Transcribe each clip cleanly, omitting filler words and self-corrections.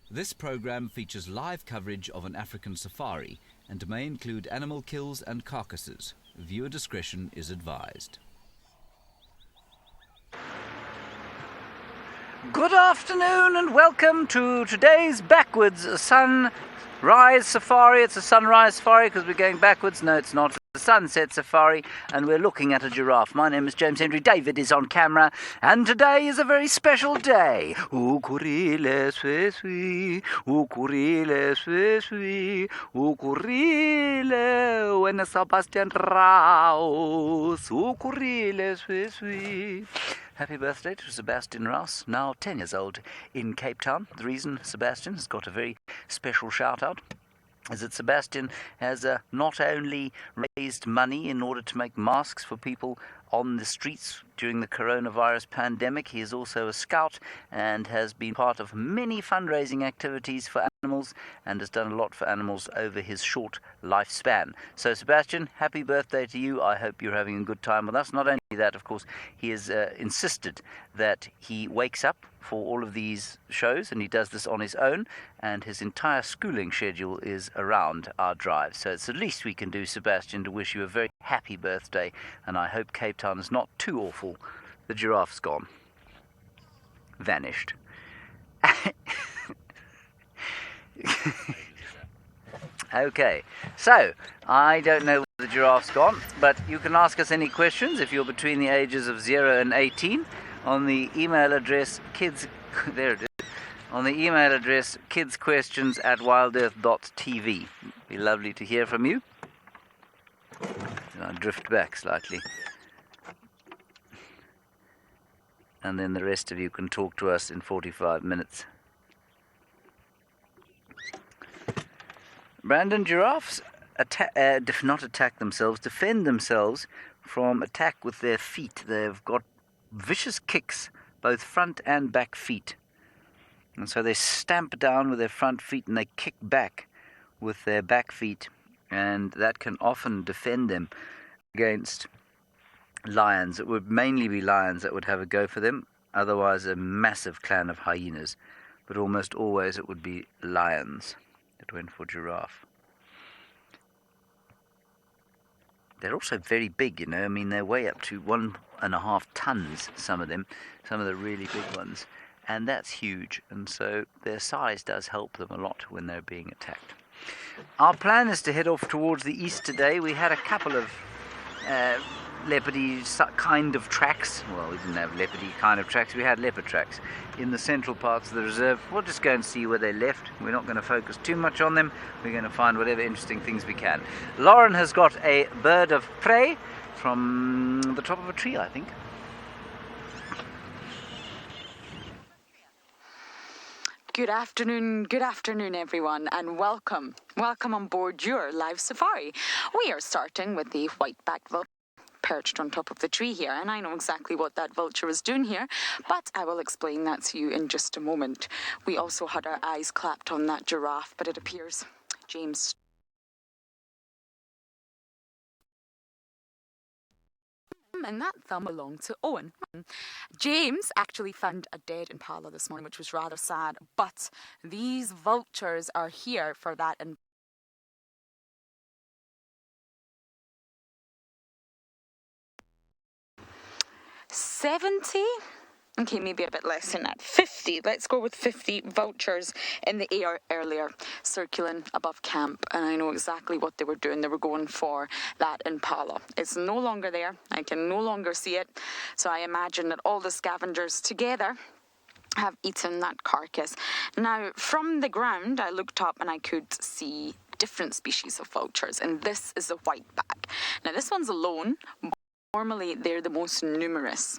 This program features live coverage of an African safari and may include animal kills and carcasses. Viewer discretion is advised. Good afternoon and welcome to today's backwards sunrise safari. It's a sunrise safari because we're going backwards. No, it's not. It's a sunset safari and we're looking at a giraffe. My name is James Henry. David is on camera and today is a very special day. Ukurile swe swe, ukurile swe swe, ukurile when Sebastian Raus, ukurile swe swe. Happy birthday to Sebastian Rouse, now 10 years old in Cape Town. The reason Sebastian has got a very special shout-out is that Sebastian has not only raised money in order to make masks for people on the streets during the coronavirus pandemic, he is also a scout and has been part of many fundraising activities for animals and has done a lot for animals over his short lifespan. So Sebastian, happy birthday to you. I hope you're having a good time with us. Not only that, of course, he has insisted that he wakes up for all of these shows and he does this on his own, and his entire schooling schedule is around our drive. So it's the least we can do, Sebastian, to wish you a very happy birthday, and I hope Cape Town is not too awful. The giraffe's gone. Vanished. Okay, so I don't know where the giraffe's gone, but you can ask us any questions if you're between the ages of 0 and 18 on the email address kidsquestions@wildearth.tv. Be lovely to hear from you. I'll drift back slightly. And then the rest of you can talk to us in 45 minutes. Brandon, giraffes defend themselves from attack with their feet. They've got vicious kicks, both front and back feet. And so they stamp down with their front feet and they kick back with their back feet. And that can often defend them against lions. It would mainly be lions that would have a go for them, otherwise a massive clan of hyenas. But almost always it would be lions that went for giraffe. They're also very big, you know. I mean, they weigh up to 1.5 tons, some of them, some of the really big ones. And that's huge. And so their size does help them a lot when they're being attacked. Our plan is to head off towards the east today. We had a couple of leopardy kind of tracks. Well, we didn't have leopardy kind of tracks. We had leopard tracks in the central parts of the reserve. We'll just go and see where they left. We're not going to focus too much on them. We're going to find whatever interesting things we can. Lauren has got a bird of prey from the top of a tree, I think. Good afternoon everyone, and welcome on board your live safari. We are starting with the white-backed vulture perched on top of the tree here, and I know exactly what that vulture is doing here, but I will explain that to you in just a moment. We also had our eyes clapped on that giraffe, but it appears James and that thumb belonged to Owen. James actually found a dead impala this morning, which was rather sad, but these vultures are here for that. And 70? Okay, maybe a bit less than that. 50. Let's go with 50 vultures in the air earlier, circling above camp. And I know exactly what they were doing. They were going for that impala. It's no longer there. I can no longer see it. So I imagine that all the scavengers together have eaten that carcass. Now, from the ground, I looked up and I could see different species of vultures. And this is a whiteback. Now, this one's alone. Normally, they're the most numerous.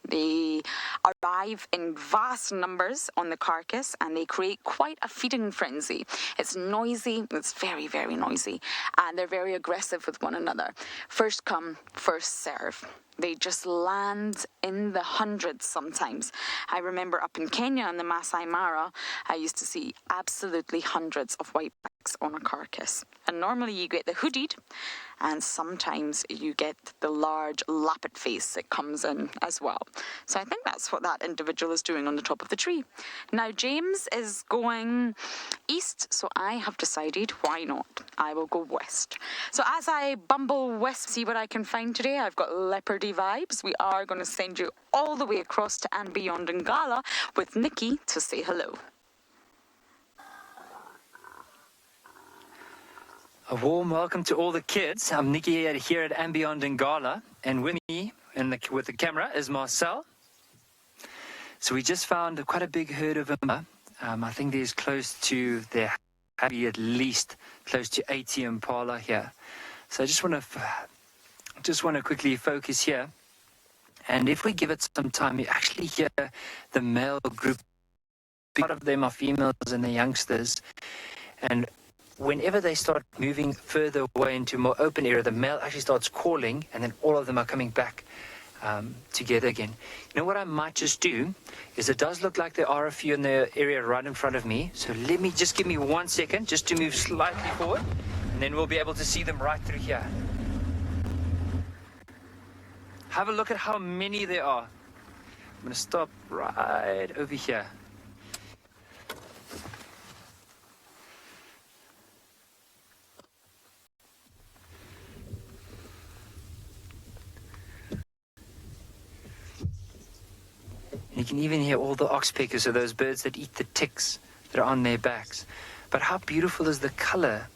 They arrive in vast numbers on the carcass and they create quite a feeding frenzy. It's noisy, it's very, very noisy, and they're very aggressive with one another. First come, first serve. They just land in the hundreds sometimes. I remember up in Kenya in the Masai Mara, I used to see absolutely hundreds of whitebacks on a carcass. And normally you get the hooded, and sometimes you get the large lappet face that comes in as well. So I think that's what that individual is doing on the top of the tree. Now James is going east, so I have decided, why not? I will go west. So as I bumble west, see what I can find today, I've got leopardy vibes. We are going to send you all the way across to and beyond Ngala with Nikki to say hello. A warm welcome to all the kids. I'm Nikki here at and beyond Ngala, and with me with the camera is Marcel. So we just found quite a big herd of Impala. I think there's there have to be at least close to 80 Impala here. So I just want to quickly focus here. And if we give it some time, you actually hear the male group. Part of them are females and the youngsters. And whenever they start moving further away into more open area, the male actually starts calling, and then all of them are coming back together again. You know what I might just do is, it does look like there are a few in the area right in front of me. So give me 1 second just to move slightly forward, and then we'll be able to see them right through here. Have a look at how many there are. I'm going to stop right over here. You can even hear all the oxpeckers, so those birds that eat the ticks that are on their backs. But how beautiful is the color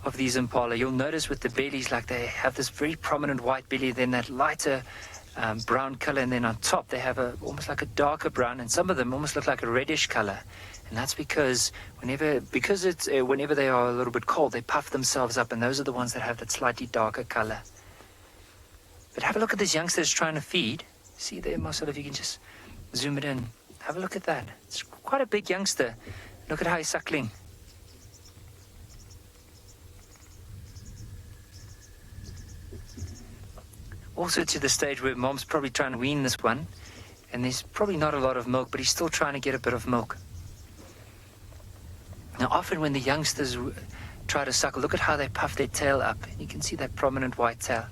of these Impala? You'll notice with the bellies, like they have this very prominent white belly, then that lighter brown color, and then on top they have almost like a darker brown, and some of them almost look like a reddish color. And that's because whenever they are a little bit cold, they puff themselves up, and those are the ones that have that slightly darker color. But have a look at these youngsters trying to feed. See there, Marcel, if you can just zoom it in. Have a look at that. It's quite a big youngster. Look at how he's suckling. Also to the stage where mom's probably trying to wean this one, and there's probably not a lot of milk, but he's still trying to get a bit of milk. Now often when the youngsters try to suckle, look at how they puff their tail up. You can see that prominent white tail.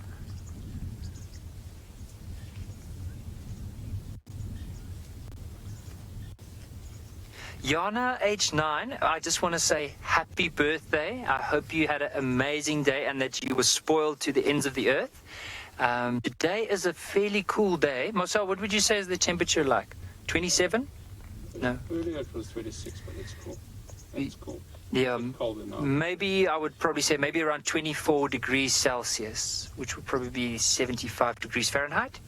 Yana, age 9, I just want to say happy birthday. I hope you had an amazing day and that you were spoiled to the ends of the earth. Today is a fairly cool day. Marcel, what would you say is the temperature like? 27? No. Earlier it was 26, but it's cool. It's cool. Yeah, it's colder now. Maybe I would probably say maybe around 24 degrees Celsius, which would probably be 75 degrees Fahrenheit.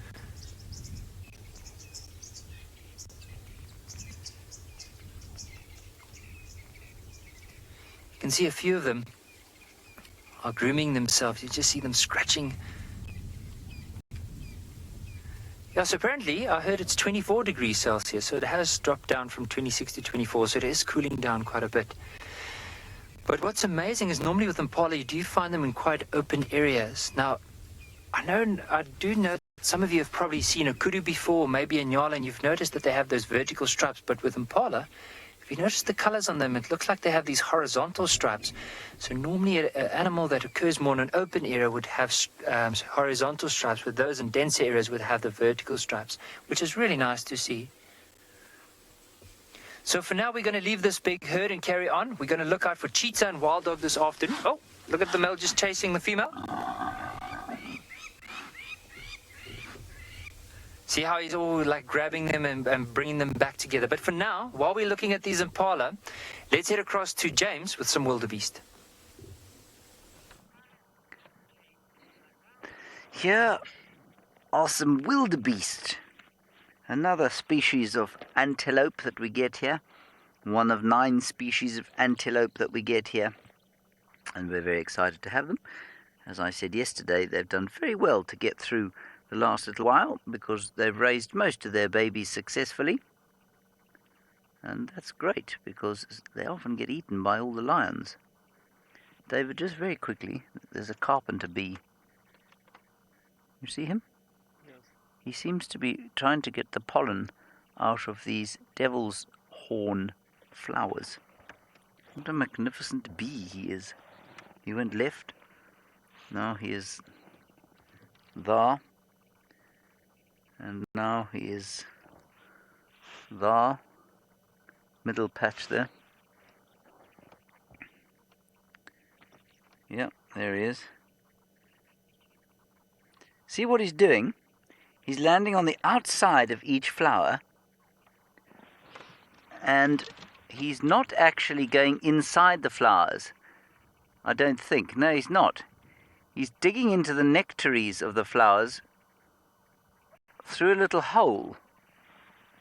You can see a few of them are grooming themselves. You just see them scratching. Yeah, so apparently I heard it's 24 degrees Celsius, so it has dropped down from 26 to 24, so it is cooling down quite a bit. But what's amazing is normally with Impala, you do find them in quite open areas. Now, I do know some of you have probably seen a kudu before, maybe a nyala, and you've noticed that they have those vertical stripes, but with Impala, if you notice the colors on them, it looks like they have these horizontal stripes. So normally an animal that occurs more in an open area would have horizontal stripes, with those in denser areas would have the vertical stripes, which is really nice to see. So for now, we're going to leave this big herd and carry on. We're going to look out for cheetah and wild dog this afternoon. Oh, look at the male just chasing the female. See how he's all like grabbing them and bringing them back together. But for now, while we're looking at these Impala, let's head across to James with some wildebeest. Here are some wildebeest, another species of antelope that we get here, one of 9 species of antelope that we get here, and we're very excited to have them. As I said yesterday, they've done very well to get through the last little while because they've raised most of their babies successfully, and that's great because they often get eaten by all the lions. David, just very quickly, there's a carpenter bee You see him? He seems to be trying to get the pollen out of these devil's horn flowers. What a magnificent bee he is. He went left. Now he is there. And now he is there. Middle patch there. Yeah, there he is. See what he's doing? He's landing on the outside of each flower, and he's not actually going inside the flowers, I don't think. No, he's not. He's digging into the nectaries of the flowers through a little hole.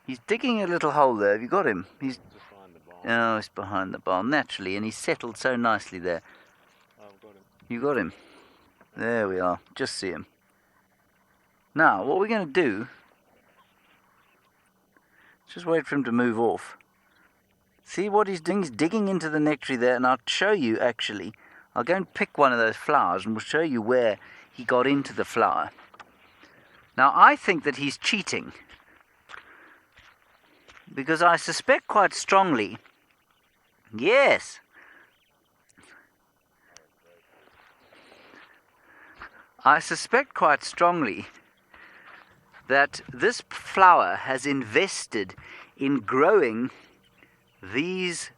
He's digging a little hole there. Have you got him? He's behind the barn. Oh, he's behind the barn, naturally, and he's settled so nicely there. I've got him. You got him? There we are. Just see him. Now, what we're going to do, just wait for him to move off. See what he's doing? He's digging into the nectary there, and I'll show you actually. I'll go and pick one of those flowers, and we'll show you where he got into the flower. Now, I think that he's cheating, because I suspect quite strongly, yes, I suspect quite strongly that this flower has invested in growing these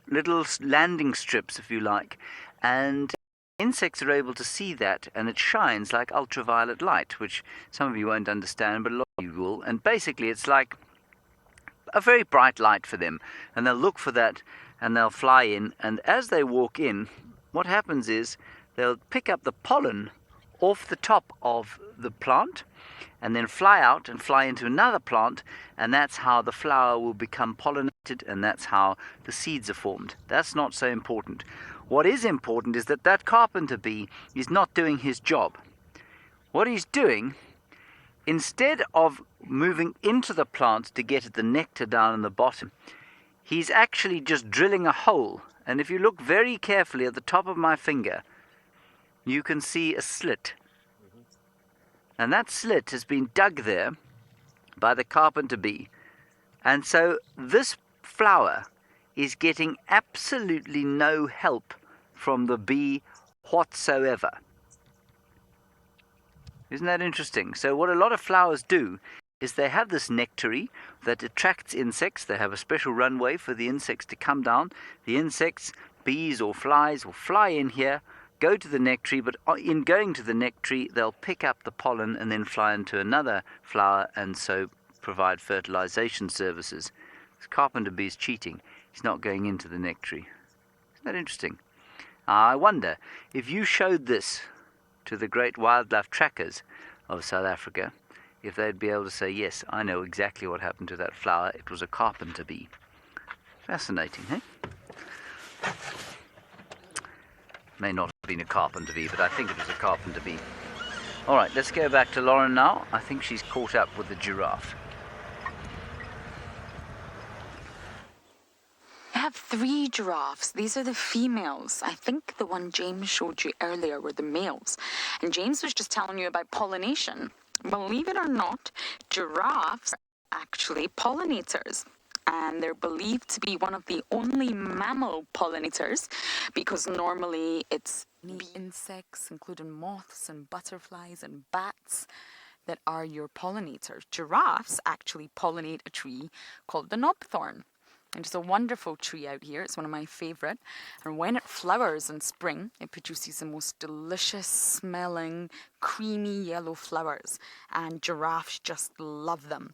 little landing strips, if you like, and insects are able to see that, and it shines like ultraviolet light, which some of you won't understand, but a lot of you will. And basically it's like a very bright light for them, and they'll look for that and they'll fly in, and as they walk in, what happens is they'll pick up the pollen off the top of the plant and then fly out and fly into another plant, and that's how the flower will become pollinated, and that's how the seeds are formed. That's not so important. What is important is that that carpenter bee is not doing his job. What he's doing, instead of moving into the plant to get at the nectar down in the bottom, he's actually just drilling a hole. And if you look very carefully at the top of my finger, you can see a slit. And that slit has been dug there by the carpenter bee. And so this flower is getting absolutely no help from the bee whatsoever. Isn't that interesting? So what a lot of flowers do is they have this nectary that attracts insects. They have a special runway for the insects to come down. The insects, bees or flies, will fly in here, go to the nectary, but in going to the nectary, they'll pick up the pollen and then fly into another flower and so provide fertilization services. This carpenter bee is cheating. He's not going into the nectary. Isn't that interesting? I wonder if you showed this to the great wildlife trackers of South Africa, if they'd be able to say, yes, I know exactly what happened to that flower. It was a carpenter bee. Fascinating, eh? May not have been a carpenter bee, but I think it was a carpenter bee. All right, let's go back to Lauren now. I think she's caught up with the giraffe. I have 3 giraffes. These are the females. I think the one James showed you earlier were the males. And James was just telling you about pollination. Believe it or not, giraffes are actually pollinators. And they're believed to be one of the only mammal pollinators, because normally it's insects, including moths and butterflies and bats, that are your pollinators. Giraffes actually pollinate a tree called the knobthorn. And it's a wonderful tree out here. It's one of my favourite. And when it flowers in spring, it produces the most delicious smelling, creamy yellow flowers. And giraffes just love them.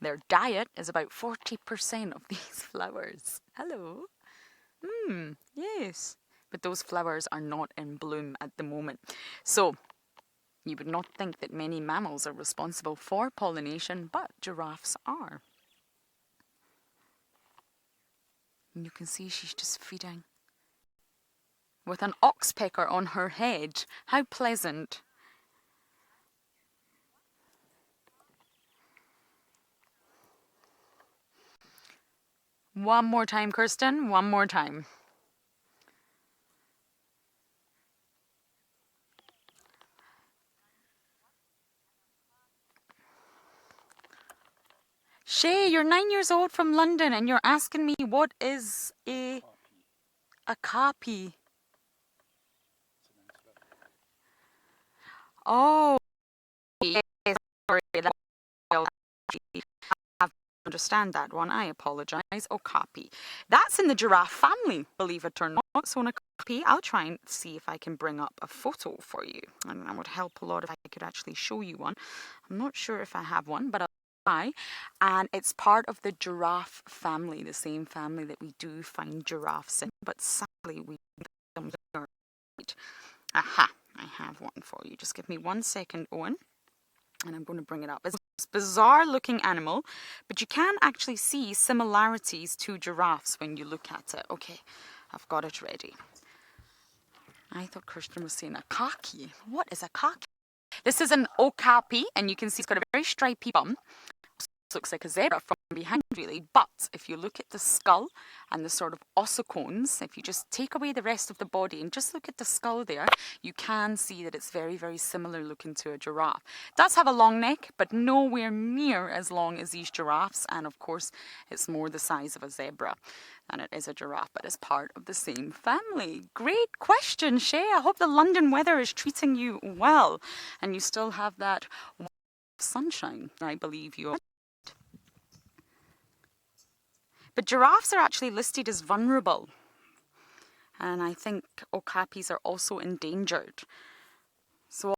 Their diet is about 40% of these flowers. Hello. Yes. But those flowers are not in bloom at the moment. So you would not think that many mammals are responsible for pollination, but giraffes are. And you can see she's just feeding with an oxpecker on her head. How pleasant. One more time, Kirsten. One more time. Shay, you're 9 years old from London and you're asking me what is a okapi. Oh, yes, sorry, I understand that one. I apologize. Okapi. That's in the giraffe family, believe it or not. So an okapi, I'll try and see if I can bring up a photo for you. And that would help a lot if I could actually show you one. I'm not sure if I have one, but I'll try. And it's part of the giraffe family, the same family that we do find giraffes in. But sadly, we don't. Aha, I have one for you. Just give me 1 second, Owen. And I'm going to bring it up. It's a bizarre looking animal, but you can actually see similarities to giraffes when you look at it. Okay, I've got it ready. I thought Christian was saying a khaki. What is a khaki? This is an okapi, and you can see it's got a very stripy bum. Looks like a zebra from behind, really, but if you look at the skull and the sort of ossicones, if you just take away the rest of the body and just look at the skull there, you can see that it's very, very similar looking to a giraffe. It does have a long neck, but nowhere near as long as these giraffes, and of course it's more the size of a zebra than it is a giraffe, but it's part of the same family. Great question, Shay. I hope the London weather is treating you well and you still have that sunshine. I believe you are. But giraffes are actually listed as vulnerable. And I think okapis are also endangered. So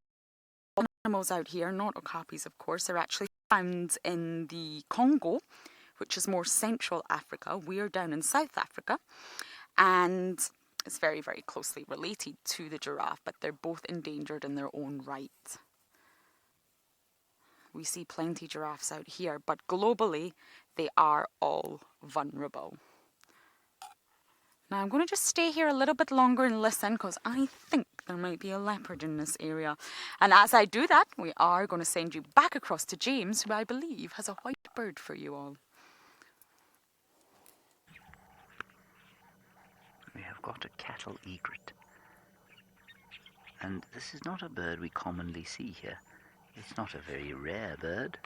all animals out here, not okapis of course, are actually found in the Congo, which is more Central Africa. We're down in South Africa. And it's very, very closely related to the giraffe, but they're both endangered in their own right. We see plenty of giraffes out here, but globally, they are all vulnerable. Now, I'm going to just stay here a little bit longer and listen, because I think there might be a leopard in this area. And as I do that, we are going to send you back across to James, who I believe has a white bird for you all. We have got a cattle egret. And this is not a bird we commonly see here. It's not a very rare bird,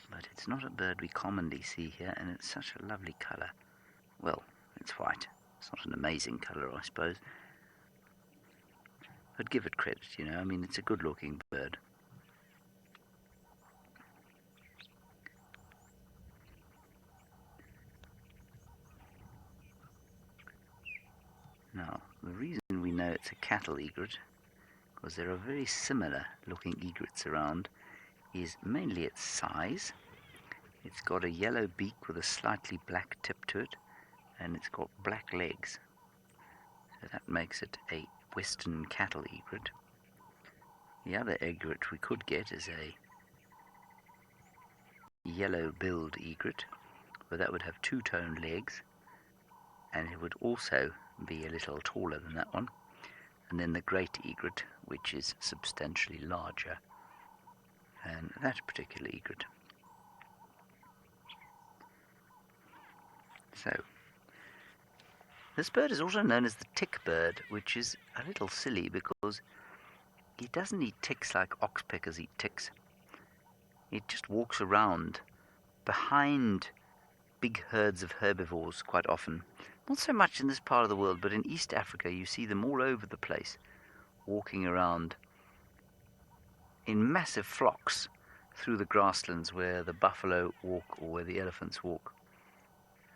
but it's not a bird we commonly see here, and it's such a lovely colour. Well, it's white. It's not an amazing colour, I suppose. But give it credit, you know. I mean, it's a good-looking bird. Now, the reason we know it's a cattle egret, because there are very similar looking egrets around, is mainly its size. It's got a yellow beak with a slightly black tip to it, and it's got black legs. So that makes it a western cattle egret. The other egret we could get is a yellow-billed egret, where that would have two-toned legs, and it would also be a little taller than that one. And then the great egret, which is substantially larger than that particular egret. So, this bird is also known as the tick bird, which is a little silly because it doesn't eat ticks like oxpeckers eat ticks. It just walks around behind big herds of herbivores quite often. Not so much in this part of the world, but in East Africa you see them all over the place, walking around in massive flocks through the grasslands where the buffalo walk or where the elephants walk.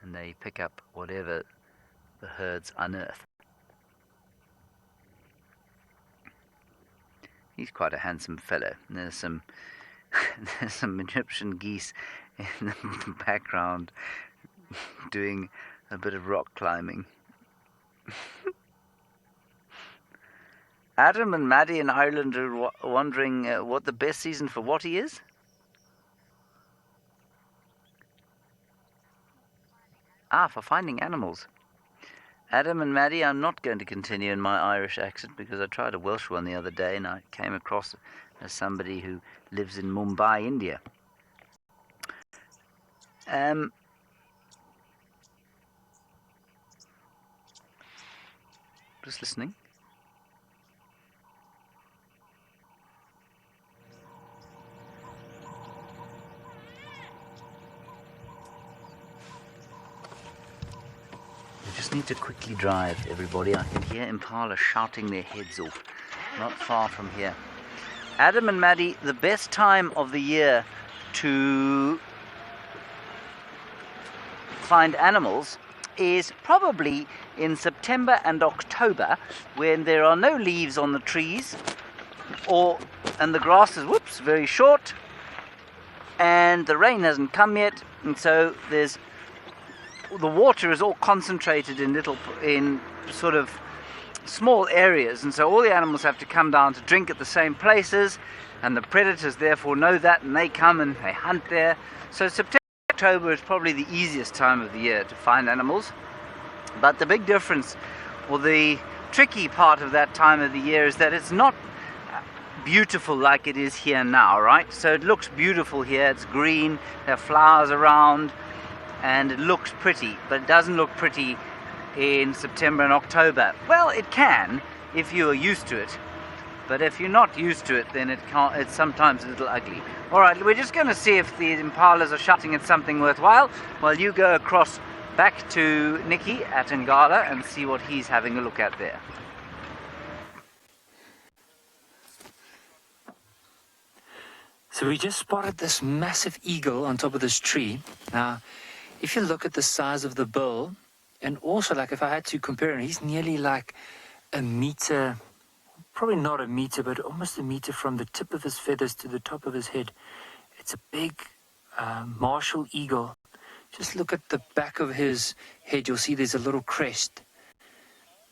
And they pick up whatever the herds unearth. He's quite a handsome fellow. And there's some Egyptian geese in the background doing a bit of rock climbing. Adam and Maddie in Ireland are wondering what the best season for what he is? For finding animals. Adam and Maddie, I'm not going to continue in my Irish accent because I tried a Welsh one the other day and I came across as somebody who lives in Mumbai, India. Just listening. need to quickly drive, everybody. I can hear Impala shouting their heads off, not far from here. Adam and Maddie, the best time of the year to find animals is probably in September and October, when there are no leaves on the trees, and the grass is very short, and the rain hasn't come yet, and so the water is all concentrated in sort of small areas, and so all the animals have to come down to drink at the same places, and the predators therefore know that, and they come and they hunt there. So September, October is probably the easiest time of the year to find animals. But the big difference, or the tricky part of that time of the year, is that it's not beautiful like it is here now, right? So it looks beautiful here, it's green, there are flowers around, and it looks pretty, but it doesn't look pretty in September and October. Well, it can if you are used to it, but if you're not used to it, then it's sometimes a little ugly. Alright, we're just going to see if the impalas are shouting at something worthwhile while you go across back to Nicky at Ngala and see what he's having a look at there. So we just spotted this massive eagle on top of this tree. Now, if you look at the size of the bill, and also like if I had to compare him, he's nearly like a meter, probably not a meter, but almost a meter from the tip of his feathers to the top of his head. It's a big martial eagle. Just look at the back of his head. You'll see there's a little crest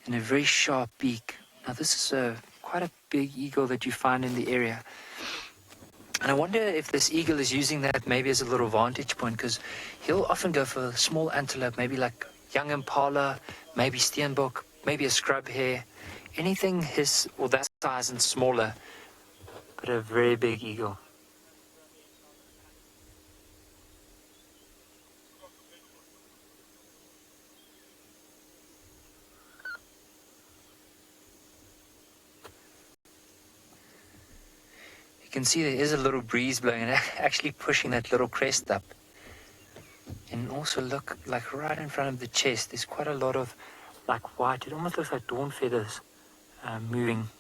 and a very sharp beak. Now this is quite a big eagle that you find in the area. And I wonder if this eagle is using that maybe as a little vantage point, because he'll often go for a small antelope, maybe like young impala, maybe steenbok, maybe a scrub hare, anything his or that size and smaller, but a very big eagle. You can see there is a little breeze blowing and actually pushing that little crest up. And also look, like right in front of the chest, there's quite a lot of like white, it almost looks like dawn feathers moving.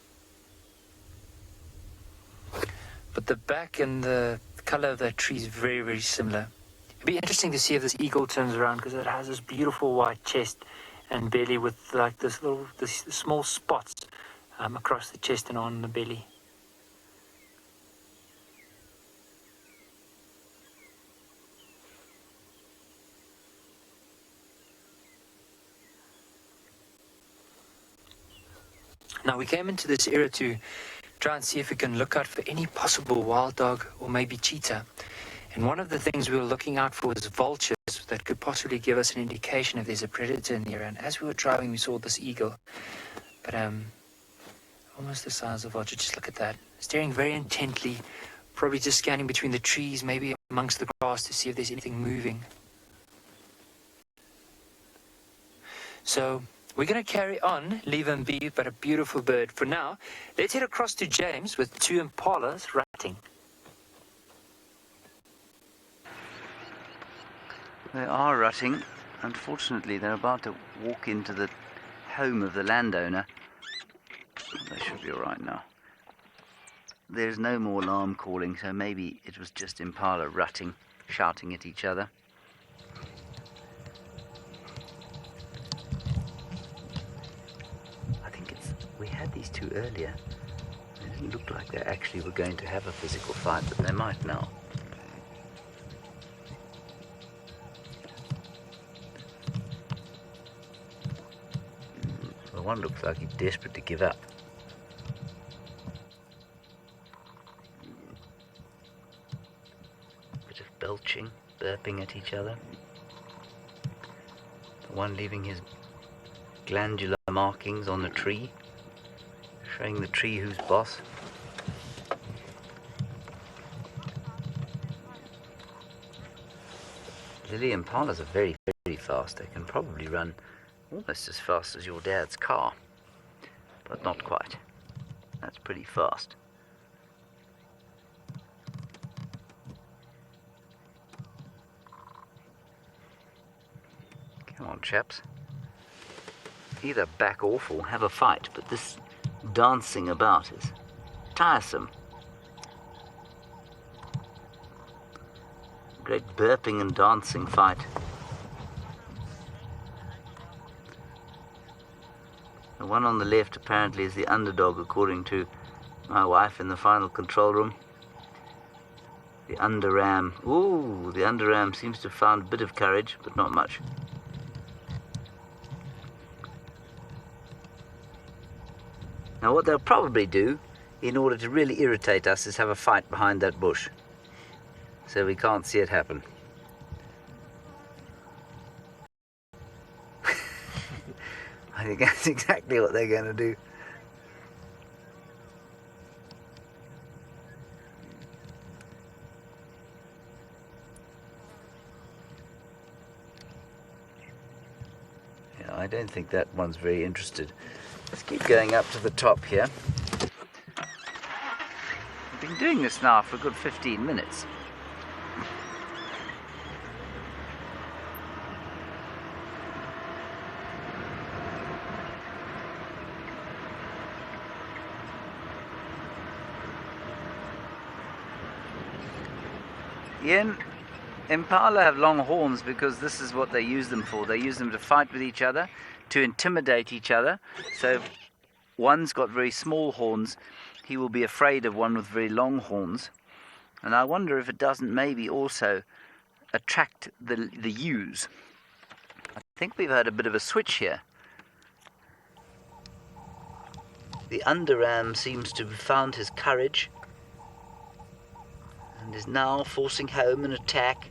But the back and the color of that tree is very, very similar. It'd be interesting to see if this eagle turns around, because it has this beautiful white chest and belly with like this small spots across the chest and on the belly. Now we came into this area to try and see if we can look out for any possible wild dog or maybe cheetah. And one of the things we were looking out for was vultures that could possibly give us an indication if there's a predator in the area. And as we were driving, we saw this eagle, but almost the size of a vulture. Just look at that, staring very intently, probably just scanning between the trees, maybe amongst the grass to see if there's anything moving. So we're going to carry on, leave him be, but a beautiful bird. For now, let's head across to James with 2 impalas rutting. They are rutting. Unfortunately, they're about to walk into the home of the landowner. They should be all right now. There's no more alarm calling, so maybe it was just impala rutting, shouting at each other. We had these 2 earlier. They didn't look like they actually were going to have a physical fight, but they might now. The one looks like he's desperate to give up. Bit of belching, burping at each other. The one leaving his glandular markings on the tree, showing the tree who's boss. Lily impalas are very, very fast. They can probably run almost as fast as your dad's car, but not quite. That's pretty fast. Come on, chaps. either back off or have a fight, but this dancing about is tiresome. Great burping and dancing fight. The one on the left apparently is the underdog, according to my wife in the final control room. The underram. Ooh, the underram seems to have found a bit of courage, but not much. Now what they'll probably do, in order to really irritate us, is have a fight behind that bush, so we can't see it happen. I think that's exactly what they're going to do. Yeah, I don't think that one's very interested. Let's keep going up to the top here. I've been doing this now for a good 15 minutes. The Impala have long horns because this is what they use them for. They use them to fight with each other, to intimidate each other. So one's got very small horns, he will be afraid of one with very long horns. And I wonder if it doesn't maybe also attract the ewes. I think we've had a bit of a switch here. The underram seems to have found his courage and is now forcing home an attack,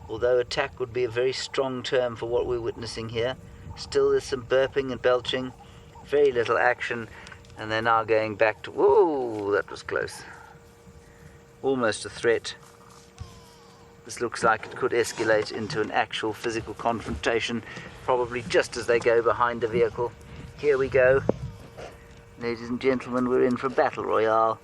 although attack would be a very strong term for what we're witnessing here. Still there's some burping and belching, very little action, and they're now going back to... Whoa, that was close. Almost a threat. This looks like it could escalate into an actual physical confrontation, probably just as they go behind the vehicle. Here we go. Ladies and gentlemen, we're in for a battle royale.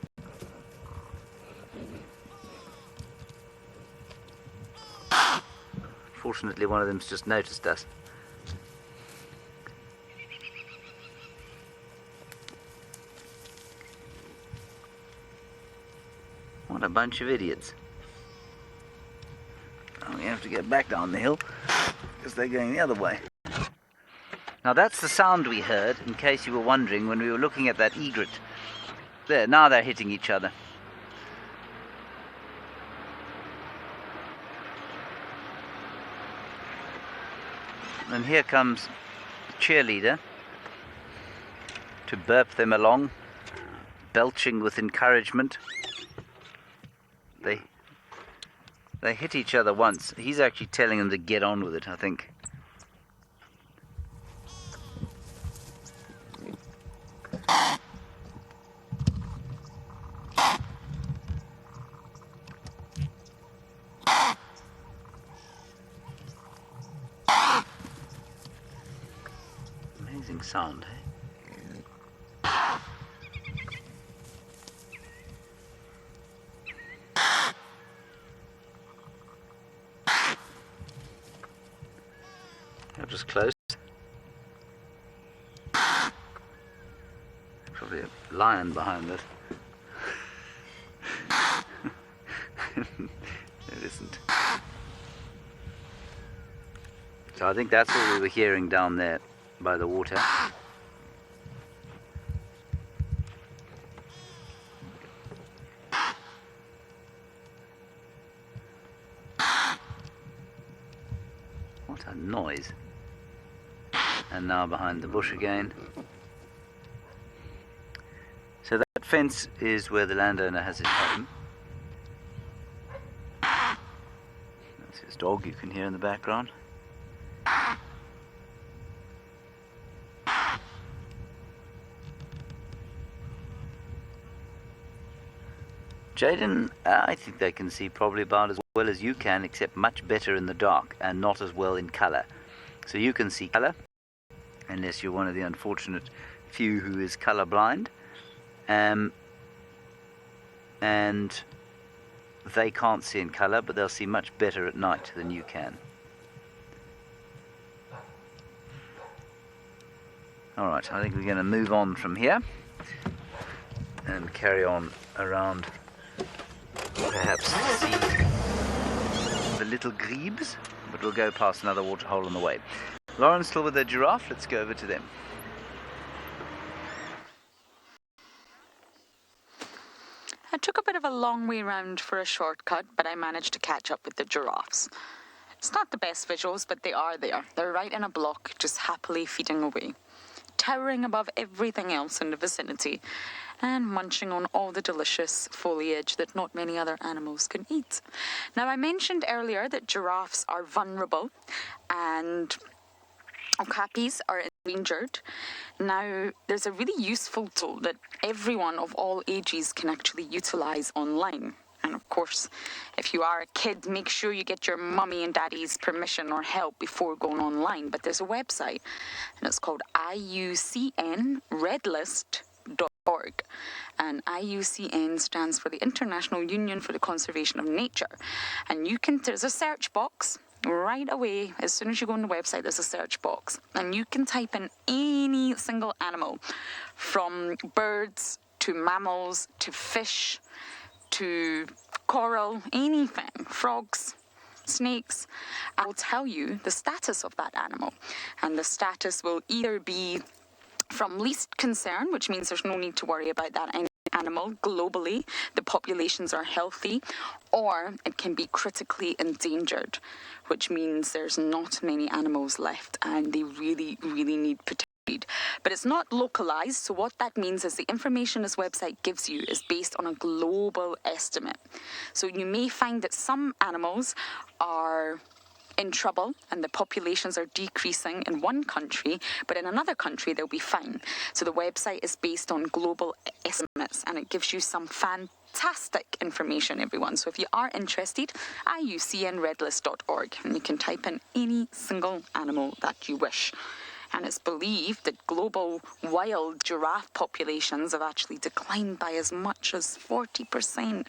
Fortunately, one of them's just noticed us. What a bunch of idiots. Oh, we have to get back down the hill because they're going the other way. Now that's the sound we heard, in case you were wondering, when we were looking at that egret. There, now they're hitting each other. And here comes the cheerleader to burp them along, belching with encouragement. They hit each other once. He's actually telling them to get on with it, I think. Amazing sound, eh? That was close. Probably a lion behind us. It isn't. So I think that's what we were hearing down there by the water. What a noise. And now behind the bush again. So that fence is where the landowner has his home. That's his dog you can hear in the background. Jaden, I think they can see probably about as well as you can, except much better in the dark and not as well in colour. So you can see colour, unless you're one of the unfortunate few who is colour blind. And they can't see in colour, but they'll see much better at night than you can. Alright, I think we're going to move on from here and carry on around, perhaps see the little grebes, but we'll go past another waterhole on the way. Lauren's still with the giraffe. Let's go over to them. I took a bit of a long way round for a shortcut, but I managed to catch up with the giraffes. It's not the best visuals, but they are there. They're right in a block, just happily feeding away, towering above everything else in the vicinity, and munching on all the delicious foliage that not many other animals can eat. Now, I mentioned earlier that giraffes are vulnerable and okapis are endangered. Now, there's a really useful tool that everyone of all ages can actually utilize online. And of course, if you are a kid, make sure you get your mummy and daddy's permission or help before going online. But there's a website, and it's called IUCNredlist.org. And IUCN stands for the International Union for the Conservation of Nature. And there's a search box. Right away, as soon as you go on the website, there's a search box. And you can type in any single animal, from birds to mammals to fish to coral, anything, frogs, snakes. I will tell you the status of that animal. And the status will either be from least concern, which means there's no need to worry about that animal globally, the populations are healthy, or it can be critically endangered, which means there's not many animals left and they really, really need protection. But it's not localized, so what that means is the information this website gives you is based on a global estimate. So you may find that some animals are in trouble and the populations are decreasing in one country, but in another country they'll be fine. So the website is based on global estimates and it gives you some fantastic information, everyone. So if you are interested, IUCNredlist.org, and you can type in any single animal that you wish. And it's believed that global wild giraffe populations have actually declined by as much as 40%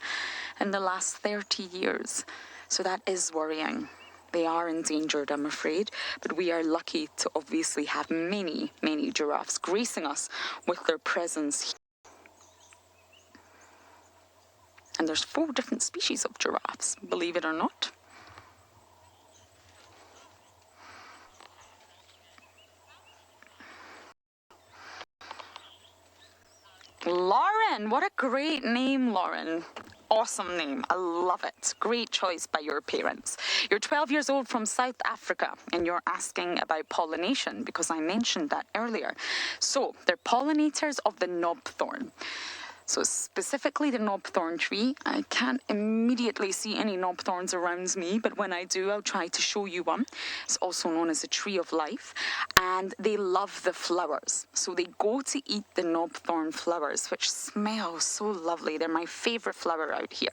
in the last 30 years. So that is worrying. They are endangered, I'm afraid, but we are lucky to obviously have many, many giraffes gracing us with their presence. And there's 4 different species of giraffes, believe it or not. Lauren, what a great name, Lauren. Awesome name. I love it. Great choice by your parents. You're 12 years old from South Africa and you're asking about pollination because I mentioned that earlier. So they're pollinators of the knobthorn. So specifically the knobthorn tree. I can't immediately see any knobthorns around me, but when I do, I'll try to show you one. It's also known as the tree of life, and they love the flowers. So they go to eat the knobthorn flowers, which smell so lovely. They're my favorite flower out here.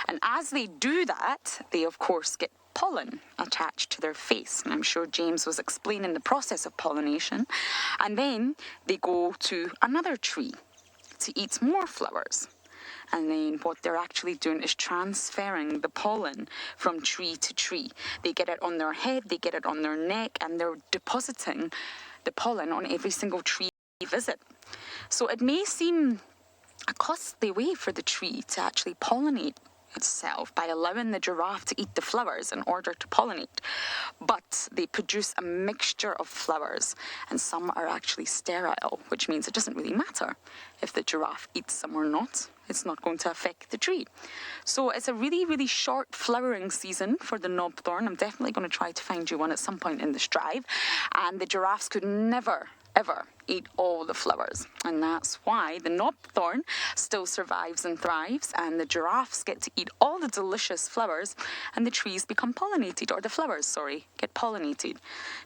And as they do that, they of course get pollen attached to their face. And I'm sure James was explaining the process of pollination. And then they go to another tree to eat more flowers. And then what they're actually doing is transferring the pollen from tree to tree. They get it on their head, they get it on their neck, and they're depositing the pollen on every single tree they visit. So it may seem a costly way for the tree to actually pollinate itself by allowing the giraffe to eat the flowers in order to pollinate. But they produce a mixture of flowers, and some are actually sterile, which means it doesn't really matter if the giraffe eats them or not. It's not going to affect the tree. So it's a really, really short flowering season for the knobthorn. I'm definitely going to try to find you one at some point in this drive. And the giraffes could never, ever eat all the flowers. And that's why the knobthorn still survives and thrives, and the giraffes get to eat all the delicious flowers, and the trees become pollinated, or the flowers, get pollinated.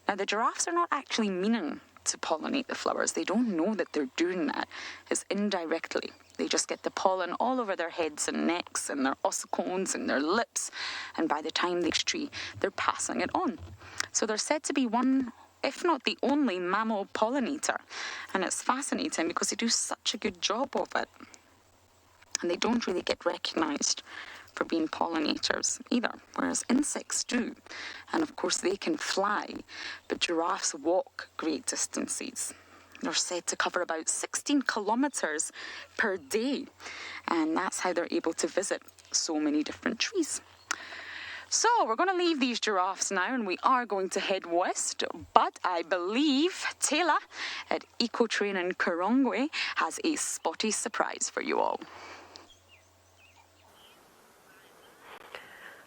Now, the giraffes are not actually meaning to pollinate the flowers. They don't know that they're doing that. It's indirectly. They just get the pollen all over their heads and necks and their ossicones and their lips, and by the time they reach the tree, they're passing it on. So they're said to be one, if not the only, mammal pollinator. And it's fascinating because they do such a good job of it. And they don't really get recognised for being pollinators either, whereas insects do. And of course they can fly, but giraffes walk great distances. They're said to cover about 16 kilometres per day, and that's how they're able to visit so many different trees. So we're going to leave these giraffes now, and we are going to head west, but I believe Taylor at Ecotrain in Karongwe has a spotty surprise for you all.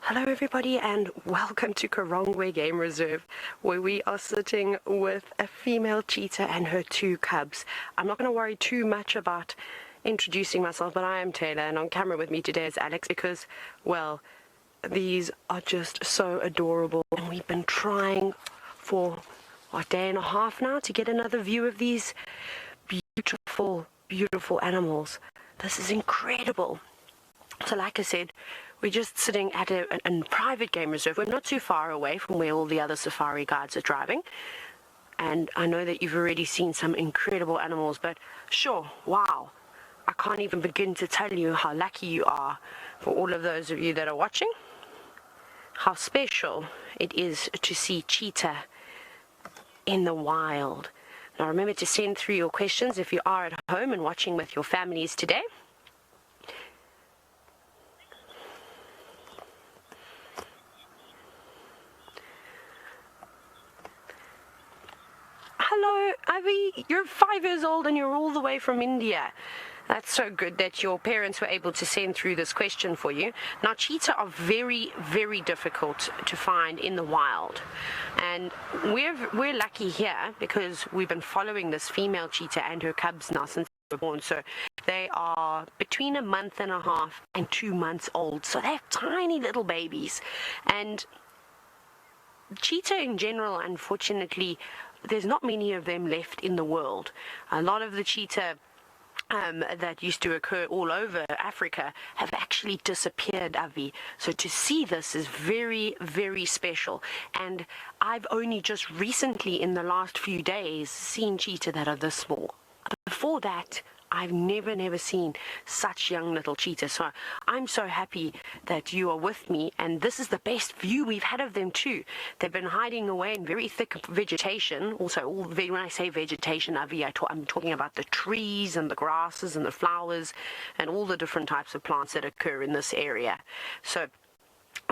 Hello everybody and welcome to Karongwe Game Reserve, where we are sitting with a female cheetah and her 2 cubs. I'm not going to worry too much about introducing myself, but I am Taylor, and on camera with me today is Alex because, well, these are just so adorable, and we've been trying for a day and a half now to get another view of these beautiful, beautiful animals. This is incredible. So like I said, we're just sitting at a private game reserve. We're not too far away from where all the other safari guides are driving. And I know that you've already seen some incredible animals, but sure, wow. I can't even begin to tell you how lucky you are, for all of those of you that are watching, how special it is to see cheetah in the wild. Now remember to send through your questions if you are at home and watching with your families today. Hello, Avi, you're 5 years old and you're all the way from India. That's so good that your parents were able to send through this question for you. Now, cheetah are very, very difficult to find in the wild. And we're lucky here because we've been following this female cheetah and her cubs now since they were born. So they are between 1.5 months and 2 months old. So they're tiny little babies. And cheetah in general, unfortunately, there's not many of them left in the world. A lot of the cheetah that used to occur all over Africa have actually disappeared, Avi. So to see this is very, very special. And I've only just recently, in the last few days, seen cheetah that are this small. Before that, I've never seen such young little cheetahs. So I'm so happy that you are with me, and this is the best view we've had of them too. They've been hiding away in very thick vegetation. Also, when I say vegetation, Avi, I'm talking about the trees and the grasses and the flowers and all the different types of plants that occur in this area. So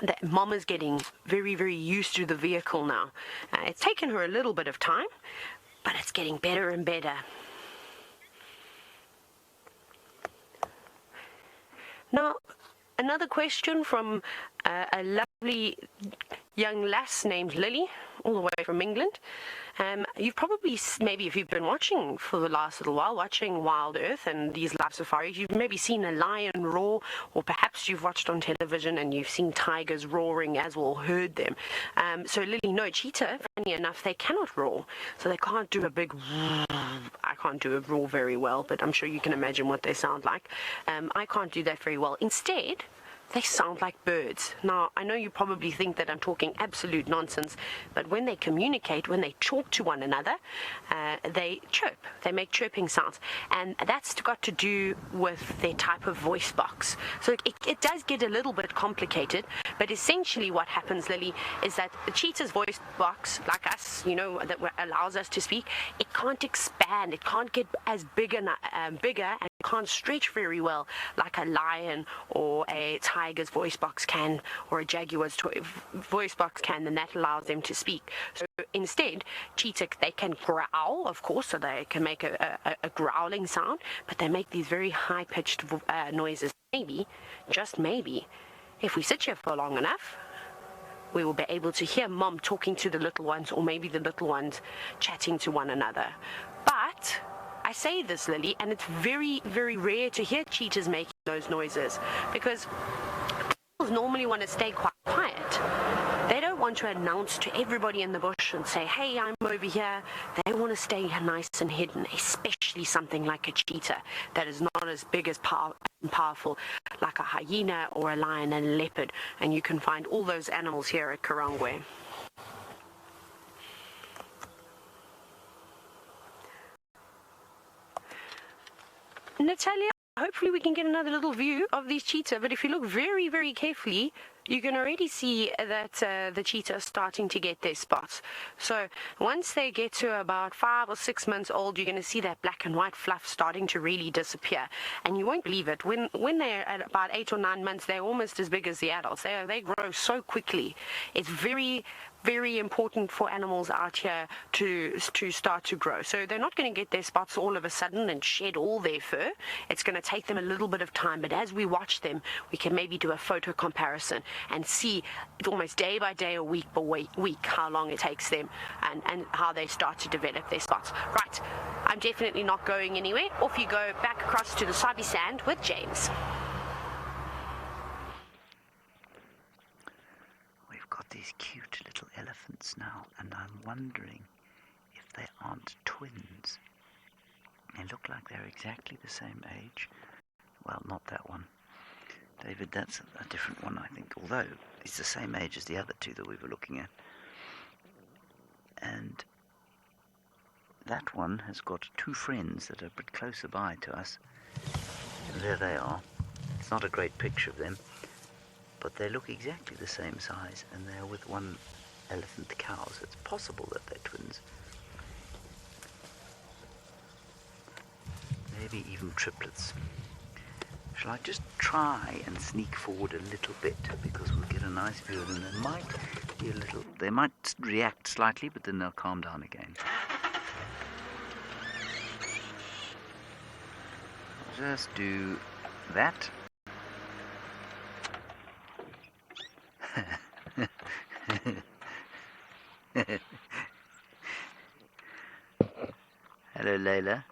that mom is getting very, very used to the vehicle now. It's taken her a little bit of time, but it's getting better and better. Now, another question from a lovely young lass named Lily, all the way from England. You've probably, maybe if you've been watching for the last little while, watching WildEarth and these live safaris, you've maybe seen a lion roar, or perhaps you've watched on television and you've seen tigers roaring as well, heard them. So Lily, no, cheetah, funny enough, they cannot roar. So they can't do a big I can't do a roar very well, but I'm sure you can imagine what they sound like. I can't do that very well. Instead, they sound like birds. Now, I know you probably think that I'm talking absolute nonsense, but when they communicate, when they talk to one another, they chirp. They make chirping sounds. And that's got to do with their type of voice box. So it does get a little bit complicated, but essentially what happens, Lily, is that the cheetah's voice box, like us, you know, that allows us to speak, it can't expand. It can't get as bigger, and it can't stretch very well like a lion or a tiger's voice box can, or a jaguar's voice box can, and that allows them to speak. So instead, cheetah, they can growl, of course, so they can make a growling sound, but they make these very high-pitched noises. Maybe, just maybe, if we sit here for long enough, we will be able to hear mom talking to the little ones, or maybe the little ones chatting to one another. But I say this, Lily, and it's very, very rare to hear cheetahs making those noises, because people normally want to stay quite quiet. They don't want to announce to everybody in the bush and say, hey, I'm over here. They want to stay nice and hidden, especially something like a cheetah that is not as big as powerful like a hyena or a lion and a leopard. And you can find all those animals here at Karongwe. Natalia, hopefully we can get another little view of these cheetah, but if you look very, very carefully, you can already see that the cheetah is starting to get their spots. So once they get to about 5 or 6 months old, you're going to see that black and white fluff starting to really disappear. And you won't believe it. When they're at about 8 or 9 months, they're almost as big as the adults. They grow so quickly. It's very, very important for animals out here to start to grow. So they're not going to get their spots all of a sudden and shed all their fur. It's going to take them a little bit of time, but as we watch them, we can maybe do a photo comparison and see almost day by day or week by week how long it takes them and how they start to develop their spots. Right, I'm definitely not going anywhere. Off you go back across to the Sabi Sand with James. Got these cute little elephants now, and I'm wondering if they aren't twins. They look like they're exactly the same age. Well, not that one. David, that's a different one, I think, although it's the same age as the other two that we were looking at. And that one has got two friends that are a bit closer by to us. And there they are. It's not a great picture of them, but they look exactly the same size, and they're with one elephant cow, so it's possible that they're twins. Maybe even triplets. Shall I just try and sneak forward a little bit, because we'll get a nice view of them. They might react slightly, but then they'll calm down again. Just do that. Hello, Layla.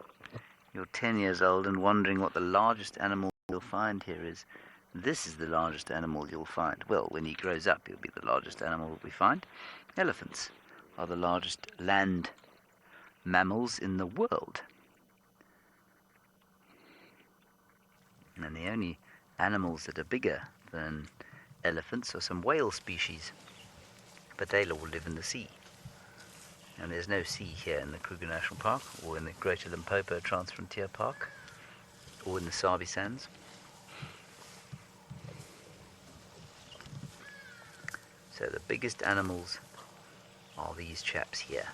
You're 10 years old and wondering what the largest animal you'll find here is. This is the largest animal you'll find. Well, when he grows up, he'll be the largest animal we find. Elephants are the largest land mammals in the world. And the only animals that are bigger than elephants are some whale species, but they all live in the sea. And there's no sea here in the Kruger National Park, or in the Greater Limpopo Transfrontier Park, or in the Sabi Sands. So the biggest animals are these chaps here.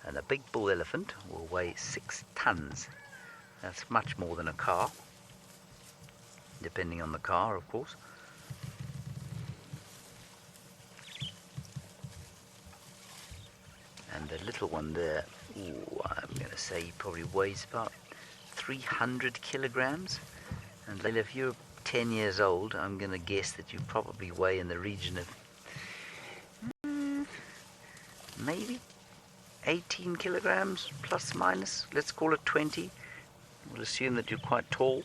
And a big bull elephant will weigh 6 tons. That's much more than a car, depending on the car, of course. And the little one there, I'm going to say he probably weighs about 300 kilograms. And Layla, if you're 10 years old, I'm going to guess that you probably weigh in the region of maybe 18 kilograms, plus minus. Let's call it 20. We'll assume that you're quite tall.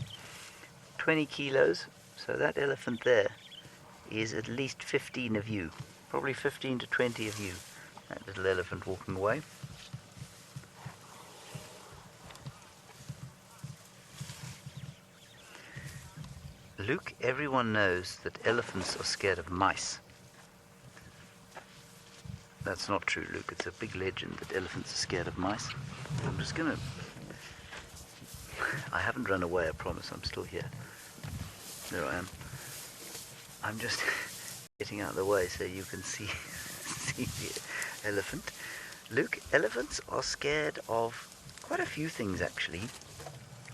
20 kilos. So that elephant there is at least 15 of you. Probably 15 to 20 of you. That little elephant walking away. Luke, everyone knows that elephants are scared of mice. That's not true, Luke. It's a big legend that elephants are scared of mice. I'm just gonna... I haven't run away, I promise. I'm still here. There I am. I'm just getting out of the way so you can see the elephant. Luke, elephants are scared of quite a few things, actually.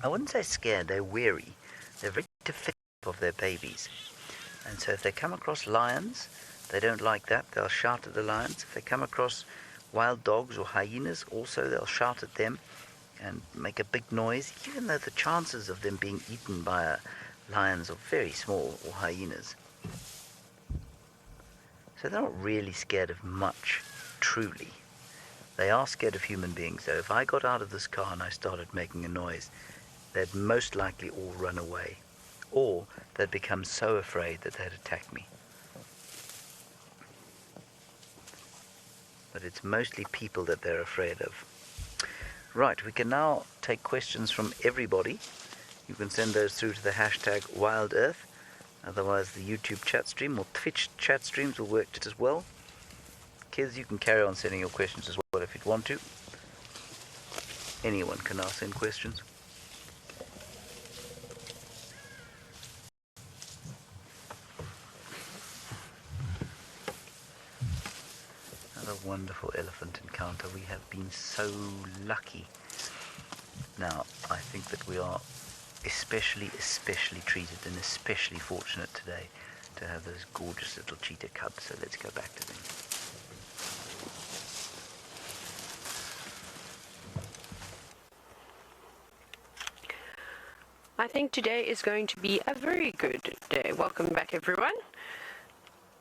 I wouldn't say scared, they're wary. They're very defensive of their babies. And so if they come across lions, they don't like that. They'll shout at the lions. If they come across wild dogs or hyenas, also they'll shout at them and make a big noise, even though the chances of them being eaten by lions are very small, or hyenas. So they're not really scared of much, truly. They are scared of human beings, though. If I got out of this car and I started making a noise, they'd most likely all run away. Or they'd become so afraid that they'd attack me. But it's mostly people that they're afraid of. Right, we can now take questions from everybody. You can send those through to the hashtag WildEarth. Otherwise, the YouTube chat stream or Twitch chat streams will work just as well. Kids, you can carry on sending your questions as well if you'd want to. Anyone can now send questions. Another wonderful elephant encounter. We have been so lucky. Now, I think that we are especially treated and especially fortunate today to have those gorgeous little cheetah cubs. So let's go back to them. I think today is going to be a very good day. Welcome back, everyone.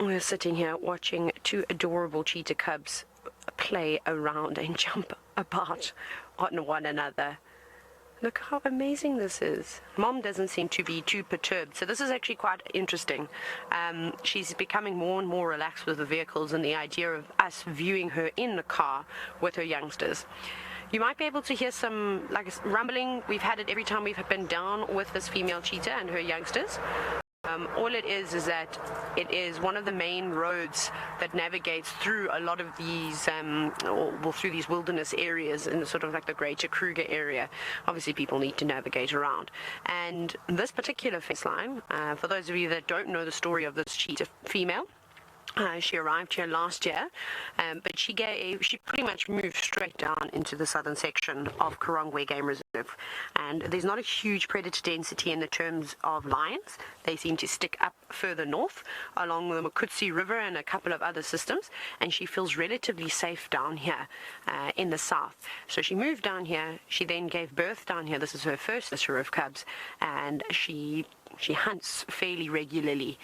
We're sitting here watching two adorable cheetah cubs play around and jump about on one another. Look how amazing this is. Mom doesn't seem to be too perturbed, so this is actually quite interesting. She's becoming more and more relaxed with the vehicles and the idea of us viewing her in the car with her youngsters. You might be able to hear some rumbling. We've had it every time we've been down with this female cheetah and her youngsters. All it is that it is one of the main roads that navigates through a lot of these, through these wilderness areas in sort of like the Greater Kruger area. Obviously, people need to navigate around. And this particular fence line, for those of you that don't know the story of this cheetah female, she arrived here last year, but she pretty much moved straight down into the southern section of Private Game Reserve. And there's not a huge predator density in the terms of lions. They seem to stick up further north along the Mukutsi River and a couple of other systems, and she feels relatively safe down here in the south. So she moved down here. She then gave birth down here. This is her first litter of cubs, and she hunts fairly regularly.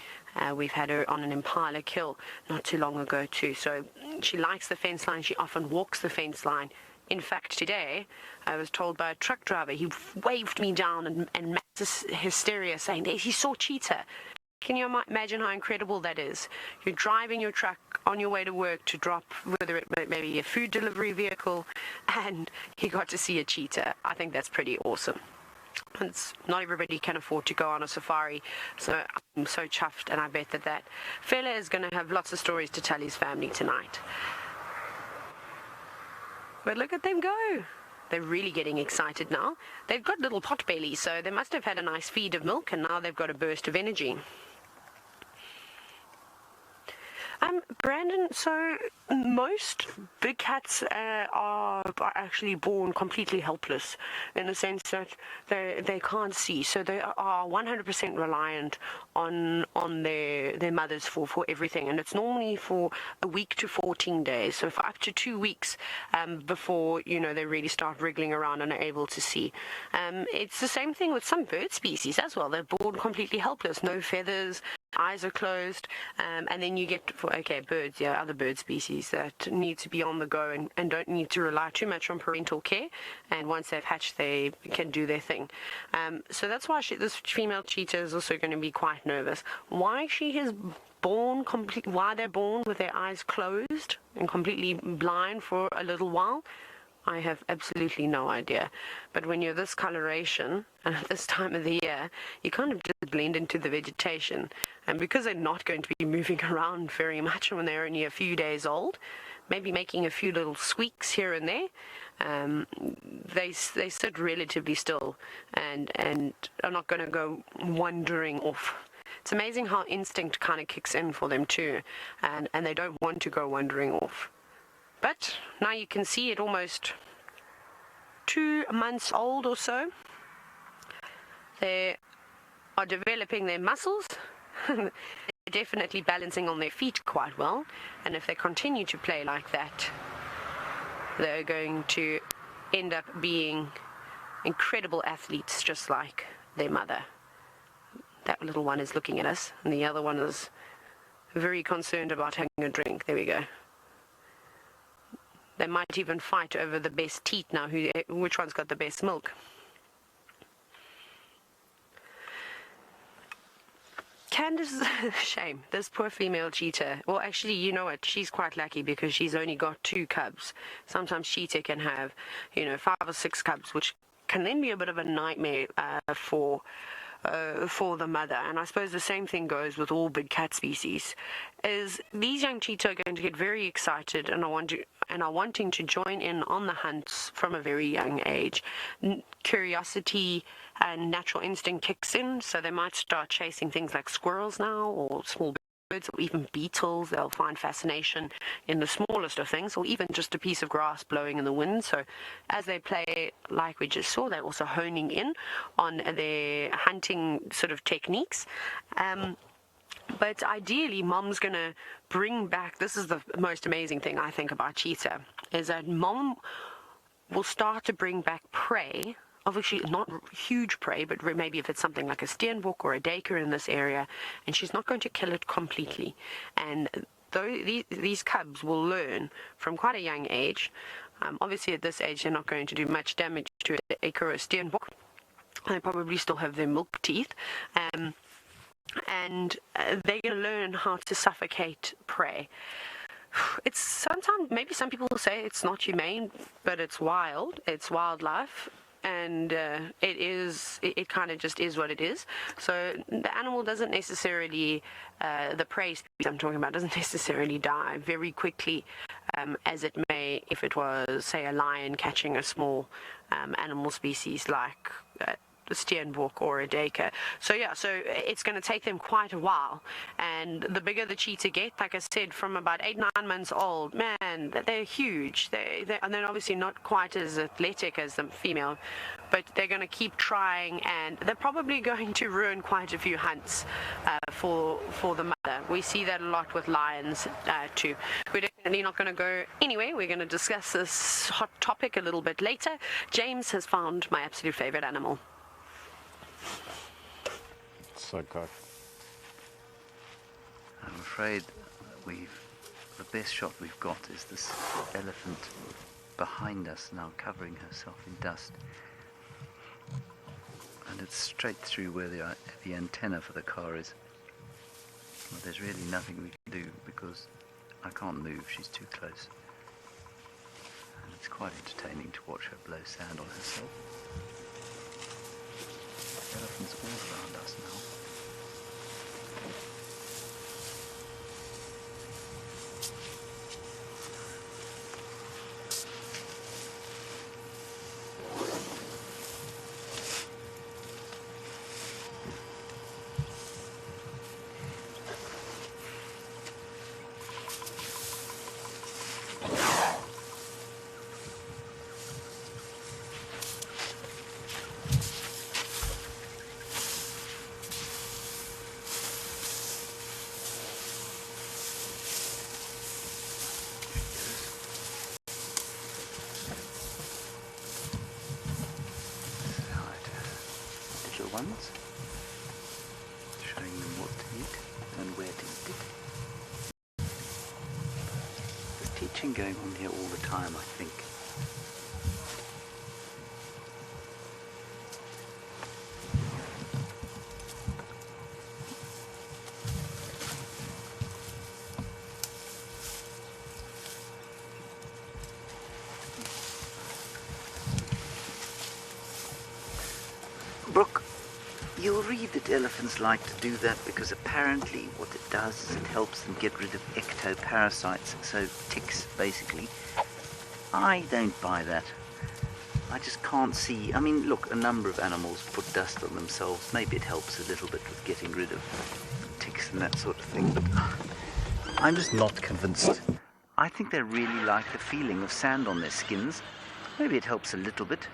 We've had her on an Impala kill not too long ago too. So she likes the fence line. She often walks the fence line. In fact, today I was told by a truck driver, he waved me down and mass hysteria saying that he saw cheetah. Can you imagine how incredible that is? You're driving your truck on your way to work to drop, whether it may be a food delivery vehicle, and he got to see a cheetah. I think that's pretty awesome. It's not everybody can afford to go on a safari, so I'm so chuffed, and I bet that fella is going to have lots of stories to tell his family tonight. But look at them go. They're really getting excited now. They've got little pot bellies, so they must have had a nice feed of milk, and now they've got a burst of energy. Brandon, so most big cats are actually born completely helpless in the sense that they can't see, so they are 100% reliant on their mothers for everything, and it's normally for a week to 14 days, so for up to 2 weeks before they really start wriggling around and are able to see. It's the same thing with some bird species as well. They're born completely helpless, no feathers, eyes are closed, and then you get birds, other bird species that need to be on the go and don't need to rely too much on parental care, and once they've hatched they can do their thing. So that's why this female cheetah is also going to be quite nervous. Why they're born with their eyes closed and completely blind for a little while, I have absolutely no idea. But when you're this coloration and at this time of the year, you kind of just blend into the vegetation. And because they're not going to be moving around very much when they're only a few days old, maybe making a few little squeaks here and there, they sit relatively still and are not going to go wandering off. It's amazing how instinct kind of kicks in for them too, and they don't want to go wandering off. But now you can see it almost 2 months old or so. They are developing their muscles. They're definitely balancing on their feet quite well. And if they continue to play like that, they're going to end up being incredible athletes just like their mother. That little one is looking at us, and the other one is very concerned about having a drink. There we go. They might even fight over the best teat now, which one's got the best milk. Candace, shame, this poor female cheetah. Well, actually, you know what? She's quite lucky because she's only got 2 cubs. Sometimes cheetah can have, 5 or 6 cubs, which can then be a bit of a nightmare for the mother. And I suppose the same thing goes with all big cat species, is these young cheetah are going to get very excited and are wanting to join in on the hunts from a very young age. Curiosity and natural instinct kicks in, so they might start chasing things like squirrels now, or small birds or even beetles. They'll find fascination in the smallest of things, or even just a piece of grass blowing in the wind. So as they play, like we just saw, they're also honing in on their hunting sort of techniques. But ideally, Mom's going to bring back, this is the most amazing thing I think about Cheetah, is that Mom will start to bring back prey. Obviously not huge prey, but maybe if it's something like a steenbok or a duiker in this area, and she's not going to kill it completely. And these cubs will learn from quite a young age. Obviously at this age they're not going to do much damage to a duiker or a steenbok. They probably still have their milk teeth. And they're going to learn how to suffocate prey. It's sometimes, maybe some people will say it's not humane, but it's wild. It's wildlife. And it kind of just is what it is. So the animal doesn't necessarily, the prey species I'm talking about, doesn't necessarily die very quickly as it may if it was, say, a lion catching a small animal species like a steenbok or a duiker. So yeah, so it's going to take them quite a while. And the bigger the cheetah get, like I said, from about 8-9 months old, man, they're huge. And they're obviously not quite as athletic as the female, but they're going to keep trying, and they're probably going to ruin quite a few hunts for the mother. We see that a lot with lions too. We're definitely not going to go anyway. We're going to discuss this hot topic a little bit later. James has found my absolute favorite animal. So good. I'm afraid the best shot we've got is this elephant behind us now, covering herself in dust. And it's straight through where the antenna for the car is. Well, there's really nothing we can do because I can't move, she's too close. And it's quite entertaining to watch her blow sand on herself. Elephants all around us now. Ones, showing them what to eat and where to eat it. There's teaching going on here all the time, I think. Brooke, you'll read that elephants like to do that because apparently what it does is it helps them get rid of ectoparasites, so ticks basically. I don't buy that. I just can't see. I mean, look, a number of animals put dust on themselves. Maybe it helps a little bit with getting rid of ticks and that sort of thing, but I'm just not convinced. I think they really like the feeling of sand on their skins. Maybe it helps a little bit.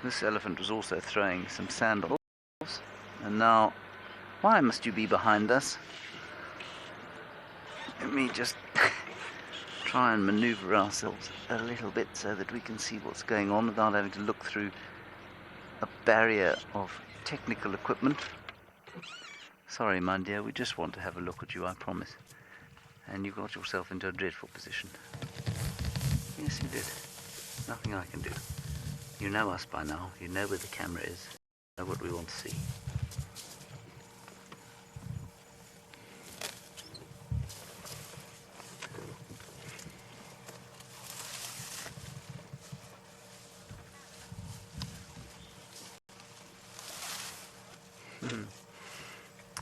This elephant was also throwing some sand on us. And now, why must you be behind us? Let me just try and maneuver ourselves a little bit so that we can see what's going on without having to look through a barrier of technical equipment. Sorry, my dear, we just want to have a look at you, I promise. And you got yourself into a dreadful position. Yes, you did. Nothing I can do. You know us by now. You know where the camera is. You know what we want to see.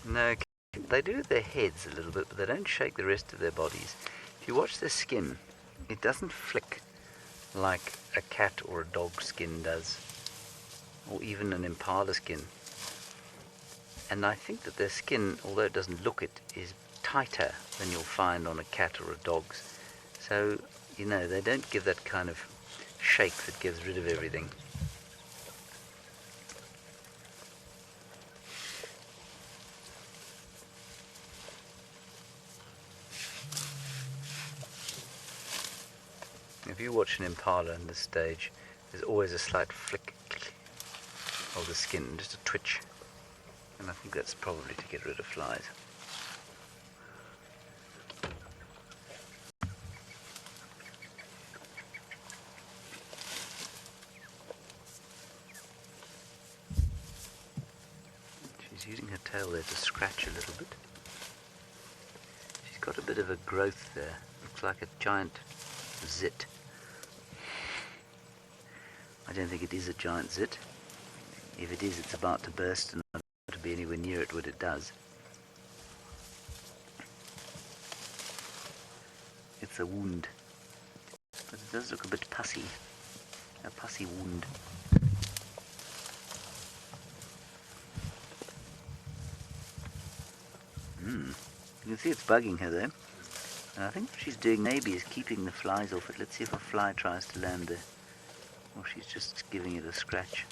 No, they do their heads a little bit, but they don't shake the rest of their bodies. If you watch their skin, it doesn't flick like a cat or a dog skin does. or even an Impala skin. And I think that their skin, although it doesn't look it, is tighter than you'll find on a cat or a dog's. So, you know, they don't give that kind of shake that gets rid of everything. If you watch an Impala in this stage, there's always a slight flick of the skin, just a twitch. And I think that's probably to get rid of flies. She's using her tail there to scratch a little bit. She's got a bit of a growth there. Looks like a giant zit. I don't think it is a giant zit. If it is, it's about to burst, and I don't want to be anywhere near it when it does. It's a wound, but it does look a bit pussy. A pussy wound. You can see it's bugging her though. And I think what she's doing maybe is keeping the flies off it. Let's see if a fly tries to land there. Or she's just giving it a scratch.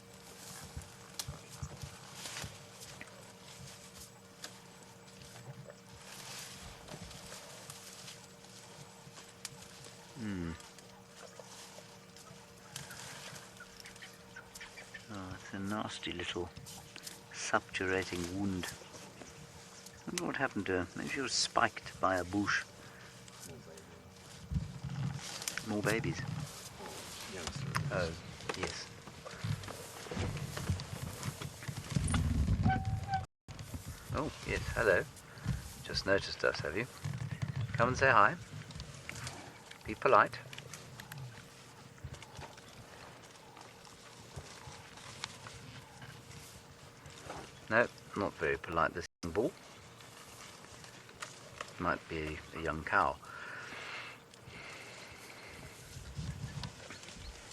Oh, it's a nasty little suppurating wound. I wonder what happened to her. Maybe she was spiked by a bush. More babies. Oh, yes. Oh, yes, hello. Just noticed us, have you? Come and say hi. Be polite. No, not very polite, this young bull. Might be a young cow.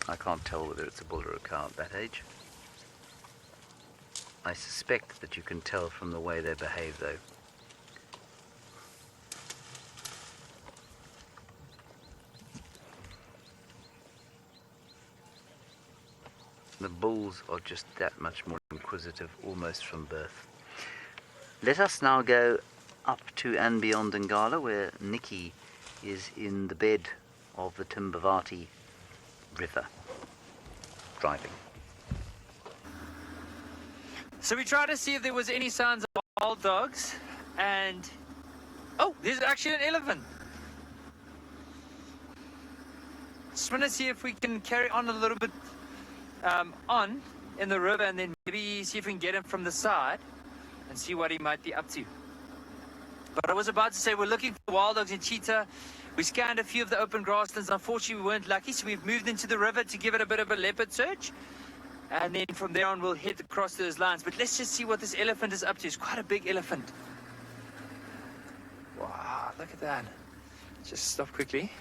I can't tell whether it's a bull or a cow at that age. I suspect that you can tell from the way they behave, though. The bulls are just that much more inquisitive, almost from birth. Let us now go up to and beyond Ngala, where Nikki is in the bed of the Timbavati River, driving. So we tried to see if there was any signs of wild dogs, and oh, there's actually an elephant. Just want to see if we can carry on a little bit on in the river, and then maybe see if we can get him from the side and see what he might be up to. But I was about to say, we're looking for wild dogs and cheetah. We scanned a few of the open grasslands. Unfortunately, we weren't lucky, so we've moved into the river to give it a bit of a leopard search. And then from there on, we'll head across those lines. But let's just see what this elephant is up to. It's quite a big elephant. Wow, look at that. Just stop quickly.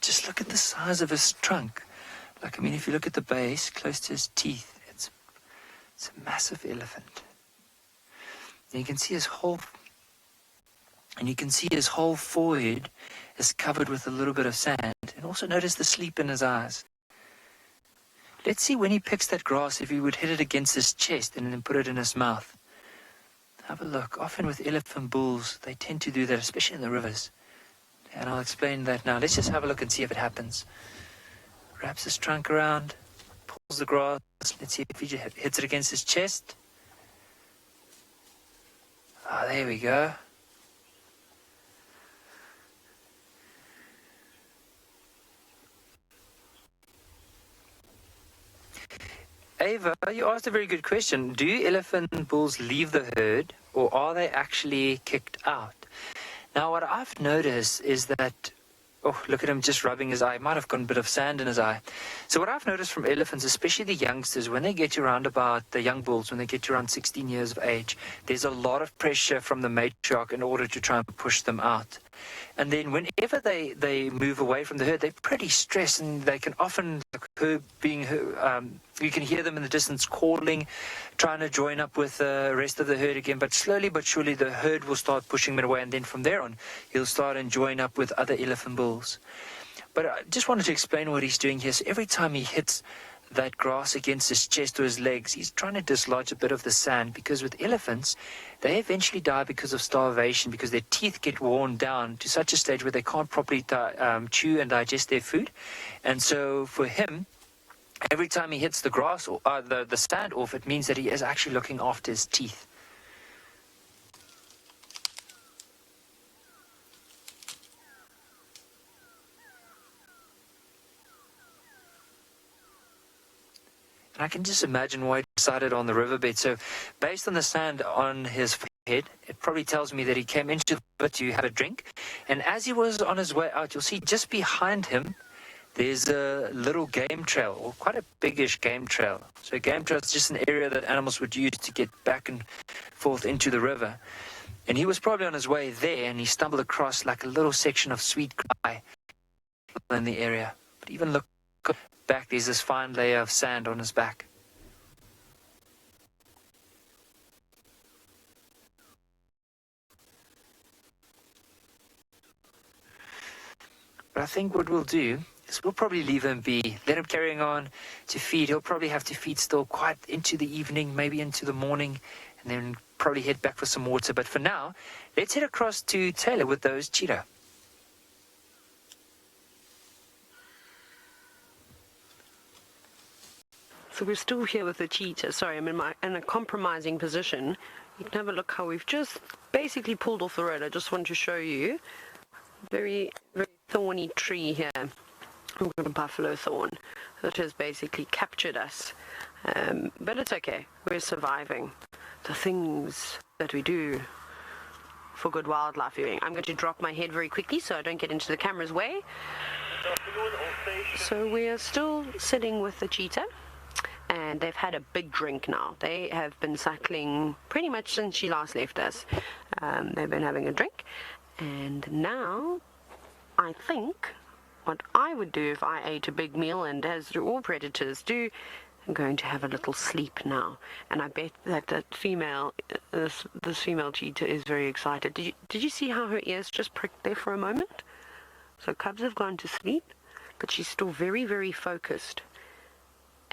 Just look at the size of his trunk. Like, I mean, if you look at the base, close to his teeth, it's a massive elephant. And you can see his whole forehead is covered with a little bit of sand. And also notice the sleep in his eyes. Let's see when he picks that grass, if he would hit it against his chest and then put it in his mouth. Have a look. Often with elephant bulls, they tend to do that, especially in the rivers. And I'll explain that now. Let's just have a look and see if it happens. Wraps his trunk around, pulls the grass. Let's see if he just hits it against his chest. Ah, there we go. Ava, you asked a very good question. Do elephant bulls leave the herd, or are they actually kicked out? Now, what I've noticed is that, oh, look at him just rubbing his eye. Might have got a bit of sand in his eye. So what I've noticed from elephants, especially the youngsters, when they get to around about, the young bulls, when they get to around 16 years of age, there's a lot of pressure from the matriarch in order to try and push them out. And then whenever they move away from the herd, they're pretty stressed, and they can often, you can hear them in the distance calling, trying to join up with the rest of the herd again. But slowly but surely, the herd will start pushing him away, and then from there on, he'll start and join up with other elephant bulls. But I just wanted to explain what he's doing here. So every time he hits that grass against his chest or his legs, he's trying to dislodge a bit of the sand, because with elephants, they eventually die because of starvation, because their teeth get worn down to such a stage where they can't properly chew and digest their food. And so for him, every time he hits the grass or the sand off, it means that he is actually looking after his teeth. I can just imagine why he decided on the riverbed. So based on the sand on his head, it probably tells me that he came into the river to have a drink. And as he was on his way out, you'll see just behind him, there's a little game trail, or quite a biggish game trail. So a game trail is just an area that animals would use to get back and forth into the river. And he was probably on his way there, and he stumbled across like a little section of sweet cry in the area. But even look back, there's this fine layer of sand on his back. But I think what we'll do is we'll probably leave him be, let him carrying on to feed. He'll probably have to feed still quite into the evening, maybe into the morning, and then probably head back for some water. But for now, let's head across to Taylor with those cheetah. So we're still here with the cheetah. Sorry, I'm in a compromising position. You can have a look how we've just basically pulled off the road. I just want to show you. Very, very thorny tree here. We've got a buffalo thorn that has basically captured us. But it's okay. We're surviving. The things that we do for good wildlife viewing. I'm going to drop my head very quickly so I don't get into the camera's way. So we are still sitting with the cheetah. And they've had a big drink now. They have been cycling pretty much since she last left us. They've been having a drink. And now, I think, what I would do if I ate a big meal, and as do all predators do, I'm going to have a little sleep now. And I bet that this female cheetah is very excited. Did you see how her ears just pricked there for a moment? So cubs have gone to sleep, but she's still very, very focused.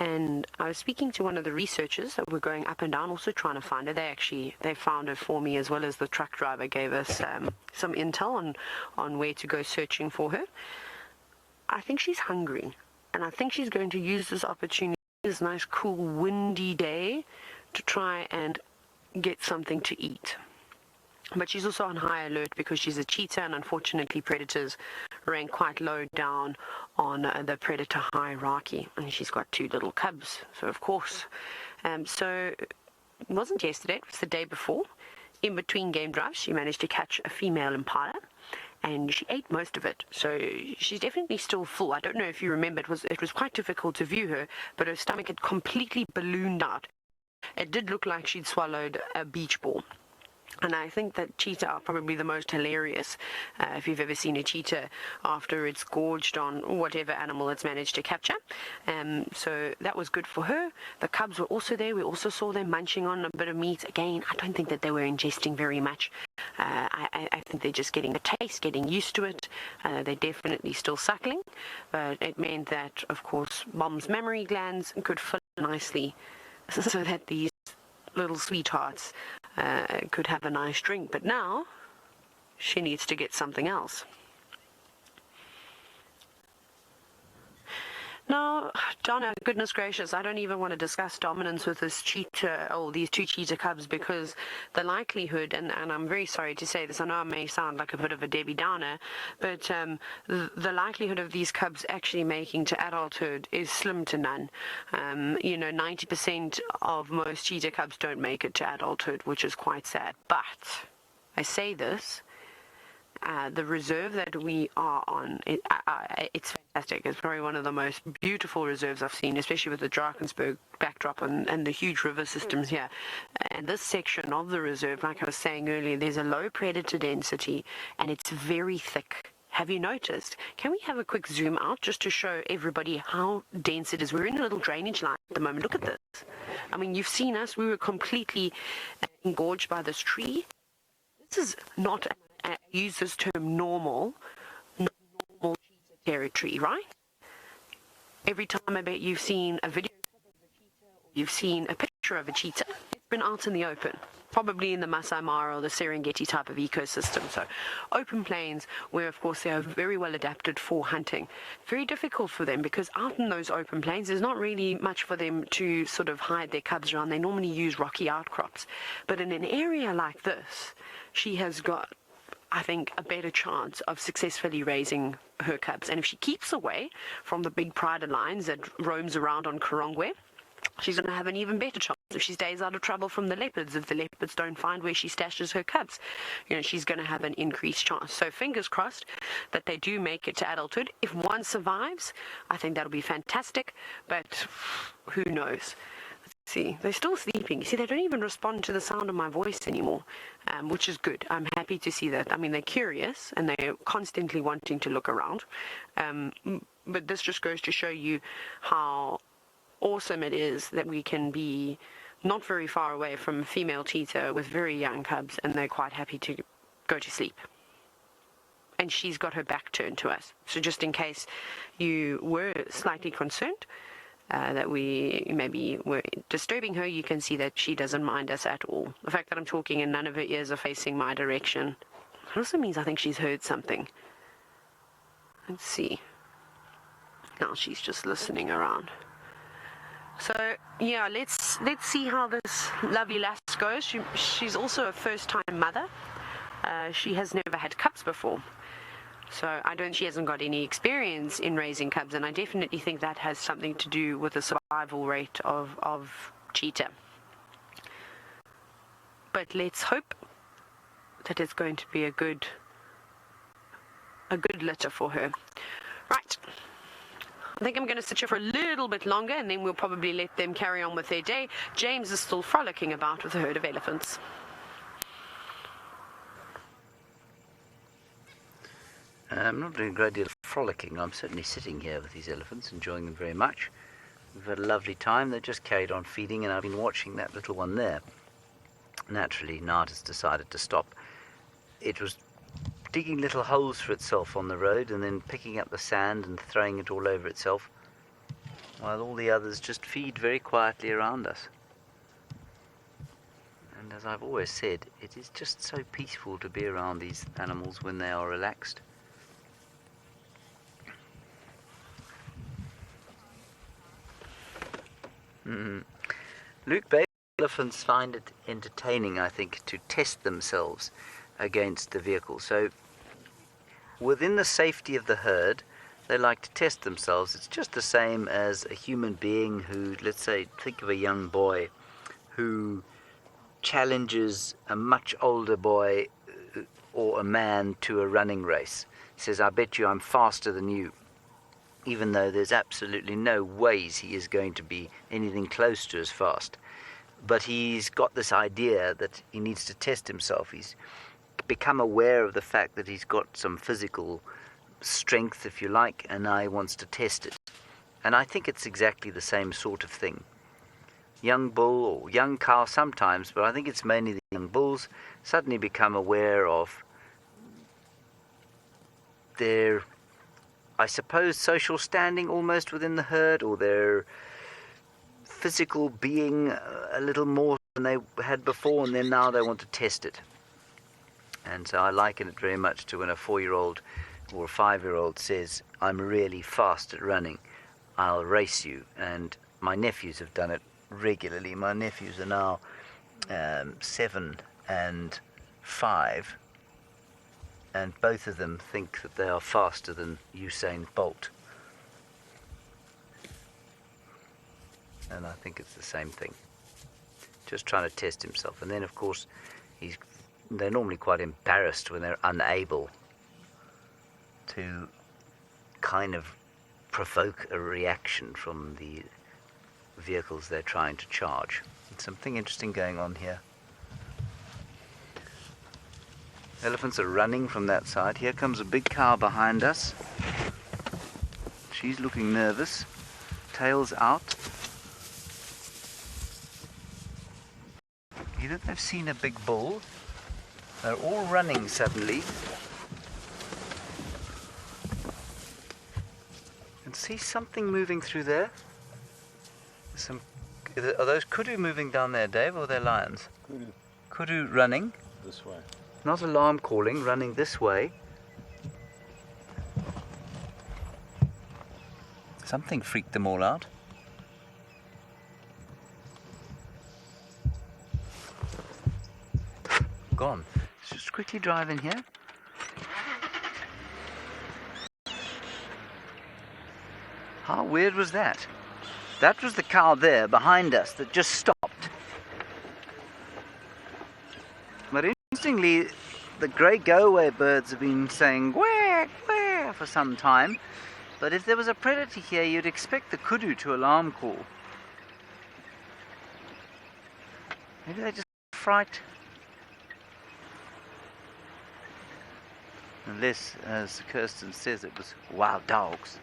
And I was speaking to one of the researchers that were going up and down also trying to find her. They found her for me, as well as the truck driver gave us some intel on where to go searching for her. I think she's hungry, and I think she's going to use this opportunity, this nice cool windy day, to try and get something to eat. But she's also on high alert because she's a cheetah, and unfortunately predators rank quite low down on the predator hierarchy. And she's got 2 little cubs, so of course. So it wasn't yesterday, it was the day before. In between game drives, she managed to catch a female impala, and she ate most of it. So she's definitely still full. I don't know if you remember, it was quite difficult to view her, but her stomach had completely ballooned out. It did look like she'd swallowed a beach ball. And I think that cheetah are probably the most hilarious. If you've ever seen a cheetah after it's gorged on whatever animal it's managed to capture. So that was good for her. The cubs were also there. We also saw them munching on a bit of meat. Again, I don't think that they were ingesting very much. I think they're just getting the taste, getting used to it. They're definitely still suckling. But it meant that, of course, Mom's mammary glands could fill nicely so that these little sweethearts could have a nice drink. But now she needs to get something else. Now, Donna, goodness gracious, I don't even want to discuss dominance with this cheetah, or these 2 cheetah cubs, because the likelihood, and I'm very sorry to say this, I know I may sound like a bit of a Debbie Downer, but the likelihood of these cubs actually making to adulthood is slim to none. 90% of most cheetah cubs don't make it to adulthood, which is quite sad. But I say this The reserve that we are on, it's fantastic. It's probably one of the most beautiful reserves I've seen, especially with the Drakensberg backdrop and the huge river systems here. And this section of the reserve, like I was saying earlier, there's a low predator density and it's very thick. Have you noticed? Can we have a quick zoom out just to show everybody how dense it is? We're in a little drainage line at the moment. Look at this. I mean, you've seen us. We were completely engorged by this tree. This is not, I use this term normal cheetah territory, right? Every time I bet you've seen a video of a cheetah, or you've seen a picture of a cheetah, it's been out in the open. Probably in the Masai Mara or the Serengeti type of ecosystem. So open plains where, of course, they are very well adapted for hunting. Very difficult for them because out in those open plains, there's not really much for them to sort of hide their cubs around. They normally use rocky outcrops. But in an area like this, she has got, I think, a better chance of successfully raising her cubs. And if she keeps away from the big pride lines that roams around on Korongwe, she's going to have an even better chance if she stays out of trouble from the leopards. If the leopards don't find where she stashes her cubs, she's going to have an increased chance. So fingers crossed that they do make it to adulthood. If one survives, I think that'll be fantastic, but who knows. Let's see, they're still sleeping. You see, they don't even respond to the sound of my voice anymore, which is good. I'm happy to see that. I mean, they're curious and they're constantly wanting to look around, but this just goes to show you how awesome it is that we can be not very far away from a female cheetah with very young cubs and they're quite happy to go to sleep. And she's got her back turned to us. So just in case you were slightly concerned that we maybe were disturbing her, you can see that she doesn't mind us at all. The fact that I'm talking and none of her ears are facing my direction also means I think she's heard something. Let's see. Now she's just listening around. So yeah, let's see how this lovely lass goes. She's also a first-time mother. She has never had cubs before, so she hasn't got any experience in raising cubs, and I definitely think that has something to do with the survival rate of cheetah. But let's hope that it's going to be a good litter for her. Right. I think I'm going to sit here for a little bit longer and then we'll probably let them carry on with their day. James is still frolicking about with a herd of elephants. I'm not doing a great deal of frolicking. I'm certainly sitting here with these elephants, enjoying them very much. We've had a lovely time. They just carried on feeding and I've been watching that little one there. Naturally, Nard has decided to stop. It was digging little holes for itself on the road and then picking up the sand and throwing it all over itself, while all the others just feed very quietly around us. And as I've always said, it is just so peaceful to be around these animals when they are relaxed. Luke, baby elephants find it entertaining, I think, to test themselves against the vehicle. So within the safety of the herd, they like to test themselves. It's just the same as a human being who, let's say, think of a young boy who challenges a much older boy or a man to a running race. He says, I bet you I'm faster than you, even though there's absolutely no ways he is going to be anything close to as fast. But he's got this idea that he needs to test himself. He's become aware of the fact that he's got some physical strength, if you like, and now he wants to test it. And I think it's exactly the same sort of thing. Young bull or young cow sometimes, but I think it's mainly the young bulls, suddenly become aware of their, I suppose, social standing almost within the herd, or their physical being a little more than they had before, and then now they want to test it. And so I liken it very much to when a 4-year-old or a 5-year-old says, I'm really fast at running, I'll race you. And my nephews have done it regularly. My nephews are now 7 and 5, and both of them think that they are faster than Usain Bolt. And I think it's the same thing. Just trying to test himself. And then, of course, they're normally quite embarrassed when they're unable to kind of provoke a reaction from the vehicles they're trying to charge. There's something interesting going on here. Elephants are running from that side. Here comes a big cow behind us. She's looking nervous. Tails out. Either they've seen a big bull. They're all running suddenly. And see something moving through there? Are those kudu moving down there, Dave, or they're lions? Kudu. Kudu running. This way. Not alarm calling, running this way. Something freaked them all out. Gone. Let's just quickly drive in here. How weird was that? That was the cow there behind us that just stopped. But interestingly, the grey go-away birds have been saying quack, quack for some time. But if there was a predator here, you'd expect the kudu to alarm call. Maybe they just fright. Unless, as Kirsten says, it was wild dogs.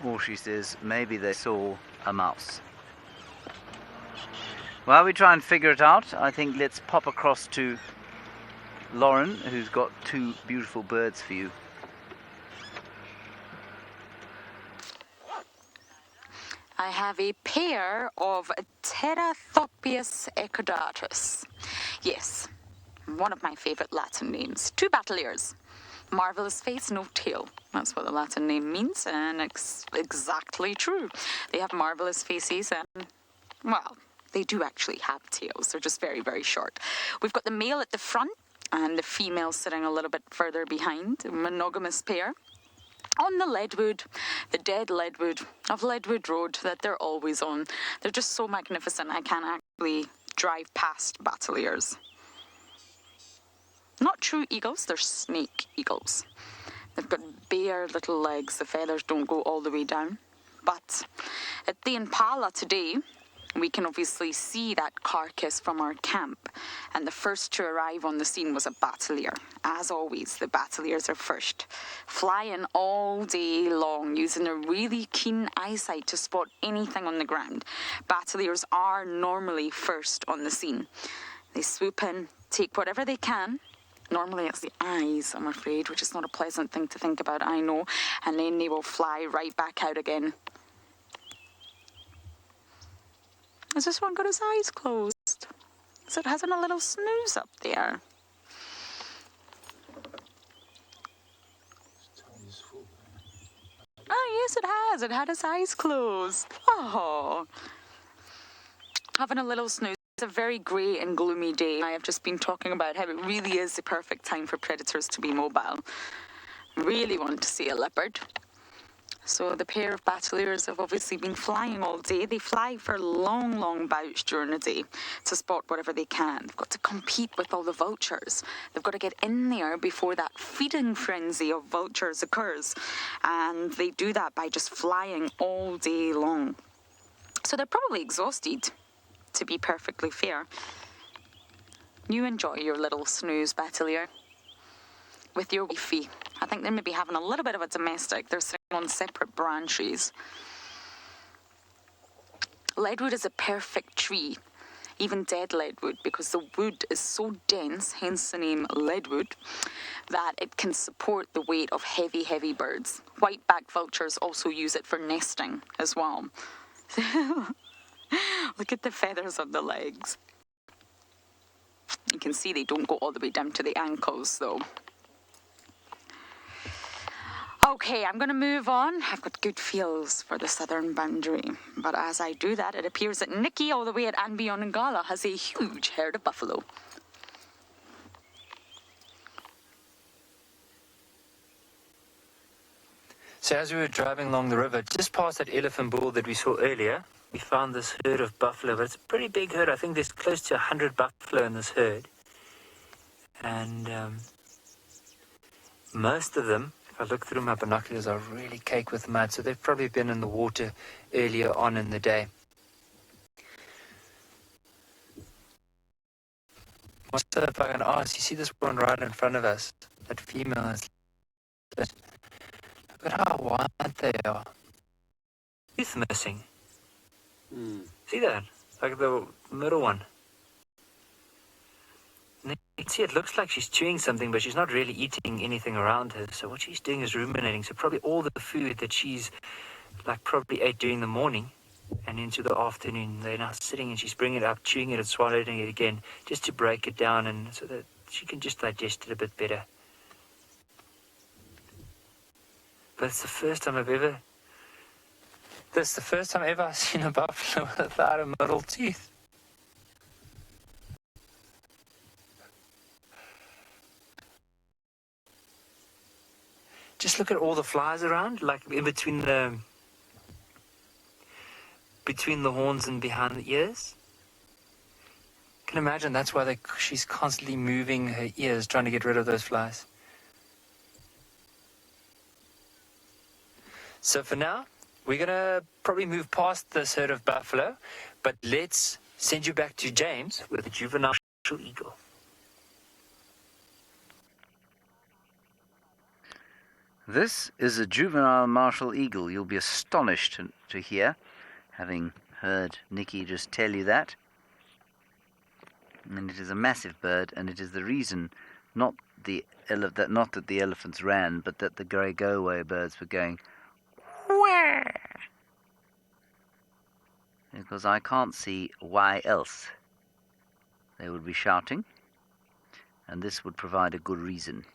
Or she says, maybe they saw a mouse. While we try and figure it out, I think let's pop across to Lauren, who's got two beautiful birds for you. I have a pair of Pterathopius ecaudatus. Yes, one of my favourite Latin names. Two Bateleurs. Marvellous face, no tail. That's what the Latin name means, and it's exactly true. They have marvellous faces, and, well, they do actually have tails. They're just very, very short. We've got the male at the front, and the female sitting a little bit further behind. A monogamous pair. On the leadwood, the dead leadwood of Leadwood Road that they're always on. They're just so magnificent, I can't actually drive past Bateleurs. Not true eagles, they're snake eagles. They've got bare little legs, the feathers don't go all the way down. But at the Impala today, we can obviously see that carcass from our camp. And the first to arrive on the scene was a Bateleur. As always, the Bateleurs are first, flying all day long, using a really keen eyesight to spot anything on the ground. Bateleurs are normally first on the scene. They swoop in, take whatever they can. Normally it's the eyes, I'm afraid, which is not a pleasant thing to think about, I know. And then they will fly right back out again. Has this one got his eyes closed? Is it having a little snooze up there? Oh, yes, it has. It had his eyes closed. Oh. Having a little snooze. It's a very grey and gloomy day. I have just been talking about how it really is the perfect time for predators to be mobile. Really want to see a leopard. So the pair of Bateleurs have obviously been flying all day. They fly for long, long bouts during the day to spot whatever they can. They've got to compete with all the vultures. They've got to get in there before that feeding frenzy of vultures occurs. And they do that by just flying all day long. So they're probably exhausted, to be perfectly fair. You enjoy your little snooze, Bateleur, with your wifey. I think they're maybe having a little bit of a domestic. They're sitting on separate branches. Leadwood is a perfect tree, even dead leadwood, because the wood is so dense, hence the name leadwood, that it can support the weight of heavy, heavy birds. White-backed vultures also use it for nesting as well. Look at the feathers on the legs. You can see they don't go all the way down to the ankles, though. Okay, I'm going to move on. I've got good feels for the southern boundary. But as I do that, it appears that Nikki, all the way at Ambionangala, has a huge herd of buffalo. So as we were driving along the river, just past that elephant bull that we saw earlier, we found this herd of buffalo. But it's a pretty big herd. I think there's close to 100 buffalo in this herd. And most of them, if I look through my binoculars, are really caked with mud, so they've probably been in the water earlier on in the day. Also, if I can ask, you see this one right in front of us? That female is... Look at how wide they are. Teeth missing. See that? Like the middle one. And you can see it looks like she's chewing something, but she's not really eating anything around her. So what she's doing is ruminating. So probably all the food that she's like probably ate during the morning and into the afternoon, they're now sitting and she's bringing it up, chewing it and swallowing it again, just to break it down and so that she can just digest it a bit better. But it's the first time I've ever seen a buffalo without a middle tooth. Just look at all the flies around, like in between the horns and behind the ears. You can imagine that's why she's constantly moving her ears, trying to get rid of those flies. So for now, we're going to probably move past this herd of buffalo, but let's send you back to James with the juvenile eagle. This is a juvenile martial eagle. You'll be astonished to hear, having heard Nikki just tell you that. And it is a massive bird, and it is the reason not that the elephants ran, but that the grey go-away birds were going, wah! Because I can't see why else they would be shouting, and this would provide a good reason.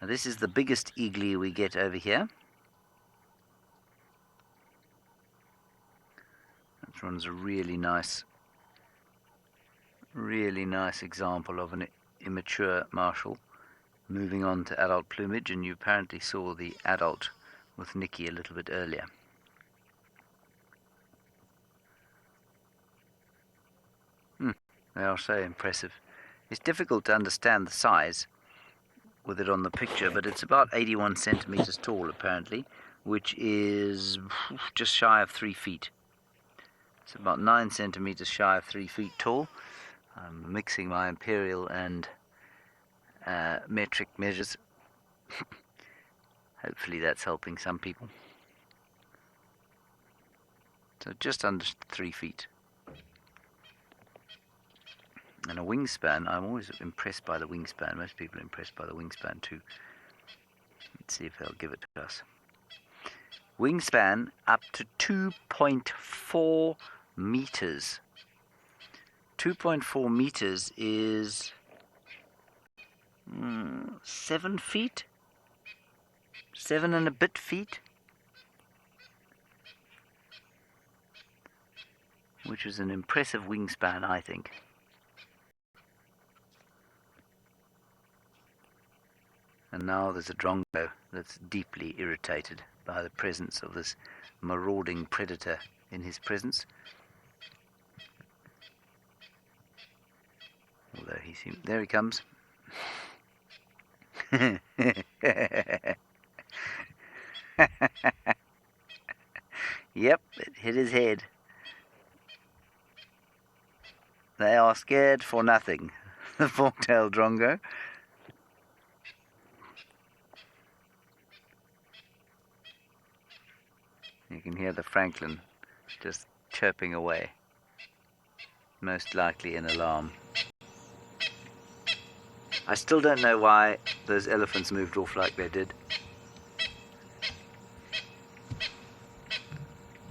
Now, this is the biggest eagly we get over here. That one's a really nice example of an immature martial moving on to adult plumage, and you apparently saw the adult with Nikki a little bit earlier. They are so impressive. It's difficult to understand the size with it on the picture, but it's about 81 centimeters tall apparently, which is just shy of 3 feet. It's about 9 centimeters shy of 3 feet tall. I'm mixing my imperial and metric measures. Hopefully that's helping some people. So just under 3 feet. And a wingspan, I'm always impressed by the wingspan. Most people are impressed by the wingspan too. Let's see if they'll give it to us. Wingspan up to 2.4 meters. 2.4 meters is 7 feet? 7 and a bit feet? Which is an impressive wingspan, I think. And now there's a drongo that's deeply irritated by the presence of this marauding predator in his presence. Although there he comes. Yep, it hit his head. They are scared for nothing, the fork-tailed drongo. You can hear the francolin just chirping away, most likely in alarm. I still don't know why those elephants moved off like they did.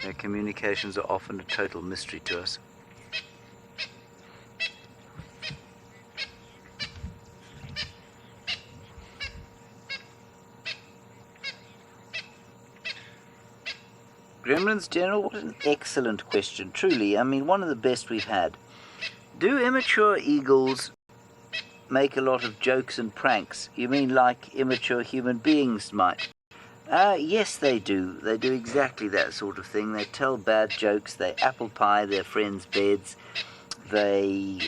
Their communications are often a total mystery to us. Gremlins General, what an excellent question, truly. I mean, one of the best we've had. Do immature eagles make a lot of jokes and pranks? You mean like immature human beings might? Yes, they do. They do exactly that sort of thing. They tell bad jokes, they apple pie their friends' beds, they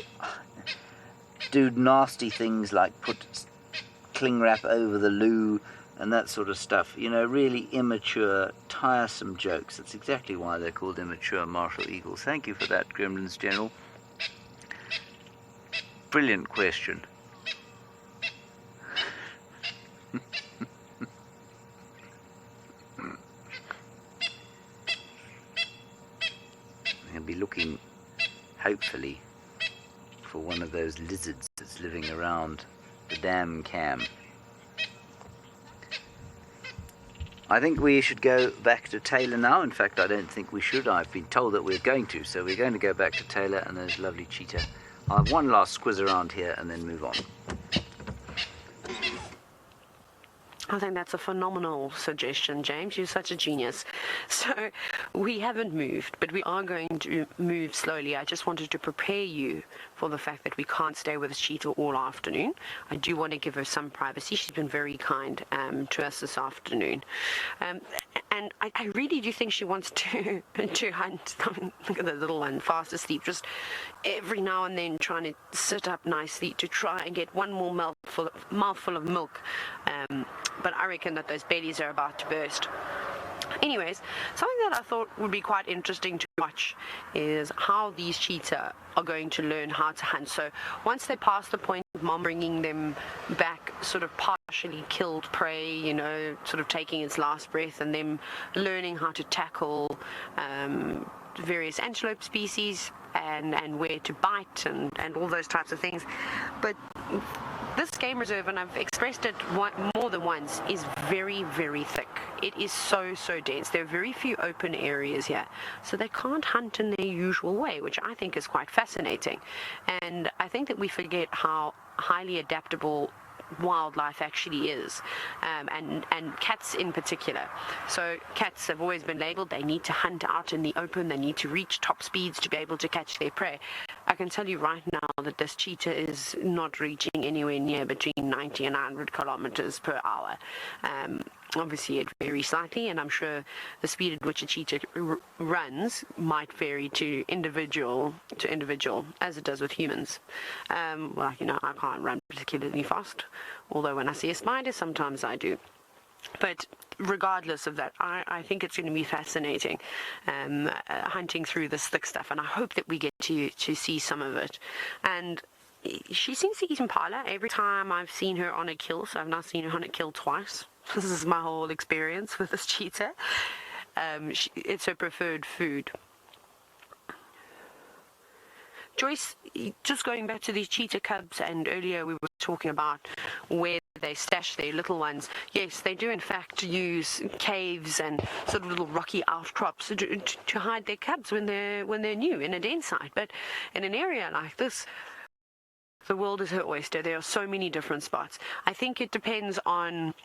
do nasty things like put cling wrap over the loo and that sort of stuff. You know, really immature, tiresome jokes. That's exactly why they're called immature martial eagles. Thank you for that, Gremlins General. Brilliant question. I'll be looking, hopefully, for one of those lizards that's living around the damn cam. I think we should go back to Taylor now. In fact, I don't think we should. I've been told that we're going to. So we're going to go back to Taylor and those lovely cheetah. I'll have one last squiz around here and then move on. I think that's a phenomenal suggestion, James. You're such a genius. So we haven't moved, but we are going to move slowly. I just wanted to prepare you for the fact that we can't stay with Cheetah all afternoon. I do want to give her some privacy. She's been very kind to us this afternoon. And I really do think she wants to hunt. Look at the little one, fast asleep, just every now and then trying to sit up nicely to try and get one more mouthful of milk. But I reckon that those bellies are about to burst. Anyways, something that I thought would be quite interesting to watch is how these cheetah are going to learn how to hunt. So once they pass the point of mom bringing them back sort of partially killed prey, you know, sort of taking its last breath, and them learning how to tackle various antelope species and where to bite and all those types of things. But this game reserve, and I've expressed it more than once, is very, very thick. It is so dense. There are very few open areas here, so they can't hunt in their usual way, which I think is quite fascinating. And I think that we forget how highly adaptable wildlife actually is, and cats in particular. So cats have always been labeled, they need to hunt out in the open, they need to reach top speeds to be able to catch their prey. I can tell you right now that this cheetah is not reaching anywhere near between 90 and 100 kilometers per hour. Obviously it varies slightly, and I'm sure the speed at which a cheetah runs might vary to individual, as it does with humans. Well, you know, I can't run particularly fast, although when I see a spider, sometimes I do. But regardless of that, I think it's going to be fascinating hunting through this thick stuff, and I hope that we get to see some of it. And she seems to eat impala every time I've seen her on a kill, so I've now seen her on a kill twice. This is my whole experience with this cheetah. It's her preferred food. Joyce, just going back to these cheetah cubs, and earlier we were talking about where they stash their little ones. Yes, they do in fact use caves and sort of little rocky outcrops to hide their cubs when they're new in a den site. But in an area like this, the world is her oyster. There are so many different spots. I think it depends on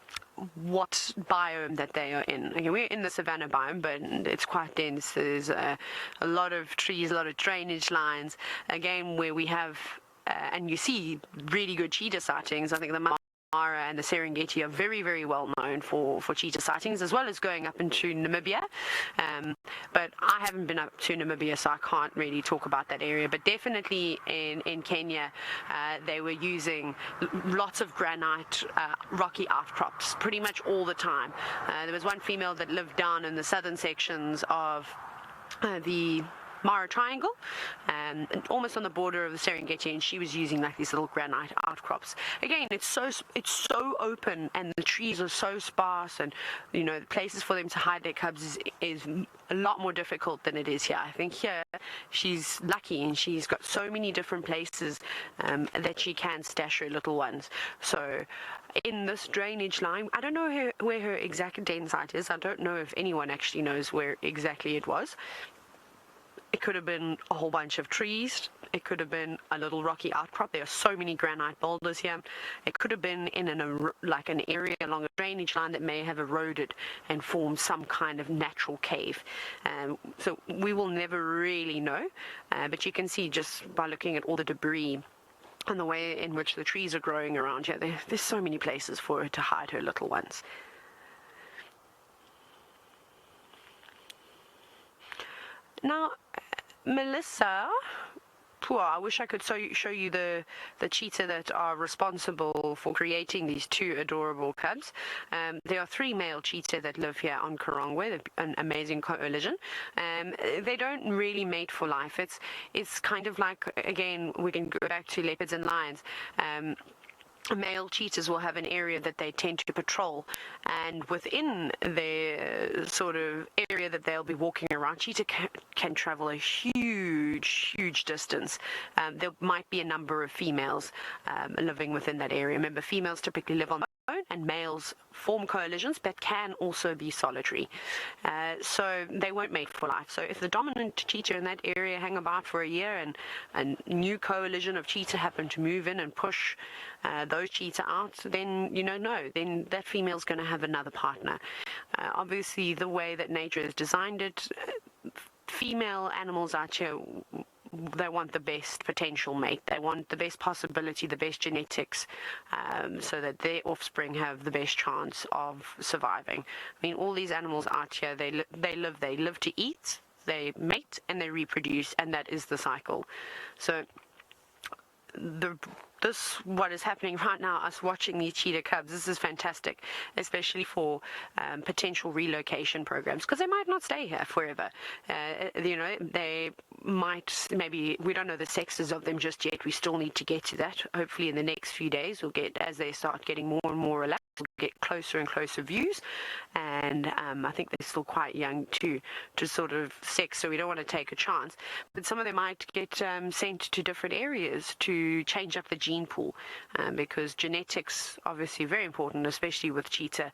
what biome that they are in. Okay, we're in the savanna biome, but it's quite dense. There's a lot of trees, a lot of drainage lines. Again, where we have, and you see really good cheetah sightings. I think the Mara and the Serengeti are very, very well known for cheetah sightings, as well as going up into Namibia. But I haven't been up to Namibia, so I can't really talk about that area. But definitely in Kenya, they were using lots of granite, rocky outcrops pretty much all the time. There was one female that lived down in the southern sections of the Mara Triangle, almost on the border of the Serengeti, and she was using like these little granite outcrops. Again, it's so open, and the trees are so sparse, and you know, the places for them to hide their cubs is a lot more difficult than it is here. I think here she's lucky, and she's got so many different places that she can stash her little ones. So in this drainage line, I don't know where her exact den site is. I don't know if anyone actually knows where exactly it was. It could have been a whole bunch of trees. It could have been a little rocky outcrop. There are so many granite boulders here. It could have been in an area along a drainage line that may have eroded and formed some kind of natural cave. So we will never really know, but you can see just by looking at all the debris and the way in which the trees are growing around here, there's so many places for her to hide her little ones. Now, Melissa Poor. I wish I could show you the cheetah that are responsible for creating these two adorable cubs. There are 3 male cheetah that live here on Karongwe, an amazing coalition. They don't really mate for life. It's kind of like, again, we can go back to leopards and lions. Male cheetahs will have an area that they tend to patrol, and within their sort of area that they'll be walking around, cheetah can travel a huge distance. There might be a number of females living within that area. Remember, females typically live on their own, and males form coalitions but can also be solitary. So they won't mate for life. So if the dominant cheetah in that area hang about for a year and a new coalition of cheetah happen to move in and push those cheetah out, then then that female's going to have another partner. Obviously, the way that nature has designed it, female animals out here, they want the best potential mate. They want the best possibility, the best genetics, so that their offspring have the best chance of surviving. I mean, all these animals out here, they live to eat, they mate, and they reproduce, and that is the cycle. So what is happening right now, us watching these cheetah cubs, this is fantastic, especially for potential relocation programs, because they might not stay here forever. They might, maybe, we don't know the sexes of them just yet. We still need to get to that. Hopefully in the next few days, as they start getting more and more relaxed, we'll get closer and closer views. And I think they're still quite young to sort of sex, so we don't want to take a chance. But some of them might get sent to different areas to change up the gene pool, because genetics obviously very important, especially with cheetah.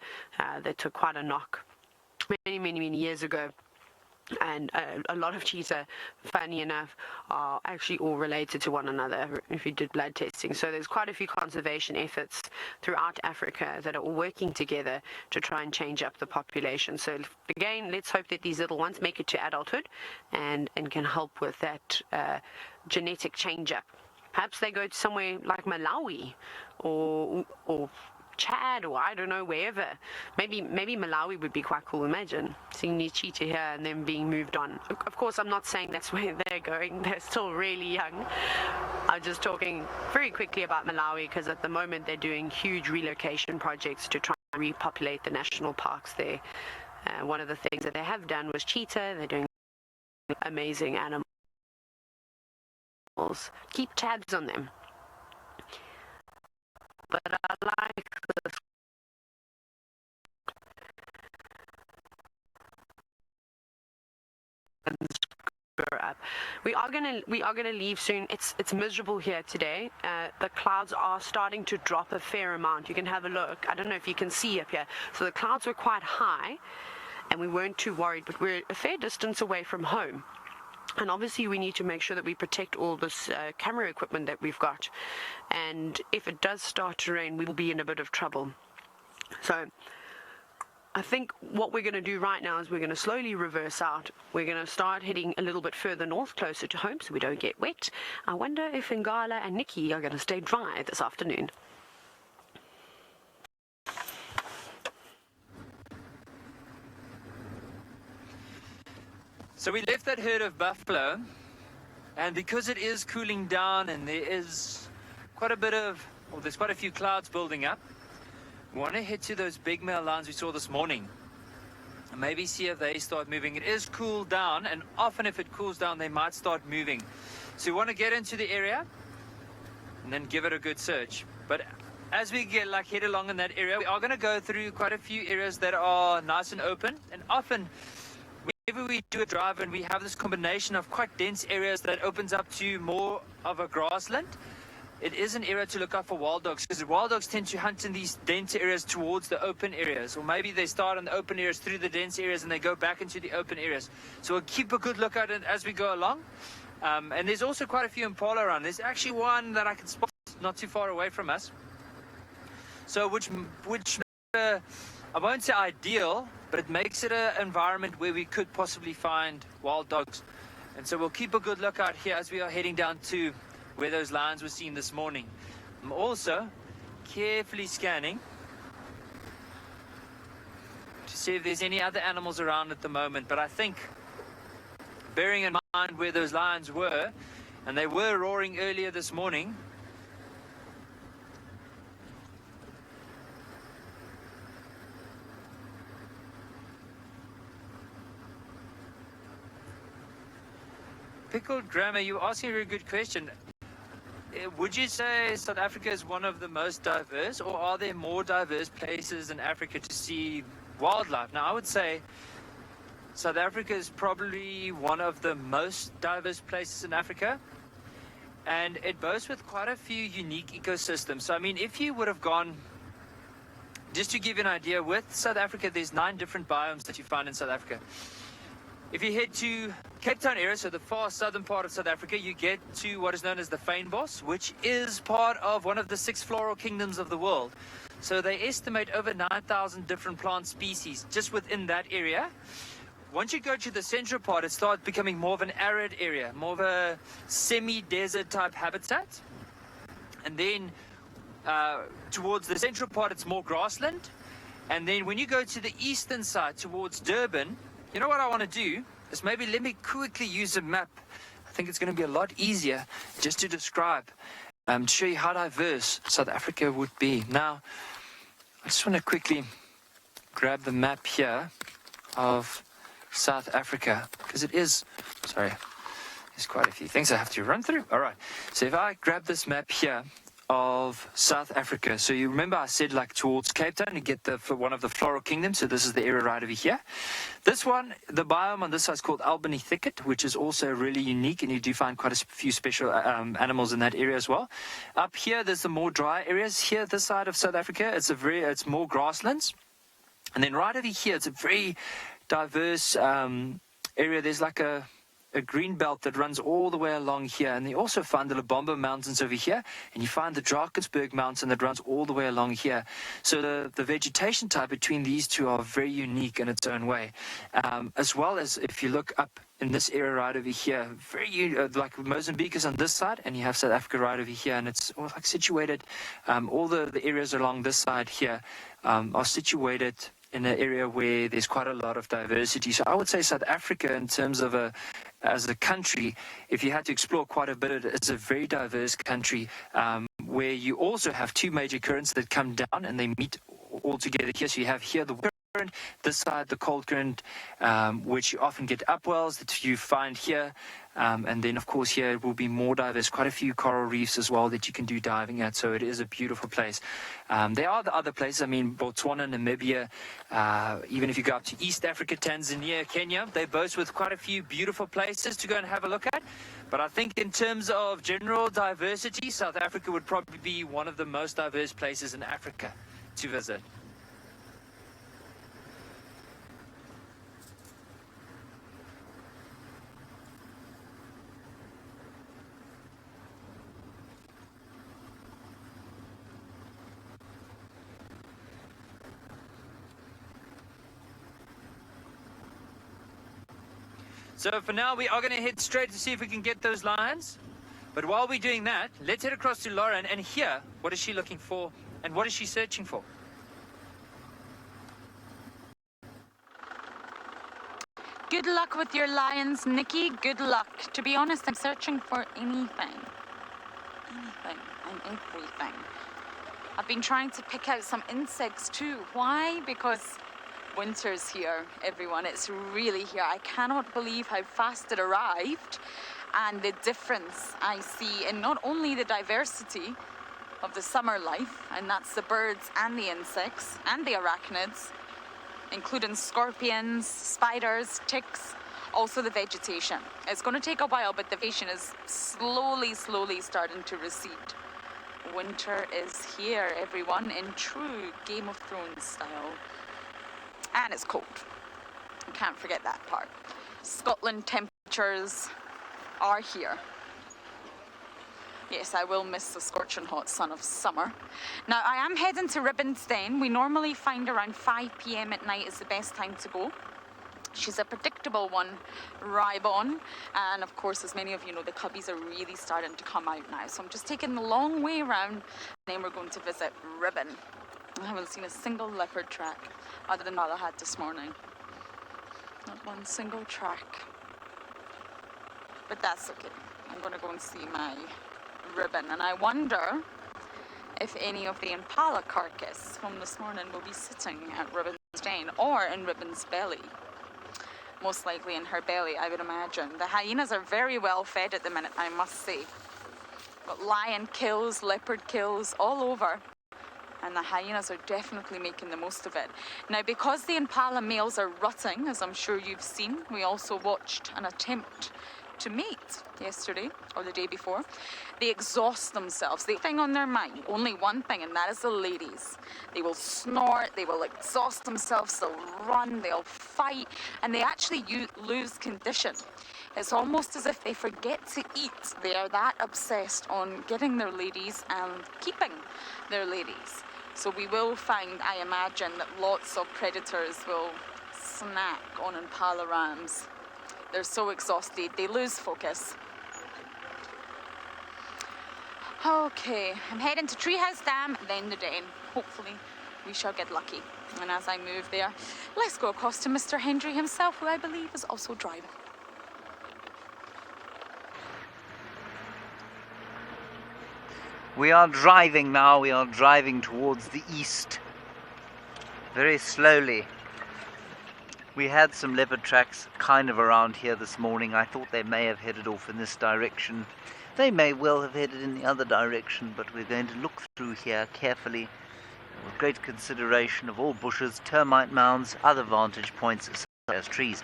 That took quite a knock many years ago. And a lot of cheetah, funny enough, are actually all related to one another if you did blood testing. So there's quite a few conservation efforts throughout Africa that are all working together to try and change up the population. So again, let's hope that these little ones make it to adulthood and can help with that genetic change-up. Perhaps they go to somewhere like Malawi or Chad, or I don't know, wherever. Maybe Malawi would be quite cool. Imagine seeing these cheetah here and them being moved on. Of course, I'm not saying that's where they're going. They're still really young. I'm just talking very quickly about Malawi, because at the moment they're doing huge relocation projects to try and repopulate the national parks there. One of the things that they have done was cheetah. They're doing amazing animals. Keep tabs on them. But I like this. We are gonna leave soon. It's miserable here today. The clouds are starting to drop a fair amount. You can have a look. I don't know if you can see up here. So the clouds were quite high, and we weren't too worried. But we're a fair distance away from home. And obviously we need to make sure that we protect all this camera equipment that we've got. And if it does start to rain, we will be in a bit of trouble. So I think what we're going to do right now is we're going to slowly reverse out. We're going to start heading a little bit further north, closer to home, so we don't get wet. I wonder if Ngala and Nikki are going to stay dry this afternoon. So we left that herd of buffalo, and because it is cooling down and there is there's quite a few clouds building up, we want to head to those big male lions we saw this morning and maybe see if they start moving. It is cooled down, and often if it cools down, they might start moving. So we want to get into the area and then give it a good search. But as we head along in that area, we are going to go through quite a few areas that are nice and open, and often whenever we do a drive and we have this combination of quite dense areas that opens up to more of a grassland, it is an area to look out for wild dogs, because wild dogs tend to hunt in these dense areas towards the open areas, or maybe they start in the open areas through the dense areas and they go back into the open areas. So we'll keep a good look at it as we go along. And there's also quite a few Impala around. There's actually one that I can spot not too far away from us. So which I won't say ideal, but it makes it an environment where we could possibly find wild dogs. And so we'll keep a good lookout here as we are heading down to where those lions were seen this morning. I'm also carefully scanning to see if there's any other animals around at the moment. But I think, bearing in mind where those lions were, and they were roaring earlier this morning. Pickled grammar, you're asking a very good question. Would you say South Africa is one of the most diverse, or are there more diverse places in Africa to see wildlife? Now, I would say South Africa is probably one of the most diverse places in Africa, and it boasts with quite a few unique ecosystems. So, I mean, if you would have gone, just to give you an idea, with South Africa, there's 9 different biomes that you find in South Africa. If you head to Cape Town area, so the far southern part of South Africa, you get to what is known as the fynbos, which is part of one of the 6 floral kingdoms of the world. So they estimate over 9,000 different plant species just within that area. Once you go to the central part, it starts becoming more of an arid area, more of a semi-desert type habitat. And then towards the central part, it's more grassland. And then when you go to the eastern side towards Durban, you know what I want to do is maybe let me quickly use a map. I think it's going to be a lot easier just to describe, to show you how diverse South Africa would be. Now, I just want to quickly grab the map here of South Africa, because it is, sorry, there's quite a few things I have to run through. All right, so if I grab this map here of South Africa, so you remember I said like towards Cape Town you get for one of the floral kingdoms, so this is the area right over here. This one, the biome on this side is called Albany Thicket, which is also really unique, and you do find quite a few special animals in that area as well. Up here there's the more dry areas. Here this side of South Africa, it's more grasslands, and then right over here it's a very diverse area. There's like a green belt that runs all the way along here, and you also find the Lubombo Mountains over here, and you find the Drakensberg Mountain that runs all the way along here. So the vegetation type between these two are very unique in its own way, as well as if you look up in this area right over here, very like Mozambique is on this side, and you have South Africa right over here, and it's all like situated, all the areas along this side here are situated in an area where there's quite a lot of diversity. So I would say South Africa, in terms of as a country, if you had to explore quite a bit, it's a very diverse country, where you also have 2 major currents that come down and they meet all together here. So you have here the warm current, this side the cold current, which you often get upwells that you find here. And then, of course, here it will be more diverse, quite a few coral reefs as well that you can do diving at. So it is a beautiful place. There are the other places, I mean, Botswana, Namibia, even if you go up to East Africa, Tanzania, Kenya, they boast with quite a few beautiful places to go and have a look at. But I think in terms of general diversity, South Africa would probably be one of the most diverse places in Africa to visit. So for now, we are going to head straight to see if we can get those lions. But while we're doing that, let's head across to Lauren and hear what is she looking for and what is she searching for. Good luck with your lions, Nikki. Good luck. To be honest, I'm searching for anything. Anything and everything. I've been trying to pick out some insects too. Why? Because winter's here, everyone. It's really here. I cannot believe how fast it arrived, and the difference I see in not only the diversity of the summer life, and that's the birds and the insects and the arachnids, including scorpions, spiders, ticks, also the vegetation. It's going to take a while, but the vegetation is slowly starting to recede. Winter is here, everyone, in true Game of Thrones style. And it's cold. I can't forget that part. Scotland temperatures are here. Yes, I will miss the scorching hot sun of summer. Now, I am heading to Ribbonsden. We normally find around 5 p.m. at night is the best time to go. She's a predictable one, Ribon. And of course, as many of you know, the cubbies are really starting to come out now. So I'm just taking the long way around, and then we're going to visit Ribbon. I haven't seen a single leopard track other than what I had this morning. Not one single track. But that's okay. I'm going to go and see my ribbon, and I wonder if any of the Impala carcass from this morning will be sitting at Ribbon's den or in Ribbon's belly. Most likely in her belly, I would imagine. The hyenas are very well fed at the minute, I must say. Got lion kills, leopard kills all over, and the hyenas are definitely making the most of it. Now, because the Impala males are rutting, as I'm sure you've seen, we also watched an attempt to mate yesterday or the day before. They exhaust themselves. They think on their mind only one thing, and that is the ladies. They will snort, they will exhaust themselves, they'll run, they'll fight, and they actually lose condition. It's almost as if they forget to eat. They are that obsessed on getting their ladies and keeping their ladies. So we will find, I imagine, that lots of predators will snack on Impala rams. They're so exhausted, they lose focus. Okay, I'm heading to Treehouse Dam, then the den. Hopefully we shall get lucky. And as I move there, let's go across to Mr. Hendry himself, who I believe is also driving. We are driving now, we are driving towards the east. Very slowly. We had some leopard tracks kind of around here this morning. I thought they may have headed off in this direction. They may well have headed in the other direction, but we're going to look through here carefully with great consideration of all bushes, termite mounds, other vantage points such as trees.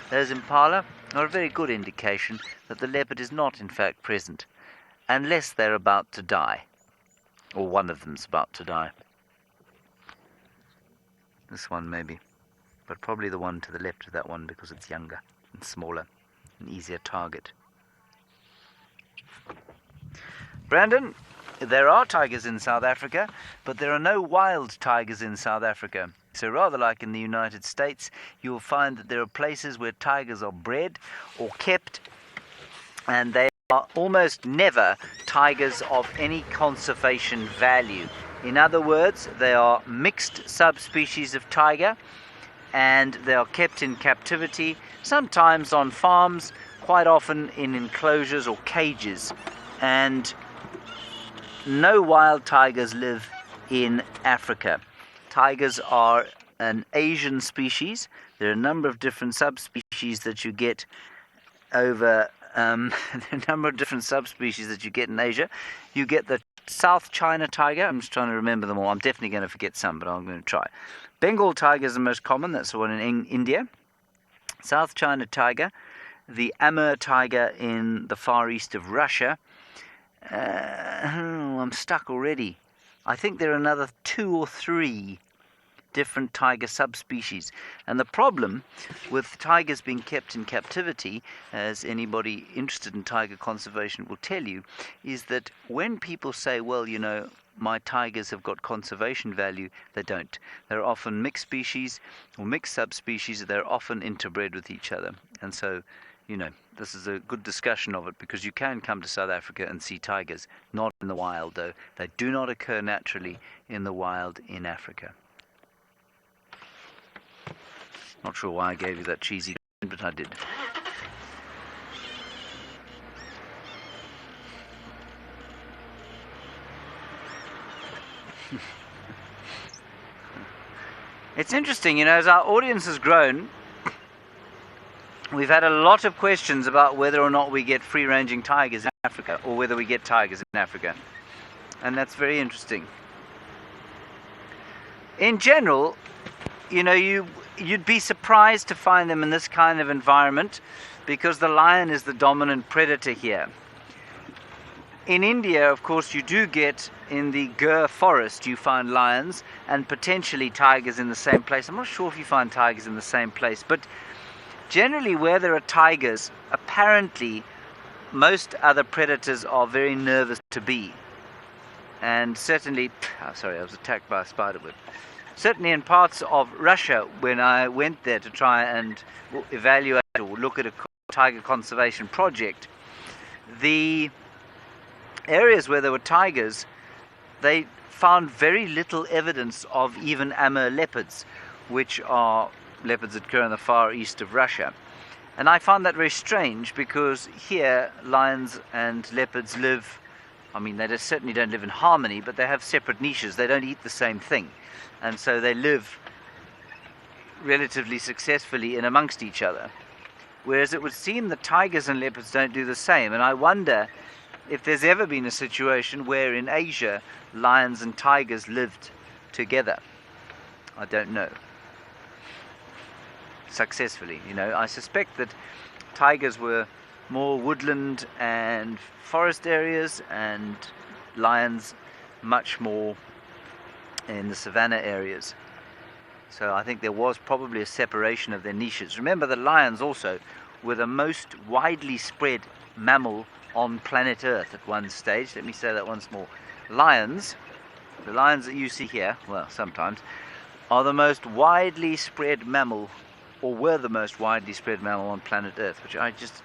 Those impala are a very good indication that the leopard is not in fact present, unless they're about to die, or one of them's about to die. This one maybe, but probably the one to the left of that one because it's younger and smaller, an easier target. Brandon, there are tigers in South Africa, but there are no wild tigers in South Africa. So rather like in the United States, you'll find that there are places where tigers are bred or kept, and they are almost never tigers of any conservation value. In other words, they are mixed subspecies of tiger, and they are kept in captivity, sometimes on farms, quite often in enclosures or cages. And no wild tigers live in Africa. Tigers are an Asian species. There are a number of different subspecies that you get over a number of different subspecies that you get in Asia. You get the South China tiger. I'm just trying to remember them all. I'm definitely going to forget some, but I'm going to try. Bengal tiger is the most common. That's the one in India. South China tiger. The Amur tiger in the far east of Russia. I'm stuck already. I think there are another 2 or 3 different tiger subspecies. And the problem with tigers being kept in captivity, as anybody interested in tiger conservation will tell you, is that when people say, well, you know, my tigers have got conservation value, they don't. They're often mixed species or mixed subspecies. They're often interbred with each other. And so, you know, this is a good discussion of it, because you can come to South Africa and see tigers, not in the wild though. They do not occur naturally in the wild in Africa. Not sure why I gave you that cheesy, but I did. It's interesting, you know, as our audience has grown, we've had a lot of questions about whether or not we get free-ranging tigers in Africa, or whether we get tigers in Africa. And that's very interesting. In general, you know, you'd be surprised to find them in this kind of environment, because the lion is the dominant predator here. In India, of course, you do get, in the Gir forest, you find lions and potentially tigers in the same place. I'm not sure if you find tigers in the same place, but generally where there are tigers, apparently most other predators are very nervous to be. And certainly, I was attacked by a spiderweb. Certainly in parts of Russia, when I went there to try and evaluate or look at a tiger conservation project, the areas where there were tigers, they found very little evidence of even Amur leopards, which are leopards that occur in the far east of Russia. And I found that very strange because here lions and leopards live, I mean, they certainly don't live in harmony, but they have separate niches. They don't eat the same thing. And so they live relatively successfully in amongst each other. Whereas it would seem that tigers and leopards don't do the same. And I wonder if there's ever been a situation where in Asia lions and tigers lived together. I don't know. Successfully, you know. I suspect that tigers were more woodland and forest areas, and lions much more in the savanna areas. So I think there was probably a separation of their niches. Remember, the lions also were the most widely spread mammal on planet Earth at one stage. Let me say that once more. Lions, the lions that you see here, well, sometimes, are the most widely spread mammal, or were the most widely spread mammal on planet Earth, which just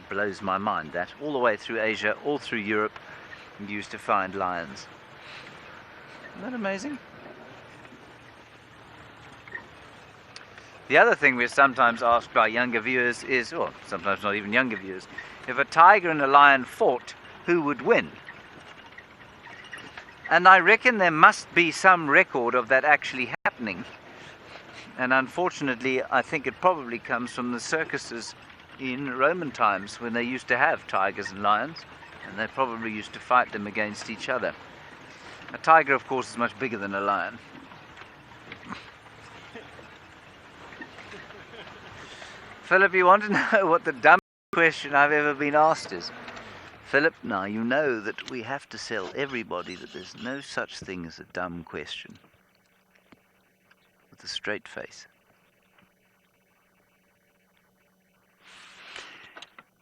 blows my mind, that all the way through Asia, all through Europe, you used to find lions. Isn't that amazing? The other thing we're sometimes asked by younger viewers is, or sometimes not even younger viewers, if a tiger and a lion fought, who would win? And I reckon there must be some record of that actually happening. And unfortunately, I think it probably comes from the circuses in Roman times when they used to have tigers and lions, and they probably used to fight them against each other. A tiger, of course, is much bigger than a lion. Philip, you want to know what the dumbest question I've ever been asked is? Philip, now you know that we have to tell everybody that there's no such thing as a dumb question. With a straight face.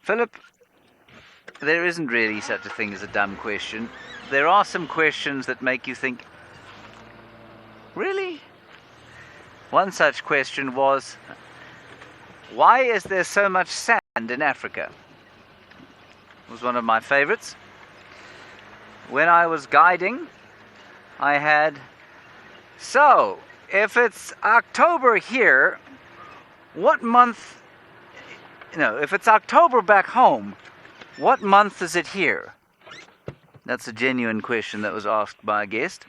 Philip, there isn't really such a thing as a dumb question. There are some questions that make you think, really? One such question was, why is there so much sand in Africa? It was one of my favorites. When I was guiding, I had, so, if it's October here, what month, if it's October back home, what month is it here? That's a genuine question that was asked by a guest.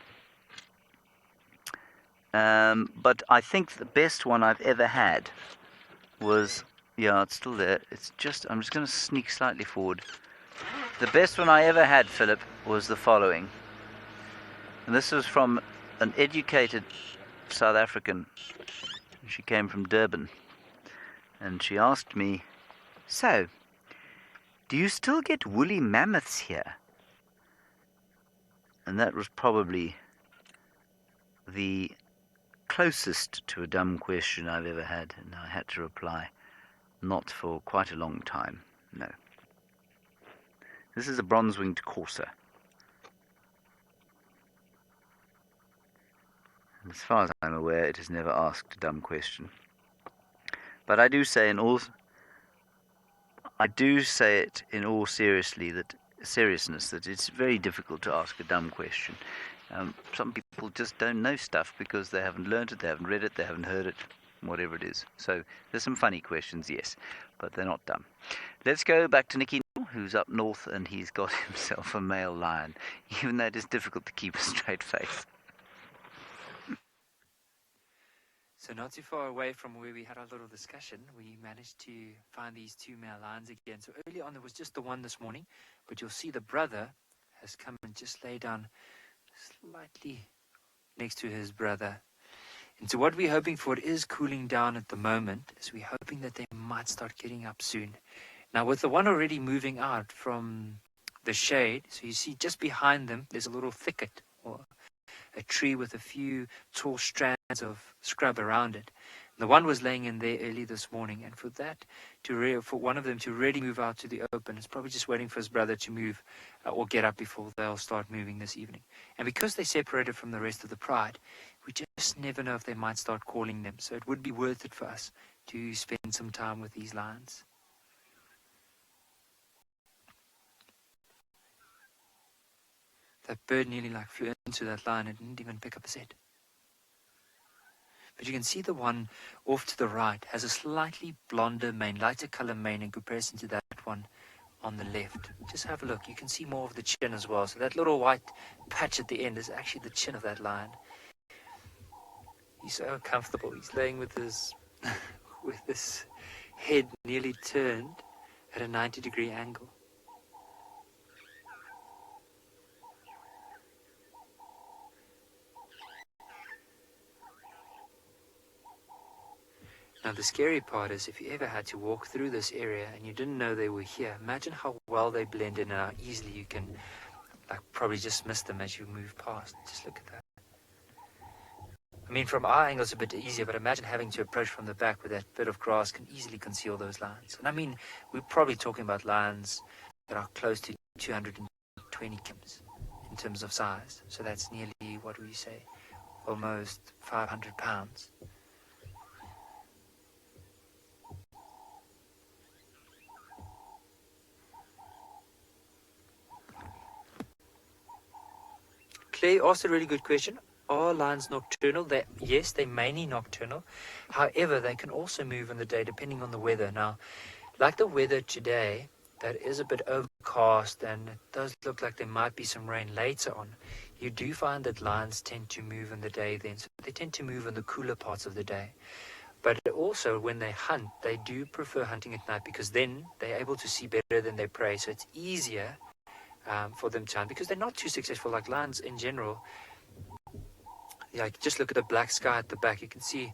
But I think the best one I've ever had was, yeah, it's still there. I'm just going to sneak slightly forward. The best one I ever had, Philip, was the following. And this was from an educated South African. She came from Durban. And she asked me, so, do you still get woolly mammoths here? And that was probably the closest to a dumb question I've ever had, and I had to reply, not for quite a long time, no. This is a bronze-winged courser. And as far as I'm aware, it has never asked a dumb question. But I do say it in all seriousness that it's very difficult to ask a dumb question. Some people just don't know stuff because they haven't learned it, they haven't read it, they haven't heard it, whatever it is. So there's some funny questions, yes, but they're not dumb. Let's go back to Nicky, who's up north, and he's got himself a male lion, even though it is difficult to keep a straight face. So not too far away from where we had our little discussion, we managed to find these two male lions again. So early on there was just the one this morning, but you'll see the brother has come and just lay down slightly next to his brother. And so what we're hoping for, it is cooling down at the moment, is we're hoping that they might start getting up soon. Now with the one already moving out from the shade, so you see just behind them there's a little thicket or a tree with a few tall strands of scrub around it. The one was laying in there early this morning, and for one of them to really move out to the open, it's probably just waiting for his brother to move or get up before they'll start moving this evening. And because they separated from the rest of the pride, we just never know if they might start calling them. So it would be worth it for us to spend some time with these lions. That bird nearly flew into that lion and didn't even pick up his head. But you can see the one off to the right has a slightly blonder mane, lighter color mane in comparison to that one on the left. Just have a look. You can see more of the chin as well. So that little white patch at the end is actually the chin of that lion. He's so comfortable. He's laying with his with his head nearly turned at a 90-degree angle. Now the scary part is if you ever had to walk through this area and you didn't know they were here, imagine how well they blend in and how easily you can probably just miss them as you move past. Just look at that. I mean, from our angle it's a bit easier, but imagine having to approach from the back where that bit of grass can easily conceal those lions. And I mean, we're probably talking about lions that are close to 220 kilograms in terms of size. So that's nearly, what do we say, almost 500 pounds. Clay asked a really good question. Are lions nocturnal? Yes, they're mainly nocturnal. However, they can also move in the day depending on the weather. Now, like the weather today, that is a bit overcast and it does look like there might be some rain later on. You do find that lions tend to move in the day then. So they tend to move in the cooler parts of the day. But also when they hunt, they do prefer hunting at night because then they're able to see better than their prey. So it's easier for them to hunt because they're not too successful like lions in general. Yeah, just look at the black sky at the back. You can see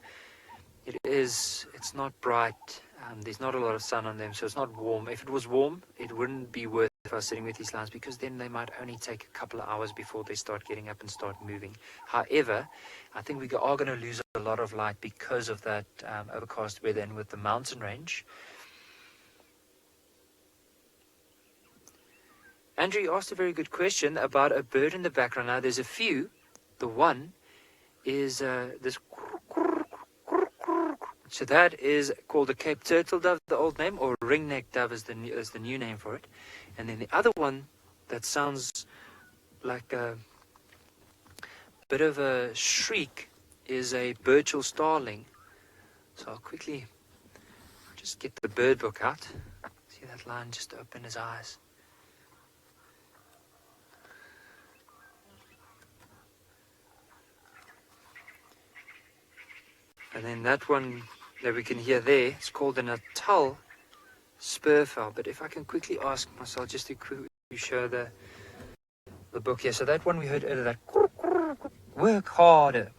it's not bright. There's not a lot of sun on them, so it's not warm. If it was warm, it wouldn't be worth us sitting with these lions because then they might only take a couple of hours before they start getting up and start moving. However, I think we are going to lose a lot of light because of that overcast weather and with the mountain range. Andrew, you asked a very good question about a bird in the background. Now, there's a few. The one is this. So that is called a Cape turtle dove, the old name, or ring-necked dove is the new name for it. And then the other one that sounds like a bit of a shriek is a Burchell starling. So I'll quickly just get the bird book out. See that lion just open his eyes. And then that one that we can hear there is called a Natal spurfowl. But if I can quickly ask myself just to quickly show the book here. So that one we heard earlier, that work harder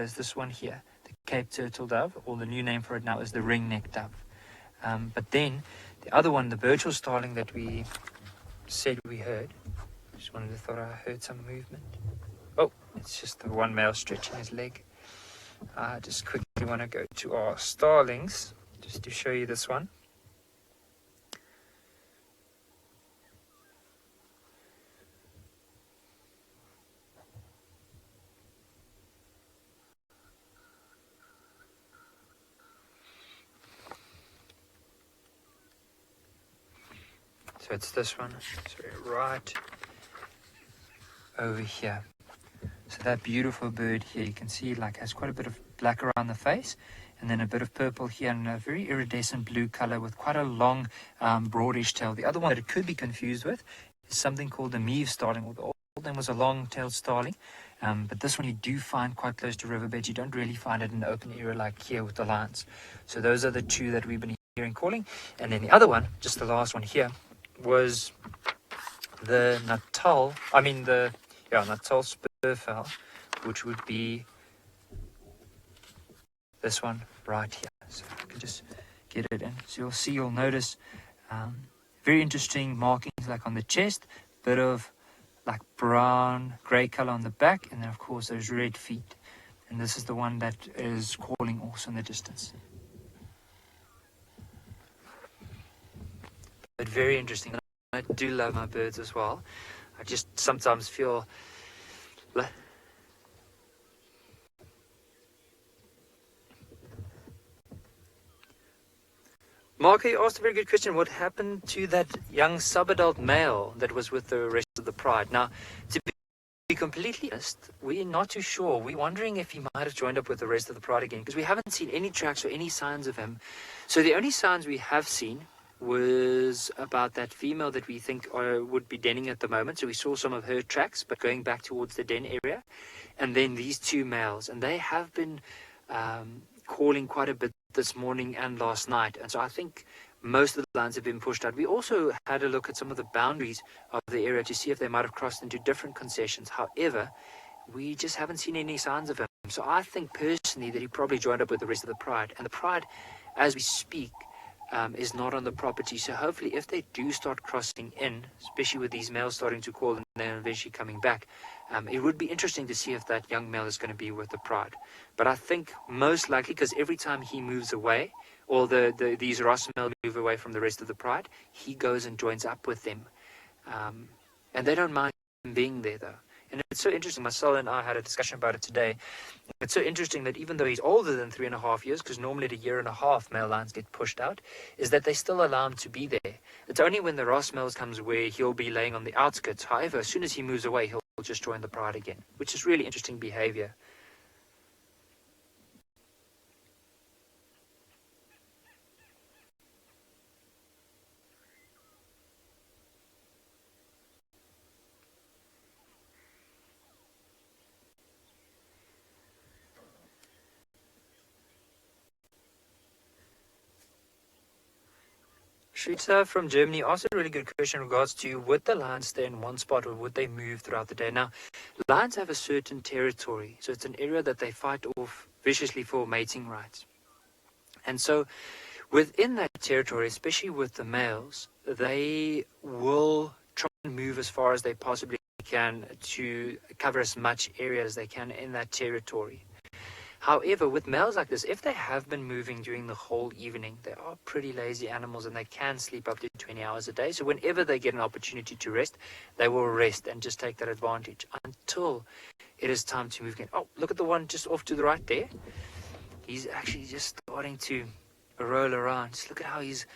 is this one here, the Cape turtle dove, or the new name for it now is the ring-necked dove. But then the other one, the Burchell starling that we said we heard, just thought I heard some movement. Oh, it's just the one male stretching his leg. I just quickly want to go to our starlings just to show you this one. So it's this one, sorry, right over here. So that beautiful bird here, you can see has quite a bit of black around the face and then a bit of purple here and a very iridescent blue color with quite a long broadish tail. The other one that it could be confused with is something called the Meave starling, or the old name was a long-tailed starling. But this one you do find quite close to riverbeds. You don't really find it in an open area like here with the lions. So those are the two that we've been hearing calling. And then the other one, just the last one here, was the Natal spurfowl, which would be this one right here. So I can just get it in. So you'll notice very interesting markings like on the chest, bit of brown, grey color on the back, and then of course those red feet. And this is the one that is calling also in the distance. But very interesting. I do love my birds as well. I just sometimes feel Marco, you asked a very good question. What happened to that young subadult male that was with the rest of the pride? Now, to be completely honest, we're not too sure. We're wondering if he might have joined up with the rest of the pride again, because we haven't seen any tracks or any signs of him. So the only signs we have seen was about that female that we think would be denning at the moment. So we saw some of her tracks, but going back towards the den area. And then these two males, and they have been calling quite a bit this morning and last night. And so I think most of the lines have been pushed out. We also had a look at some of the boundaries of the area to see if they might have crossed into different concessions. However, we just haven't seen any signs of him. So I think personally that he probably joined up with the rest of the pride. And the pride, as we speak, is not on the property. So hopefully if they do start crossing in, especially with these males starting to call and then eventually coming back, it would be interesting to see if that young male is going to be with the pride. But I think most likely, because every time he moves away, or these Ross males move away from the rest of the pride, he goes and joins up with them. And they don't mind him being there though. And it's so interesting, Marcel and I had a discussion about it today. It's so interesting that even though he's older than 3.5 years, because normally at 1.5 years male lions get pushed out, is that they still allow him to be there. It's only when the Ross males comes where he'll be laying on the outskirts. However, as soon as he moves away, he'll just join the pride again, which is really interesting behavior. Cheetah from Germany asked a really good question in regards to would the lions stay in one spot or would they move throughout the day? Now, lions have a certain territory, so it's an area that they fight off viciously for mating rights. And so within that territory, especially with the males, they will try and move as far as they possibly can to cover as much area as they can in that territory. However, with males like this, if they have been moving during the whole evening, they are pretty lazy animals and they can sleep up to 20 hours a day. So whenever they get an opportunity to rest, they will rest and just take that advantage until it is time to move again. Oh, look at the one just off to the right there. He's actually just starting to roll around. Just look at how he's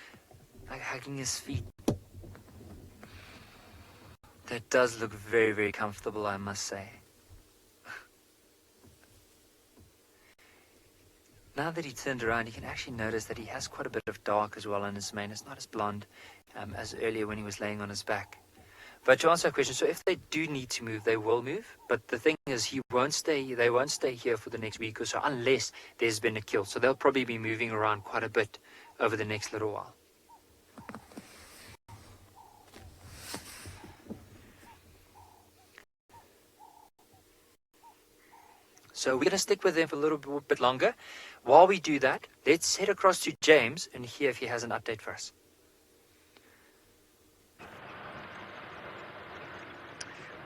like hugging his feet. That does look very, very comfortable, I must say. Now that he turned around, you can actually notice that he has quite a bit of dark as well on his mane. It's not as blonde as earlier when he was laying on his back. But to answer your question, so if they do need to move, they will move. But the thing is, they won't stay here for the next week or so unless there's been a kill. So they'll probably be moving around quite a bit over the next little while. So we're going to stick with them for a little bit longer. While we do that, let's head across to James and hear if he has an update for us.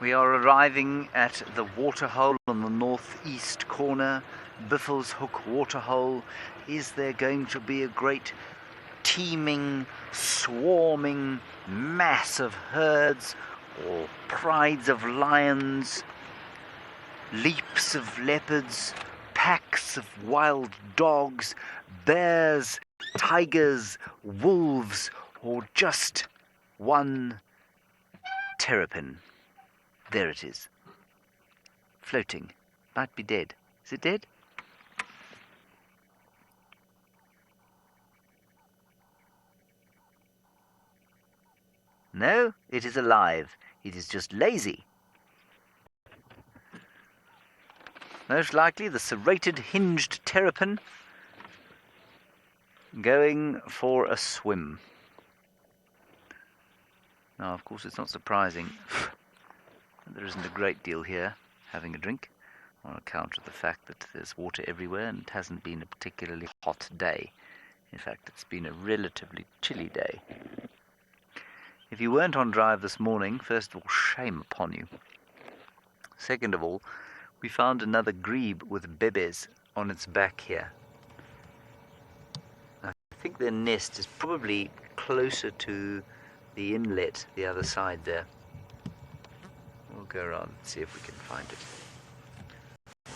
We are arriving at the waterhole on the northeast corner, Biffle's Hook Waterhole. Is there going to be a great teeming, swarming mass of herds or prides of lions, leaps of leopards, packs of wild dogs, bears, tigers, wolves, or just one terrapin? There it is, floating. Might be dead. Is it dead? No, it is alive. It is just lazy. Most likely the serrated hinged terrapin going for a swim. Now, of course, it's not surprising there isn't a great deal here having a drink on account of the fact that there's water everywhere and it hasn't been a particularly hot day. In fact, it's been a relatively chilly day. If you weren't on drive this morning, first of all, shame upon you. Second of all, we found another grebe with bebes on its back here. I think their nest is probably closer to the inlet, the other side there. We'll go around and see if we can find it.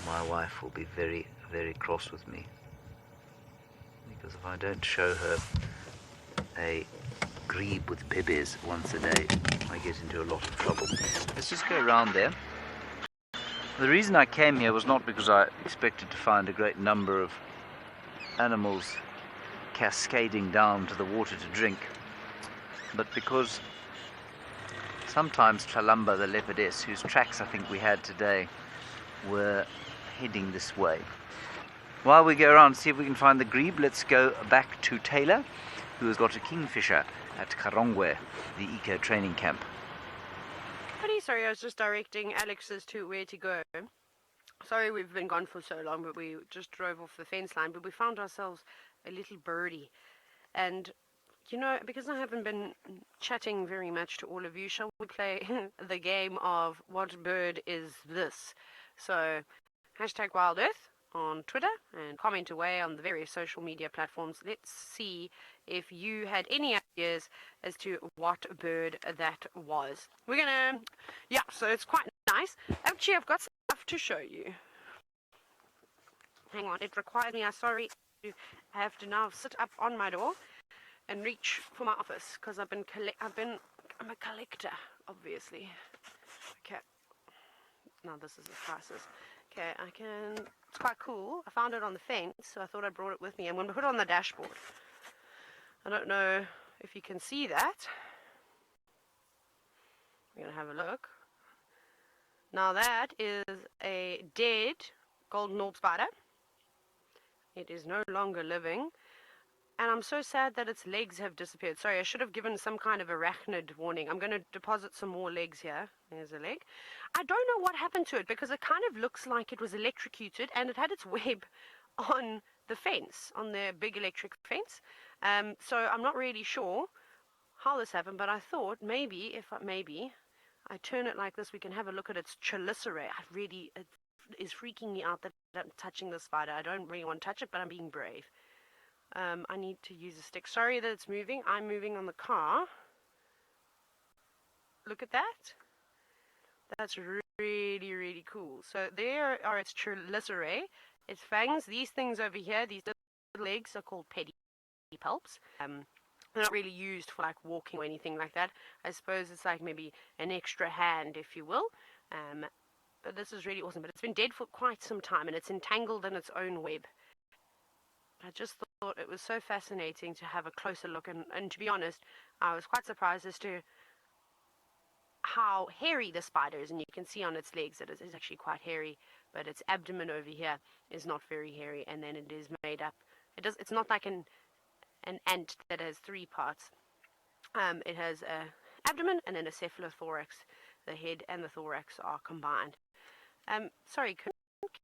My wife will be very, very cross with me, because if I don't show her a grebe with bebes once a day, I get into a lot of trouble. Let's just go around there. The reason I came here was not because I expected to find a great number of animals cascading down to the water to drink, but because sometimes Columba, the leopardess, whose tracks I think we had today, were heading this way. While we go around and see if we can find the grebe, let's go back to Taylor, who has got a kingfisher at Karongwe, the eco training camp. Sorry, I was just directing Alex as to where to go. Sorry we've been gone for so long, but we just drove off the fence line, but we found ourselves a little birdie. And, you know, because I haven't been chatting very much to all of you, shall we play the game of what bird is this? So, hashtag WildEarth on Twitter and comment away on the various social media platforms. Let's see if you had any ideas as to what bird that was. We're gonna, yeah, so it's quite nice. Actually, I've got stuff to show you. Hang on, it requires me, I have to now sit up on my door and reach for my office because I'm a collector, obviously. Okay. Now this is a crisis. Okay, it's quite cool. I found it on the fence, so I thought I brought it with me. I'm going to put it on the dashboard. I don't know if you can see that. We're going to have a look. Now that is a dead golden orb spider. It is no longer living. And I'm so sad that its legs have disappeared. Sorry, I should have given some kind of arachnid warning. I'm going to deposit some more legs here. There's a leg. I don't know what happened to it because it kind of looks like it was electrocuted and it had its web on the fence, on the big electric fence. So I'm not really sure how this happened, but I thought maybe I turn it like this, we can have a look at its chelicerae. It is freaking me out that I'm touching the spider. I don't really want to touch it, but I'm being brave. I need to use a stick. Sorry that it's moving. I'm moving on the car. Look at that. That's really, really cool. So there are its chelicerae, its fangs. These things over here, these little legs are called pedipalps. They're not really used for like walking or anything like that. I suppose it's like maybe an extra hand, if you will. But this is really awesome. But it's been dead for quite some time and it's entangled in its own web. I just thought it was so fascinating to have a closer look, and to be honest, I was quite surprised as to how hairy the spider is, and you can see on its legs that it is actually quite hairy, but its abdomen over here is not very hairy, and then it is made up. It's not like an ant that has three parts. It has an abdomen and then a cephalothorax. The head and the thorax are combined. Sorry,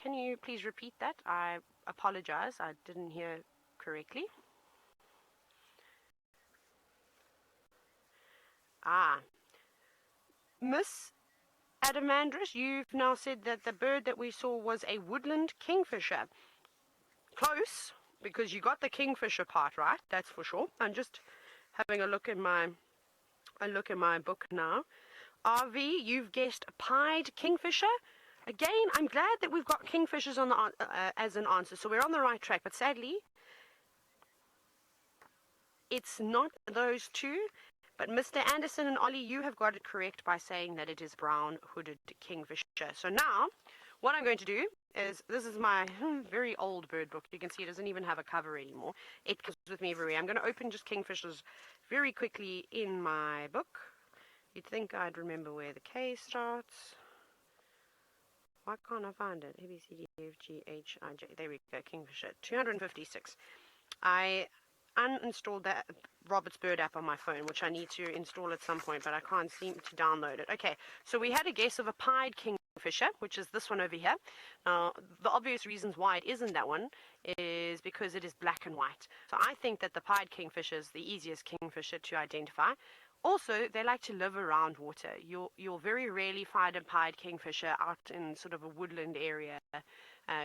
can you please repeat that? I apologize, I didn't hear correctly. Miss Adamandris, you've now said that the bird that we saw was a woodland kingfisher. Close, because you got the kingfisher part right, that's for sure. I'm just having a look in my book now. RV, you've guessed pied kingfisher. Again, I'm glad that we've got kingfishers on the as an answer, so we're on the right track. But sadly, it's not those two. But Mr. Anderson and Ollie, you have got it correct by saying that it is brown-hooded kingfisher. So now, what I'm going to do is, this is my very old bird book. You can see it doesn't even have a cover anymore. It comes with me everywhere. I'm going to open just kingfishers very quickly in my book. You'd think I'd remember where the K starts. Why can't I find it? A, B, C, D, E, F, G, H, I, J. There we go, kingfisher. 256. I uninstalled that Robert's Bird app on my phone, which I need to install at some point, but I can't seem to download it. Okay, so we had a guess of a pied kingfisher, which is this one over here. Now, the obvious reasons why it isn't that one is because it is black and white. So I think that the pied kingfisher is the easiest kingfisher to identify. Also, they like to live around water. You'll very rarely find a pied kingfisher out in sort of a woodland area.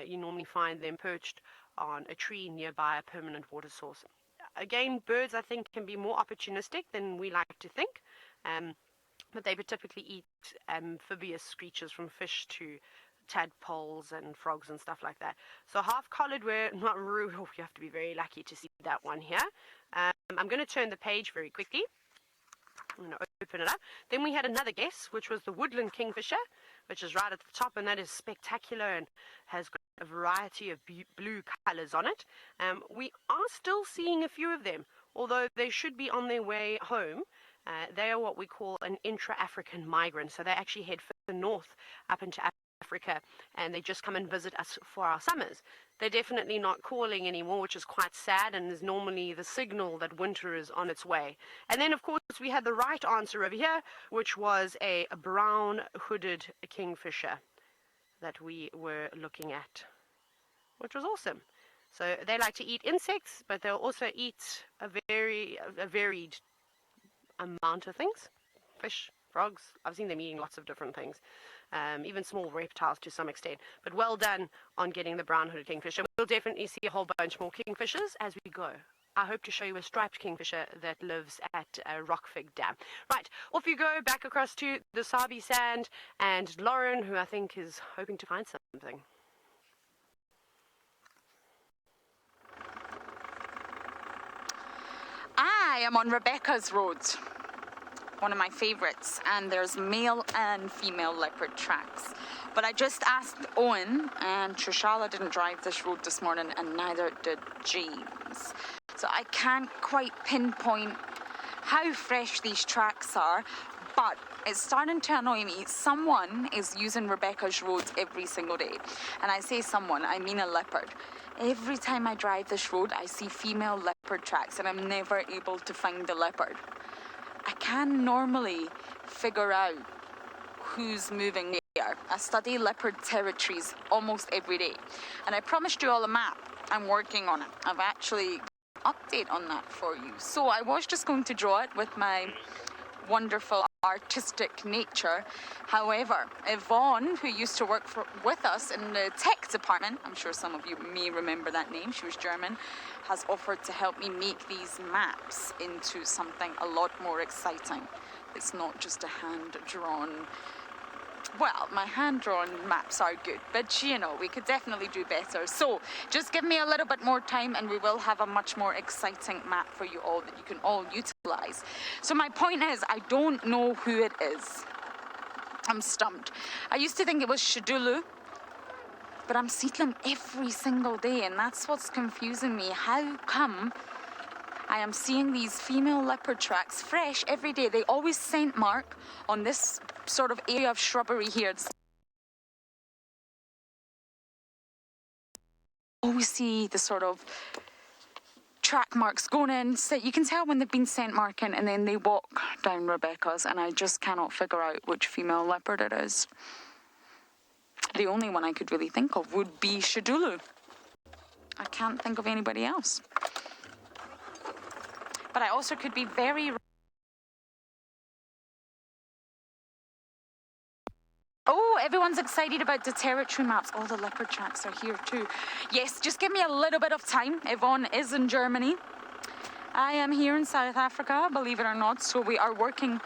You normally find them perched on a tree nearby a permanent water source. Again, birds, I think, can be more opportunistic than we like to think. But they would typically eat amphibious creatures from fish to tadpoles and frogs and stuff like that. So half-collared, we're not rude. Oh, you have to be very lucky to see that one here. I'm going to turn the page very quickly. I'm going to open it up. Then we had another guess, which was the woodland kingfisher, which is right at the top, and that is spectacular and has got a variety of blue colors on it. We are still seeing a few of them, although they should be on their way home. They are what we call an intra-African migrant, so they actually head further north up into Africa, and they just come and visit us for our summers. They're definitely not calling anymore, which is quite sad, and is normally the signal that winter is on its way. And then, of course, we had the right answer over here, which was a brown hooded kingfisher that we were looking at, which was awesome. So they like to eat insects, but they'll also eat a varied amount of things. Fish, frogs. I've seen them eating lots of different things, even small reptiles to some extent. But well done on getting the brown-hooded kingfisher. We'll definitely see a whole bunch more kingfishers as we go. I hope to show you a striped kingfisher that lives at Rockfig Dam. Right, off you go, back across to the Sabi Sand, and Lauren, who I think is hoping to find something. I am on Rebecca's Road, one of my favourites, and there's male and female leopard tracks. But I just asked Owen, and Trishala didn't drive this road this morning, and neither did James. So I can't quite pinpoint how fresh these tracks are, but it's starting to annoy me. Someone is using Rebecca's road every single day. And I say someone, I mean a leopard. Every time I drive this road, I see female leopard tracks, and I'm never able to find the leopard. I can normally figure out who's moving there. I study leopard territories almost every day. And I promised you all a map. I'm working on it. I've actually update on that for you. So I was just going to draw it with my wonderful artistic nature. However, Yvonne, who used to work with us in the tech department, I'm sure some of you may remember that name, she was German, has offered to help me make these maps into something a lot more exciting. It's not just a hand-drawn. Well, my hand-drawn maps are good, but you know, we could definitely do better. So just give me a little bit more time and we will have a much more exciting map for you all that you can all utilize. So my point is, I don't know who it is. I'm stumped. I used to think it was Shadulu, but I'm seeing them every single day, and that's what's confusing me. How come I am seeing these female leopard tracks fresh every day? They always scent mark on this sort of area of shrubbery here. Always see the sort of track marks going in, so you can tell when they've been scent marking, and then they walk down Rebecca's, and I just cannot figure out which female leopard it is. The only one I could really think of would be Shadulu. I can't think of anybody else. But I also could be very... Oh, everyone's excited about the territory maps. All the leopard tracks are here too. Yes, just give me a little bit of time. Yvonne is in Germany. I am here in South Africa, believe it or not. So we are working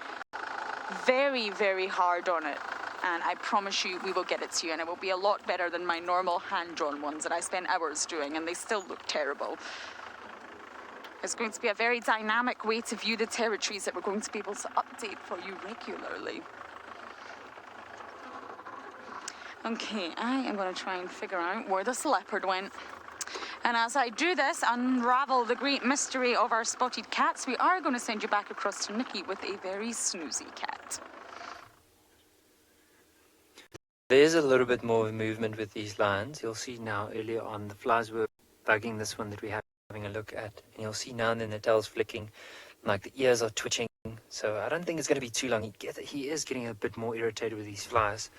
very, very hard on it. And I promise you we will get it to you. And it will be a lot better than my normal hand-drawn ones that I spend hours doing. And they still look terrible. It's going to be a very dynamic way to view the territories that we're going to be able to update for you regularly. Okay, I am going to try and figure out where this leopard went. And as I do this, unravel the great mystery of our spotted cats, we are going to send you back across to Nikki with a very snoozy cat. There's a little bit more movement with these lines. You'll see now earlier on the flies were bugging this one that we have having a look at, and you'll see now and then the tail's flicking, like the ears are twitching. So I don't think it's going to be too long. He is getting a bit more irritated with these flies.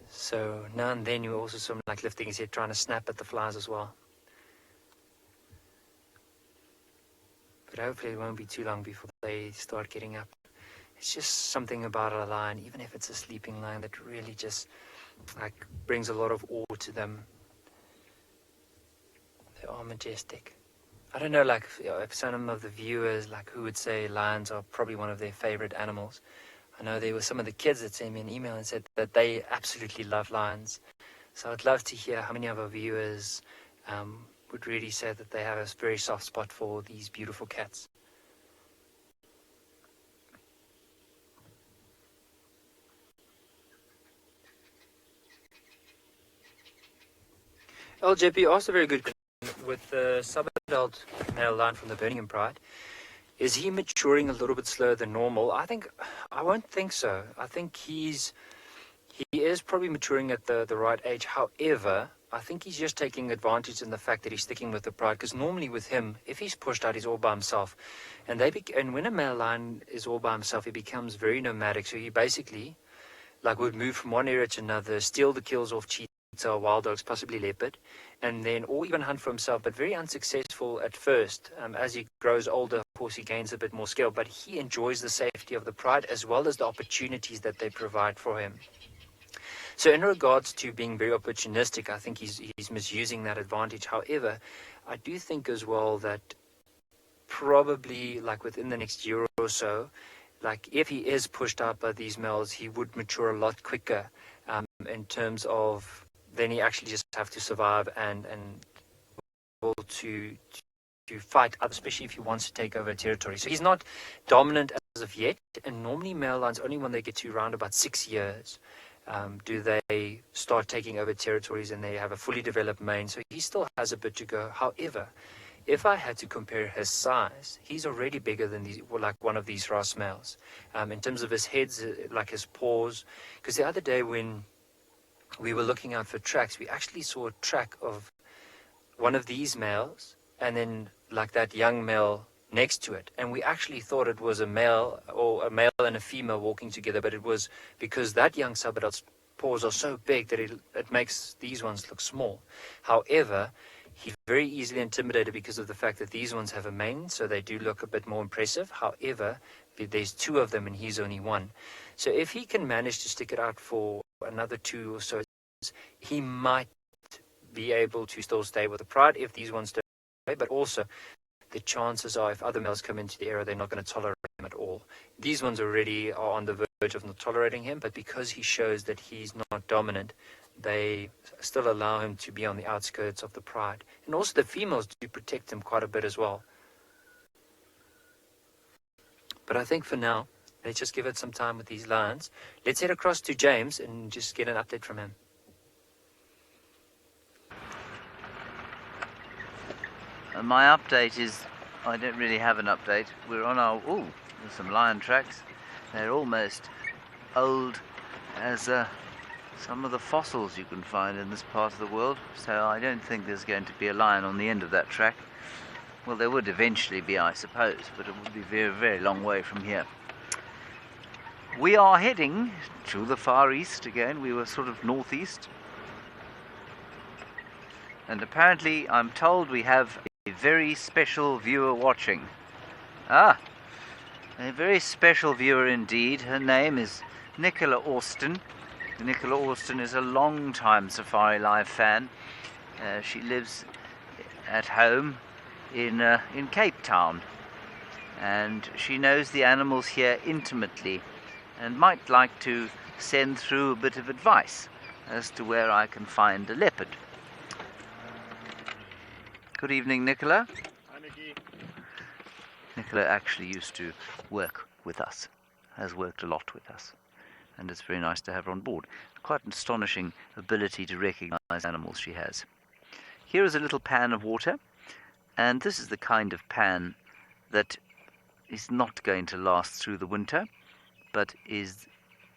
So now and then you also saw him like lifting his head, trying to snap at the flies as well. But hopefully it won't be too long before they start getting up. It's just something about a lion, even if it's a sleeping lion, that really just like brings a lot of awe to them. They are majestic. I don't know, like, if some of the viewers, like, who would say lions are probably one of their favorite animals. I know there were some of the kids that sent me an email and said that they absolutely love lions. So I'd love to hear how many of our viewers would really say that they have a very soft spot for these beautiful cats. LJP asked a very good question with the sub-adult male lion from the Birmingham Pride. Is he maturing a little bit slower than normal? I won't think so. I think he is probably maturing at the right age. However, I think he's just taking advantage in the fact that he's sticking with the pride, because normally with him, if he's pushed out, he's all by himself. And when a male lion is all by himself, he becomes very nomadic. So he basically would move from one area to another, steal the kills off cheetah, wild dogs, possibly leopard, and then or even hunt for himself, but very unsuccessful at first. As he grows older, of course, he gains a bit more skill, but he enjoys the safety of the pride as well as the opportunities that they provide for him. So in regards to being very opportunistic, I think he's misusing that advantage. However, I do think as well that probably within the next year or so, if he is pushed out by these males, he would mature a lot quicker in terms of then he actually just have to survive and able to fight, especially if he wants to take over territory. So he's not dominant as of yet, and normally male lions, only when they get to around about 6 years, do they start taking over territories and they have a fully developed mane. So he still has a bit to go. However, if I had to compare his size, he's already bigger than one of these Ross males. In terms of his heads, his paws. Because the other day when we were looking out for tracks, we actually saw a track of one of these males and then that young male next to it, and we actually thought it was a male and a female walking together, but it was because that young subadult's paws are so big that it makes these ones look small. However, he's very easily intimidated because of the fact that these ones have a mane, so they do look a bit more impressive. However, there's 2 of them and he's only 1. So if he can manage to stick it out for another 2 or so, he might be able to still stay with the pride if these ones don't, but also the chances are if other males come into the area, they're not going to tolerate him at all. These ones already are on the verge of not tolerating him, but because he shows that he's not dominant, they still allow him to be on the outskirts of the pride. And also the females do protect him quite a bit as well. But I think for now, let's just give it some time with these lions. Let's head across to James and just get an update from him. My update is, I don't really have an update. We're on our, there's some lion tracks. They're almost old as some of the fossils you can find in this part of the world. So I don't think there's going to be a lion on the end of that track. Well, there would eventually be, I suppose, but it would be a very, very long way from here. We are heading to the far east again. We were sort of northeast. And apparently, I'm told we have a very special viewer watching. A very special viewer indeed. Her name is Nicola Austin. Nicola Austin is a long-time Safari Live fan. She lives at home in Cape Town, and she knows the animals here intimately and might like to send through a bit of advice as to where I can find a leopard. Good evening, Nicola. Hi, Nikki. Nicola actually used to work with us, has worked a lot with us, and it's very nice to have her on board. Quite an astonishing ability to recognize animals she has. Here is a little pan of water, and this is the kind of pan that is not going to last through the winter, but is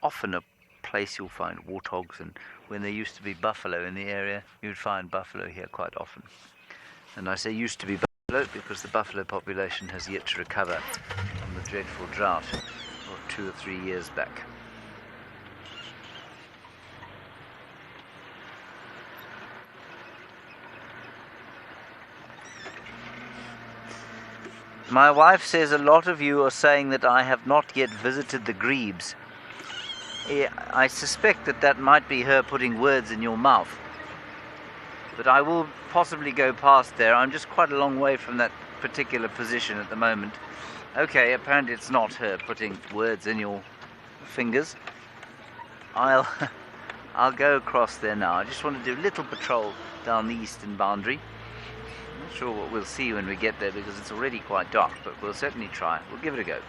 often a place you'll find warthogs, and when there used to be buffalo in the area, you'd find buffalo here quite often. And I say used to be buffalo because the buffalo population has yet to recover from the dreadful drought of 2 or 3 years back. My wife says a lot of you are saying that I have not yet visited the grebes. I suspect that might be her putting words in your mouth. But I will possibly go past there. I'm just quite a long way from that particular position at the moment. Okay, apparently it's not her putting words in your fingers. I'll go across there now. I just want to do a little patrol down the eastern boundary. I'm not sure what we'll see when we get there because it's already quite dark, but we'll certainly try. We'll give it a go.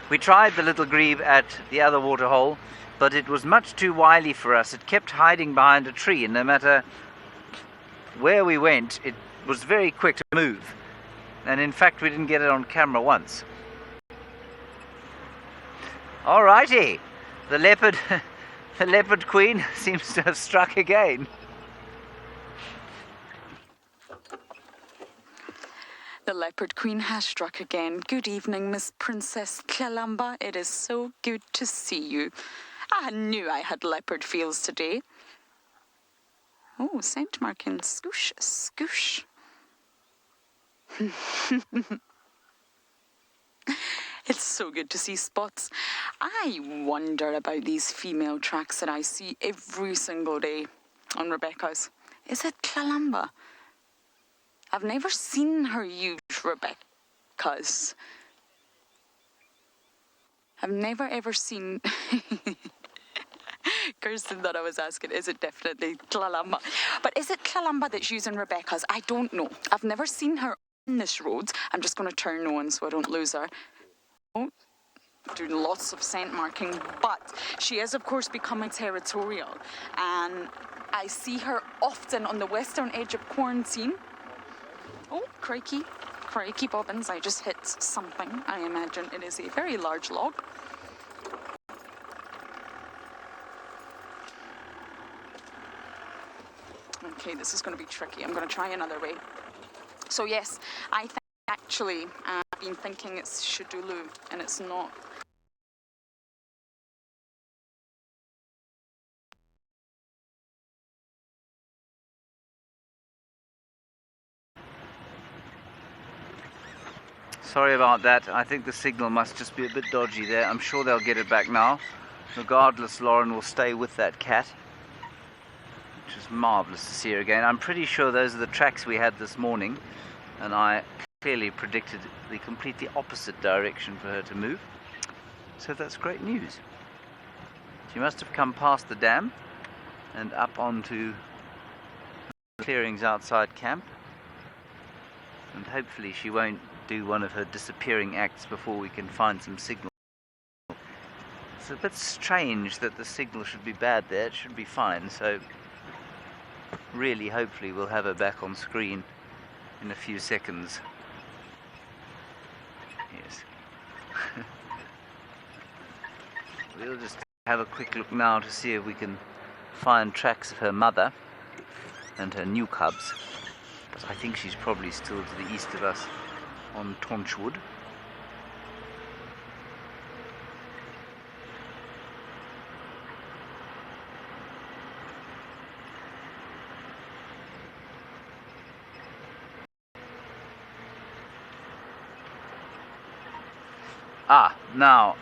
We tried the little grebe at the other waterhole, but it was much too wily for us. It kept hiding behind a tree, and no matter where we went, it was very quick to move. And in fact, we didn't get it on camera once. Alrighty, the leopard, the leopard queen seems to have struck again. The Leopard Queen has struck again. Good evening, Miss Princess Columba. It is so good to see you. I knew I had leopard feels today. Oh, scent marking. Scoosh, scoosh. It's so good to see spots. I wonder about these female tracks that I see every single day on Rebecca's. Is it Columba? I've never seen her use Rebecca's. I've never ever seen... Kirsten thought I was asking, is it definitely Columba? But is it Columba that's using Rebecca's? I don't know. I've never seen her on this road. I'm just going to turn on so I don't lose her. Oh, doing lots of scent marking, but she is of course becoming territorial, and I see her often on the western edge of quarantine. Oh, crikey, crikey bobbins, I just hit something. I imagine it is a very large log. Okay, this is going to be tricky. I'm going to try another way. So yes, I think actually I've been thinking it's Shadulu, and it's not. Sorry about that. I think the signal must just be a bit dodgy there. I'm sure they'll get it back now. Regardless, Lauren will stay with that cat, which is marvellous to see her again. I'm pretty sure those are the tracks we had this morning, and I clearly predicted the completely opposite direction for her to move. So that's great news. She must have come past the dam and up onto the clearings outside camp, and hopefully she won't do one of her disappearing acts before we can find some signal. It's a bit strange that the signal should be bad there. It should be fine, so really hopefully we'll have her back on screen in a few seconds. Yes. We'll just have a quick look now to see if we can find tracks of her mother and her new cubs, but I think she's probably still to the east of us on Tonchwood. Now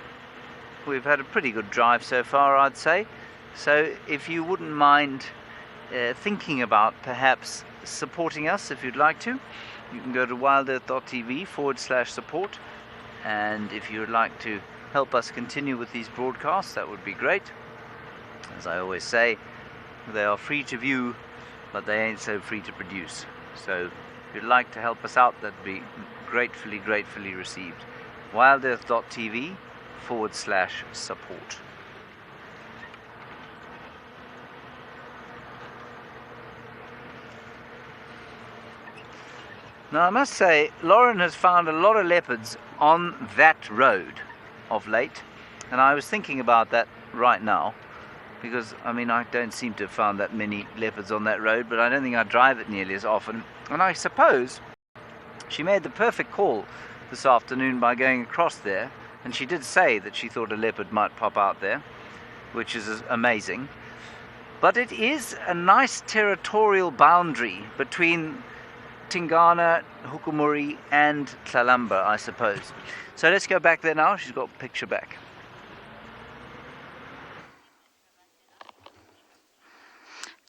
we've had a pretty good drive so far, I'd say. So if you wouldn't mind thinking about perhaps supporting us, if you'd like to, you can go to wildearth.tv/support, and if you would like to help us continue with these broadcasts, that would be great. As I always say, they are free to view, but they ain't so free to produce. So if you'd like to help us out, that'd be gratefully received. wildearth.tv/support. Now I must say, Lauren has found a lot of leopards on that road of late, and I was thinking about that right now, because I mean I don't seem to have found that many leopards on that road, but I don't think I drive it nearly as often, and I suppose she made the perfect call this afternoon by going across there, and she did say that she thought a leopard might pop out there, which is amazing. But it is a nice territorial boundary between Tingana, Hukumuri and Columba, I suppose. So let's go back there now. She's got a picture back.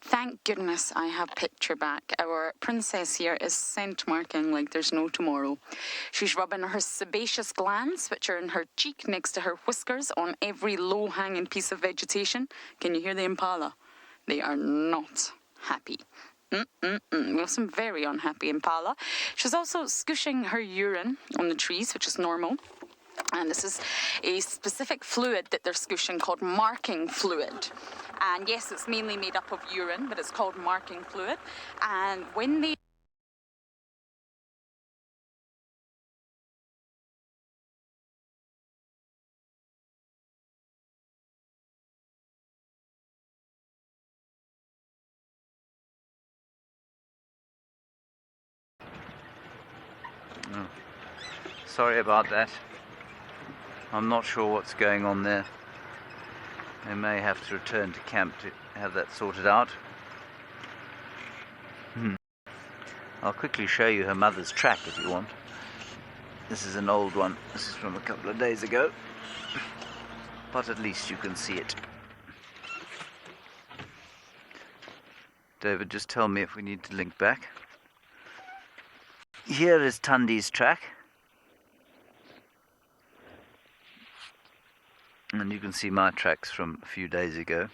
Thank goodness I have picture back. Our princess here is scent marking like there's no tomorrow. She's rubbing her sebaceous glands, which are in her cheek next to her whiskers, on every low-hanging piece of vegetation. Can you hear the impala? They are not happy. We have some very unhappy impala. She's also scooshing her urine on the trees, which is normal. And this is a specific fluid that they're squishing called marking fluid. And yes, it's mainly made up of urine, but it's called marking fluid. And when they Sorry about that. I'm not sure what's going on there. They may have to return to camp to have that sorted out. I'll quickly show you her mother's track if you want. This is an old one. This is from a couple of days ago. But at least you can see it. David, just tell me if we need to link back. Here is Tundi's track. And you can see my tracks from a few days ago.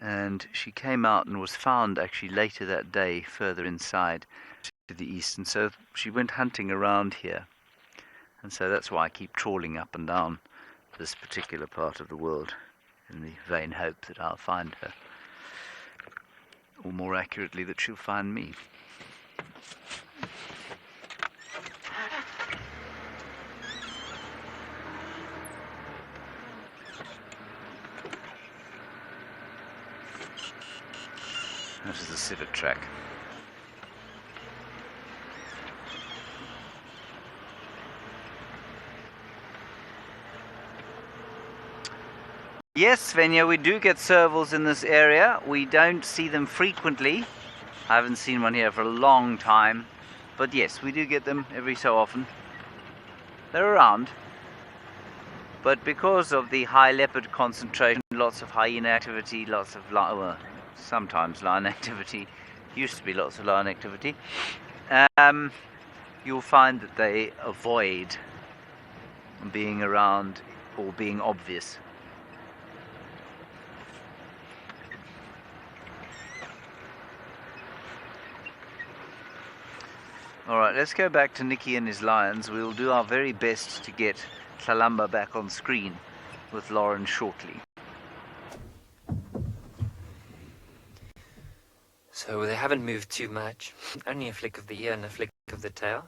And she came out and was found actually later that day further inside to the east. And so she went hunting around here. And so that's why I keep trawling up and down this particular part of the world in the vain hope that I'll find her. Or more accurately, that she'll find me. This is the civet track. Yes, Svenja, we do get servals in this area. We don't see them frequently. I haven't seen one here for a long time. But yes, we do get them every so often. They're around. But because of the high leopard concentration, lots of hyena activity, lots of sometimes lion activity, used to be lots of lion activity, you'll find that they avoid being around or being obvious. Alright, let's go back to Nicky and his lions. We'll do our very best to get Columba back on screen with Lauren shortly. So they haven't moved too much, only a flick of the ear and a flick of the tail,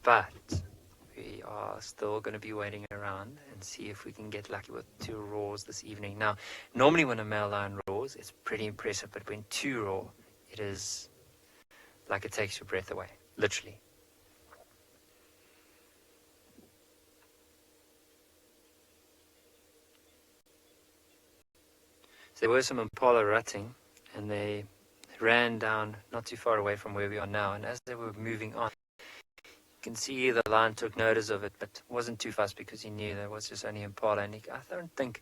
but we are still going to be waiting around and see if we can get lucky with 2 roars this evening. Now, normally when a male lion roars, it's pretty impressive, but when 2 roar, it is like it takes your breath away, literally. So there were some Impala rutting, and they ran down not too far away from where we are now, and as they were moving on, you can see the lion took notice of it, but wasn't too fast because he knew there was just only Impala. And I don't think,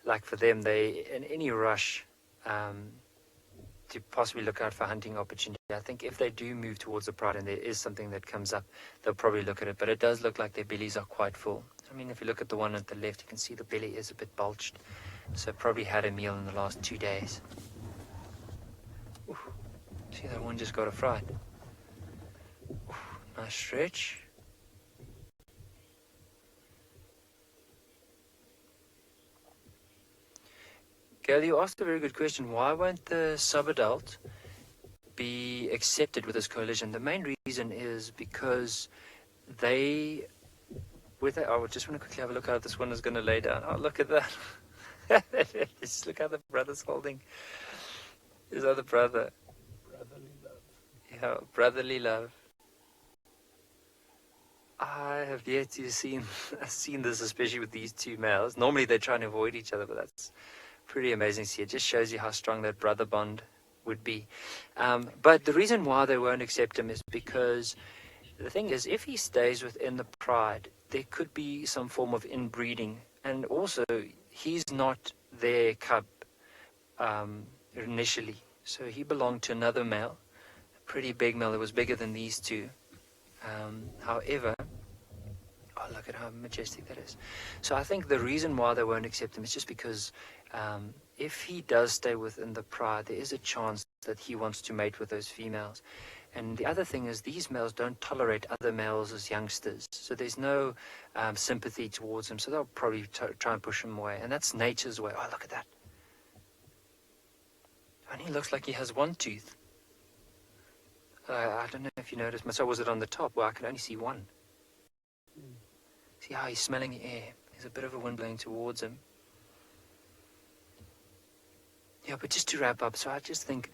like for them, they in any rush to possibly look out for hunting opportunity. I think if they do move towards the pride and there is something that comes up, they'll probably look at it, but it does look like their bellies are quite full. I mean, if you look at the one at the left, you can see the belly is a bit bulged, so probably had a meal in the last 2 days. Ooh, see, that one just got a fright. Ooh, nice stretch. Gail, you asked a very good question. Why won't the subadult be accepted with this coalition? The main reason is because I just want to quickly have a look how this one is going to lay down. Oh, look at that. Just look how the brother's holding his other brother. Brotherly love. Yeah, brotherly love. I have yet to seen this, especially with these 2 males. Normally they try and avoid each other, but that's pretty amazing to see. It just shows you how strong that brother bond would be. But the reason why they won't accept him is because the thing is, if he stays within the pride, there could be some form of inbreeding, and also he's not their cub initially. So he belonged to another male, a pretty big male that was bigger than these 2. However, oh, look at how majestic that is. So I think the reason why they won't accept him is just because if he does stay within the pride, there is a chance that he wants to mate with those females. And the other thing is these males don't tolerate other males as youngsters. So there's no sympathy towards them. So they'll probably try and push them away. And that's nature's way. Oh, look at that. And he looks like he has one tooth. I don't know if you noticed. So was it on the top? Well, I can only see one. See how he's smelling the air. There's a bit of a wind blowing towards him. Yeah, but just to wrap up, so I just think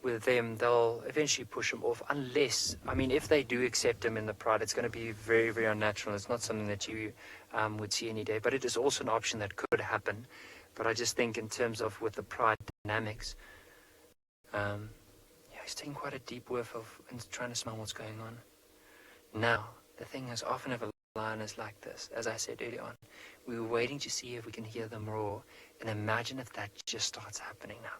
with them, they'll eventually push him off unless, I mean, if they do accept him in the pride, it's going to be very, very unnatural. It's not something that you would see any day, but it is also an option that could happen. But I just think in terms of with the pride dynamics, yeah, he's taking quite a deep whiff of and trying to smell what's going on. Now, the thing is, often if a lion is like this, as I said earlier on, we were waiting to see if we can hear them roar, and imagine if that just starts happening now.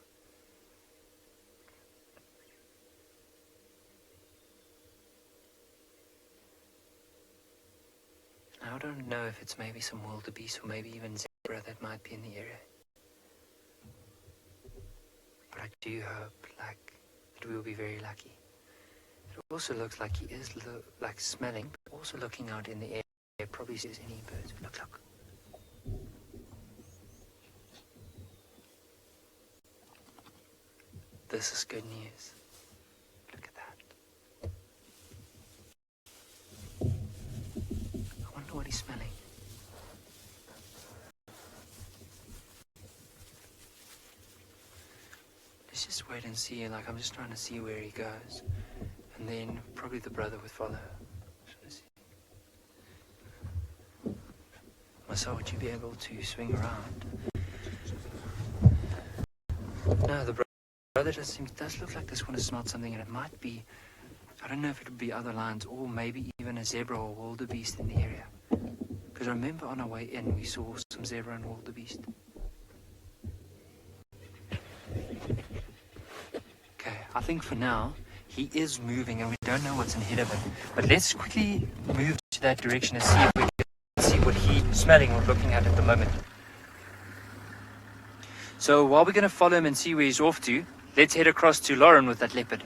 I don't know if it's maybe some wildebeest or maybe even zebra that might be in the area. But I do hope, that we will be very lucky. It also looks like he is, smelling, but also looking out in the air. Probably sees any birds. Look. This is good news. Look at that. I wonder what he's smelling. Let's just wait and see. I'm just trying to see where he goes. And then probably the brother would follow. So would you be able to swing around? No, the brother does look like this one has smelled something, and it might be, I don't know if it would be other lions or maybe even a zebra or wildebeest in the area. Because I remember on our way in we saw some zebra and wildebeest. Okay, I think for now he is moving and we don't know what's ahead of him. But let's quickly move to that direction and see if we can see what he's smelling or looking at the moment. So while we're going to follow him and see where he's off to, let's head across to Lauren with that leopard.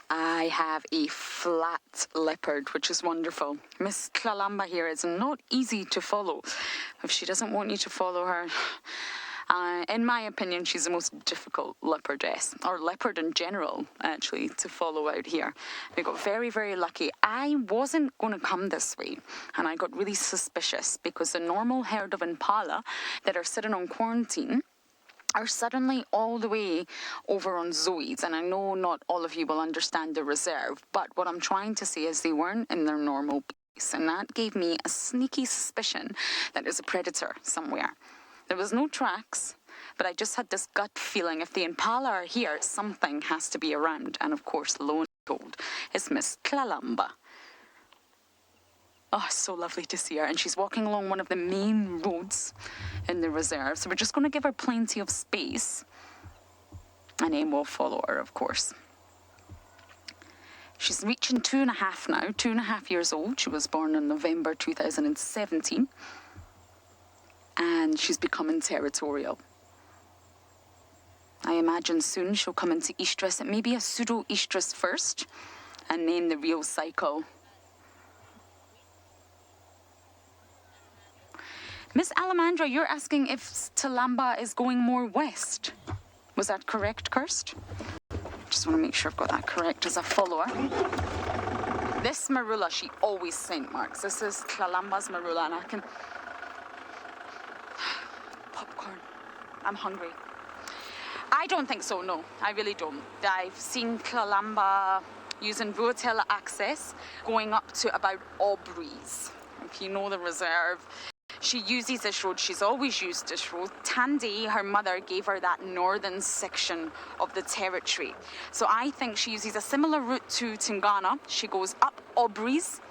I have a flat leopard, which is wonderful. Miss Columba here is not easy to follow. If she doesn't want you to follow her, in my opinion, she's the most difficult leopardess, or leopard in general, actually, to follow out here. We got very, very lucky. I wasn't going to come this way, and I got really suspicious because the normal herd of Impala that are sitting on quarantine are suddenly all the way over on Zoe's, and I know not all of you will understand the reserve, but what I'm trying to say is they weren't in their normal place, and that gave me a sneaky suspicion that there's a predator somewhere. There was no tracks, but I just had this gut feeling if the Impala are here, something has to be around. And of course, lo and behold, it's Miss Columba. Oh, so lovely to see her. And she's walking along one of the main roads in the reserve. So we're just going to give her plenty of space. And then we'll follow her, of course. She's reaching 2.5 now, 2.5 years old. She was born in November 2017. And she's becoming territorial. I imagine soon she'll come into estrus. It may be a pseudo-estrus first, and then the real cycle. Miss Alamandra, you're asking if Columba is going more west. Was that correct, Kirst? Just want to make sure I've got that correct as a follower. This marula, she always scent marks. This is Columba's marula, and I can... Popcorn. I'm hungry. I don't think so, no. I really don't. I've seen Columba using Vulture access going up to about Aubrey's. If you know the reserve, she uses this road. She's always used this road. Tandy, her mother, gave her that northern section of the territory. So I think she uses a similar route to Tingana. She goes up Aubrey's,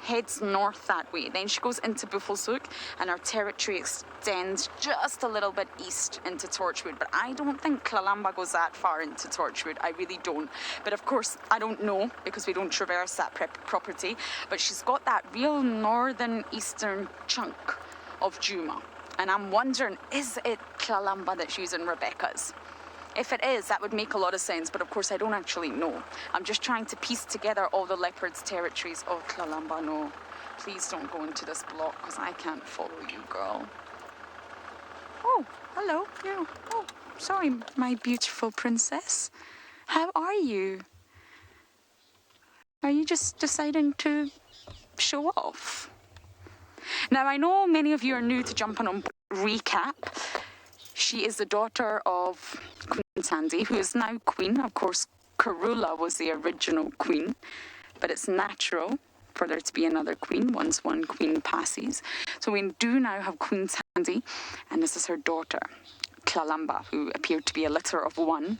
heads north that way. Then she goes into Buffelshoek, and her territory extends just a little bit east into Torchwood. But I don't think Columba goes that far into Torchwood. I really don't. But of course, I don't know because we don't traverse that property. But she's got that real northern eastern chunk of Djuma. And I'm wondering, is it Columba that's using Rebecca's? If it is, that would make a lot of sense, but of course I don't actually know. I'm just trying to piece together all the leopard's territories. Oh, Columba, no. Please don't go into this block, because I can't follow you, girl. Oh, hello. Yeah. Oh, sorry, my beautiful princess. How are you? Are you just deciding to show off? Now, I know many of you are new to jumping on recap. She is the daughter of Queen Tandy, who is now queen. Of course, Karula was the original queen, but it's natural for there to be another queen once one queen passes. So we do now have Queen Tandy, and this is her daughter, Columba, who appeared to be a litter of one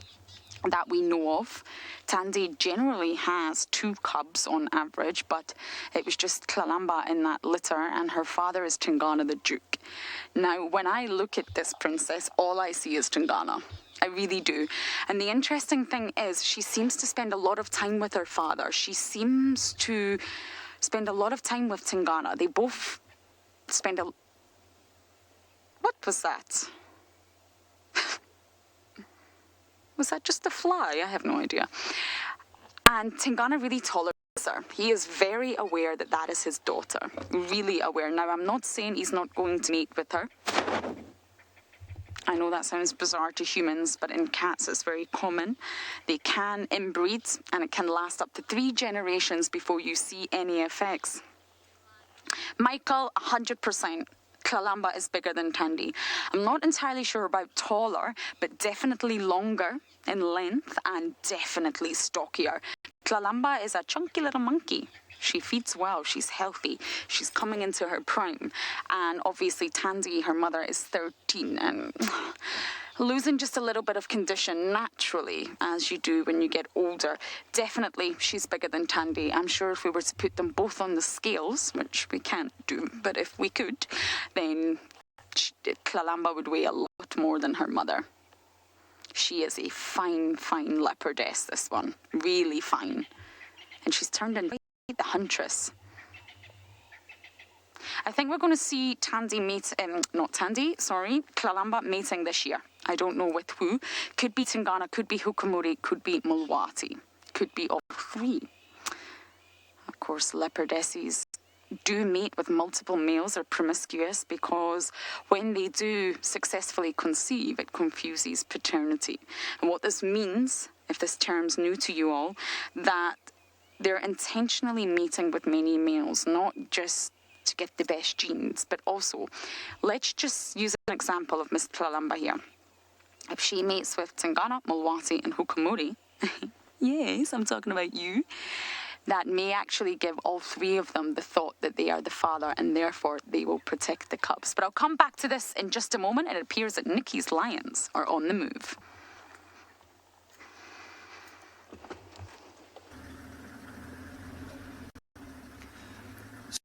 that we know of. Tandy generally has 2 cubs on average, but it was just Columba in that litter, and her father is Tingana the Duke. Now, when I look at this princess, all I see is Tingana. I really do. And the interesting thing is, she seems to spend a lot of time with her father. She seems to spend a lot of time with Tingana. They both spend a... What was that? Was that just a fly? I have no idea. And Tingana really tolerates her. He is very aware that that is his daughter. Really aware. Now, I'm not saying he's not going to mate with her. I know that sounds bizarre to humans, but in cats it's very common. They can inbreed, and it can last up to 3 generations before you see any effects. Michael, 100%. Columba is bigger than Tandy. I'm not entirely sure about taller, but definitely longer in length and definitely stockier. Columba is a chunky little monkey. She feeds well, she's healthy, she's coming into her prime. And obviously Tandy, her mother, is 13 and losing just a little bit of condition naturally, as you do when you get older. Definitely she's bigger than Tandy. I'm sure if we were to put them both on the scales, which we can't do, but if we could, then Columba would weigh a lot more than her mother. She is a fine, fine leopardess, this one. Really fine. And she's turned into the huntress. I think we're going to see Columba mating this year. I don't know with who. Could be Tingana, could be Hukamuri, could be Mulwati. Could be all 3. Of course, leopardesses do mate with multiple males, are promiscuous, because when they do successfully conceive, it confuses paternity. And what this means, if this term's new to you all, that they're intentionally mating with many males, not just to get the best genes, but also, let's just use an example of Miss Columba here. If she mates with Tingana, Mulwati, and Hukamuri, yes, I'm talking about you, that may actually give all 3 of them the thought that they are the father, and therefore they will protect the cubs. But I'll come back to this in just a moment. It appears that Nikki's lions are on the move.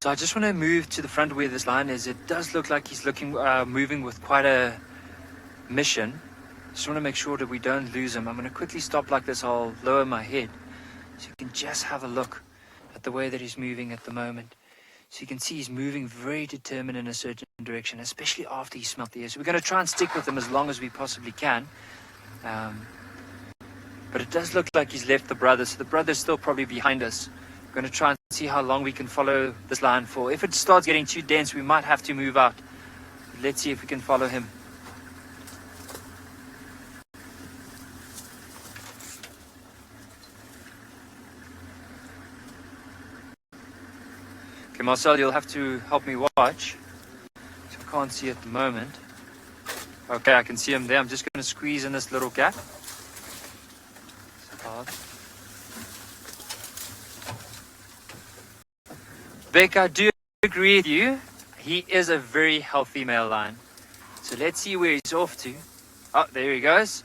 So I just want to move to the front where this lion is. It does look like he's moving with quite a mission. Just want to make sure that we don't lose him. I'm going to quickly stop like this. I'll lower my head so you can just have a look at the way that he's moving at the moment. So you can see he's moving very determined in a certain direction, especially after he smelt the air. So we're going to try and stick with him as long as we possibly can. But it does look like he's left the brother, so the brother's still probably behind us. We're going to try and see how long we can follow this lion for. If it starts getting too dense, we might have to move out. Let's see if we can follow him. Okay, Marcel, you'll have to help me watch. So I can't see at the moment. Okay, I can see him there. I'm just going to squeeze in this little gap. Beck, I do agree with you. He is a very healthy male lion. So let's see where he's off to. Oh, there he goes.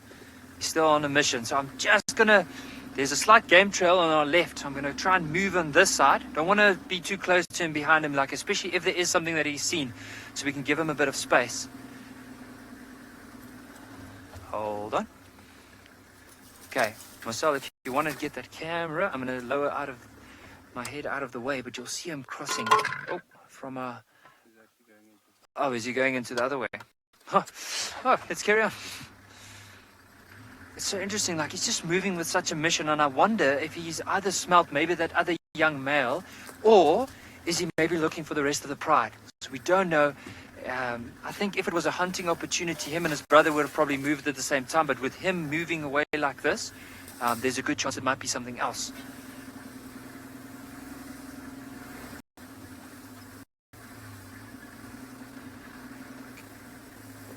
He's still on a mission. So I'm just going to... There's a slight game trail on our left. I'm going to try and move on this side. Don't want to be too close to him, behind him, like especially if there is something that he's seen, so we can give him a bit of space. Hold on. Okay, Marcel, if you want to get that camera, I'm going to lower my head out of the way, but you'll see him crossing. Oh, from a... Oh, is he going into the other way? Oh, let's carry on. It's so interesting, like he's just moving with such a mission, and I wonder if he's either smelt maybe that other young male, or is he maybe looking for the rest of the pride? So we don't know. I think if it was a hunting opportunity, him and his brother would have probably moved at the same time, but with him moving away like this, there's a good chance it might be something else.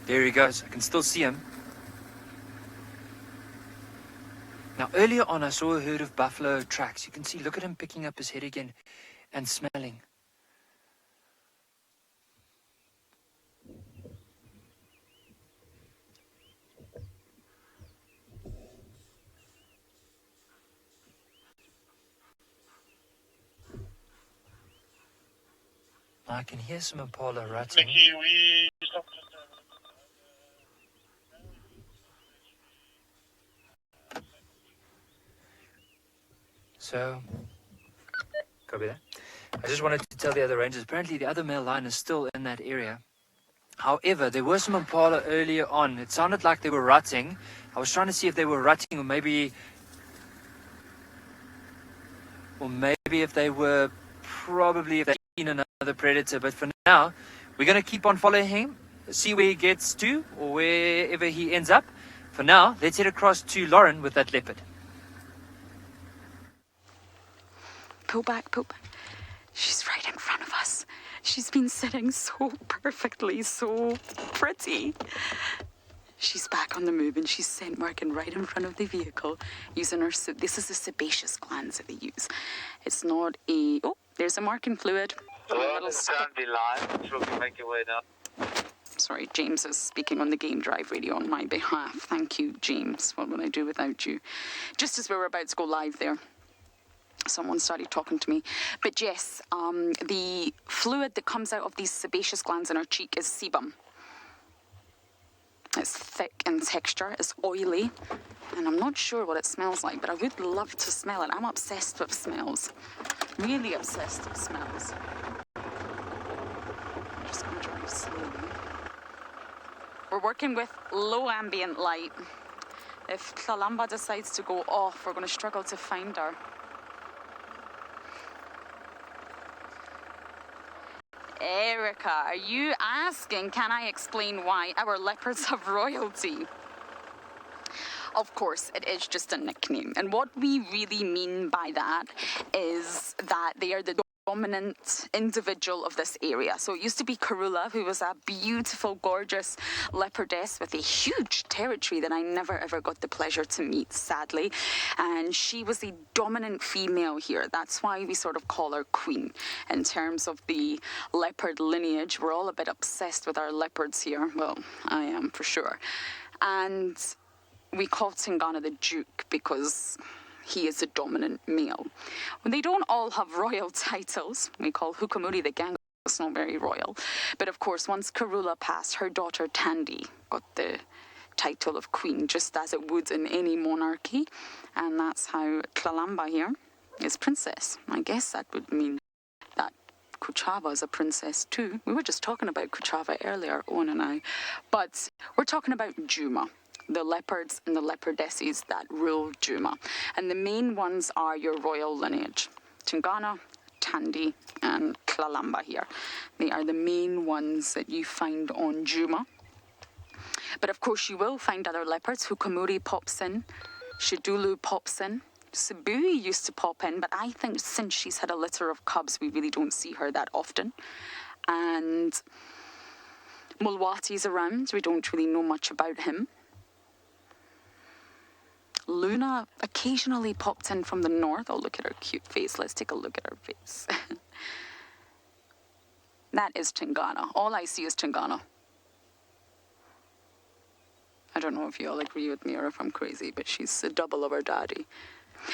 There he goes. I can still see him. Now, earlier on, I saw a herd of buffalo tracks. You can see, look at him picking up his head again and smelling. I can hear some Impala rutting. So, copy that. I just wanted to tell the other rangers, apparently the other male lion is still in that area. However, there were some Impala earlier on. It sounded like they were rutting. I was trying to see if they were rutting, or maybe if they were if they'd seen another predator. But for now, we're going to keep on following him, see where he gets to, or wherever he ends up. For now, let's head across to Lauren with that leopard. Pull back, pull back. She's right in front of us. She's been sitting so perfectly, so pretty. She's back on the move, and she's scent marking right in front of the vehicle using her, this is the sebaceous glands that they use. It's not a, oh, there's a marking fluid. Make your way down. Sorry, James is speaking on the Game Drive radio on my behalf. Thank you, James. What would I do without you? Just as we were about to go live there, someone started talking to me. But yes, the fluid that comes out of these sebaceous glands in our cheek is sebum. It's thick in texture, it's oily, and I'm not sure what it smells like, but I would love to smell it. I'm obsessed with smells. Really obsessed with smells. I'm just going to drive slowly. We're working with low ambient light. If Columba decides to go off, we're going to struggle to find her. Erica, are you asking, can I explain why our leopards have royalty? Of course, it is just a nickname. And what we really mean by that is that they are the dominant individual of this area. So it used to be Karula, who was a beautiful, gorgeous leopardess with a huge territory that I never ever got the pleasure to meet, sadly. And she was the dominant female here. That's why we sort of call her queen. In terms of the leopard lineage, we're all a bit obsessed with our leopards here. Well, I am for sure. And we call Tingana the Duke because he is a dominant male. When they don't all have royal titles, we call Hukamuri the gang. It's not very royal. But of course, once Karula passed, her daughter Tandy got the title of queen, just as it would in any monarchy. And that's how Columba here is princess. I guess that would mean that Kuchava is a princess too. We were just talking about Kuchava earlier, Owen and I. But we're talking about Djuma, the leopards and the leopardesses that rule Djuma. And the main ones are your royal lineage. Tingana, Tandy, and Columba here. They are the main ones that you find on Djuma. But of course you will find other leopards. Hukamuri pops in, Shidulu pops in, Sabui used to pop in, but I think since she's had a litter of cubs, we really don't see her that often. And Mulwati's around, we don't really know much about him. Luna occasionally popped in from the north. Oh, look at her cute face. Let's take a look at her face. That is Tingana. All I see is Tingana. I don't know if you all agree with me or if I'm crazy, but she's a double of her daddy.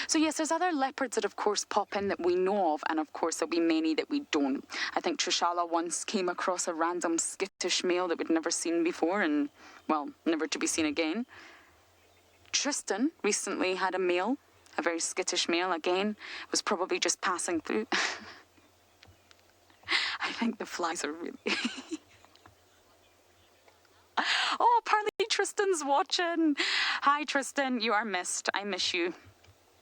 So yes, there's other leopards that of course pop in that we know of, and of course there'll be many that we don't. I think Trishala once came across a random skittish male that we'd never seen before, and, well, never to be seen again. Tristan recently had a male, a very skittish male, again, was probably just passing through. I think the flies are really... Oh, apparently Tristan's watching. Hi, Tristan. You are missed. I miss you.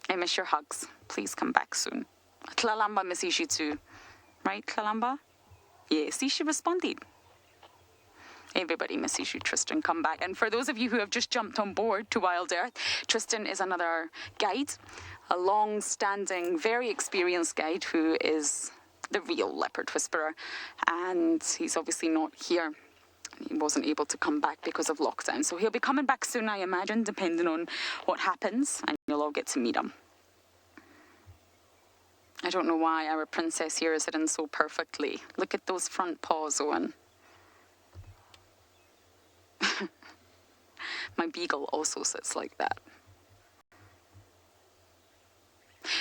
I miss your hugs. Please come back soon. Columba misses you too. Right, Columba? Yeah, see, she responded. Everybody misses you, Tristan. Come back. And for those of you who have just jumped on board to WildEarth, Tristan is another guide, a long-standing, very experienced guide who is the real leopard whisperer. And he's obviously not here. He wasn't able to come back because of lockdown. So he'll be coming back soon, I imagine, depending on what happens. And you'll all get to meet him. I don't know why our princess here is sitting so perfectly. Look at those front paws, Owen. My beagle also sits like that.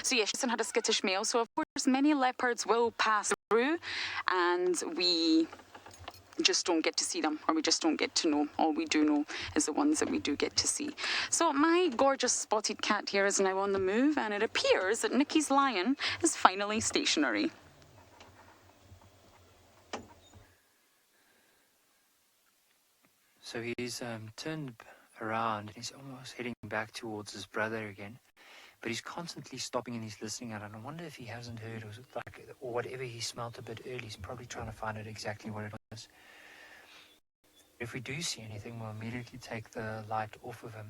So yes, Tristan had a skittish male. So of course, many leopards will pass through, and we just don't get to see them, or we just don't get to know. All we do know is the ones that we do get to see. So my gorgeous spotted cat here is now on the move, and it appears that Nikki's lion is finally stationary. So he's turned around and he's almost heading back towards his brother again. But he's constantly stopping and he's listening out. And I wonder if he hasn't heard or whatever he smelt a bit early. He's probably trying to find out exactly what it was. If we do see anything, we'll immediately take the light off of him.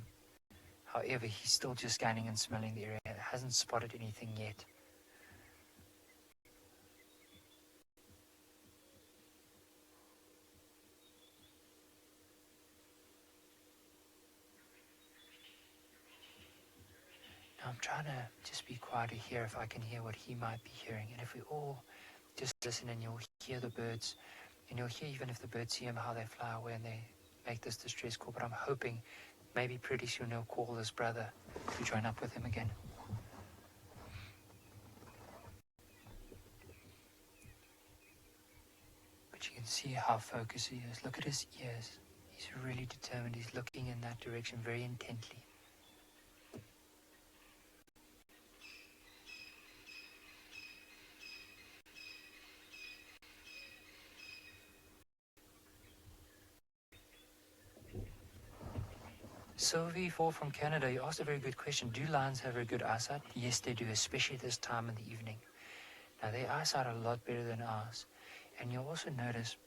However, he's still just scanning and smelling the area. He hasn't spotted anything yet. I'm trying to just be quiet to hear if I can hear what he might be hearing. And if we all just listen, and you'll hear the birds, and you'll hear even if the birds see him, how they fly away and they make this distress call. But I'm hoping maybe pretty soon he'll call his brother to join up with him again. But you can see how focused he is. Look at his ears. He's really determined. He's looking in that direction very intently. Sylvie Fall from Canada, you asked a very good question. Do lions have very good eyesight? Yes, they do, especially this time in the evening. Now, their eyesight are a lot better than ours. And you'll also notice,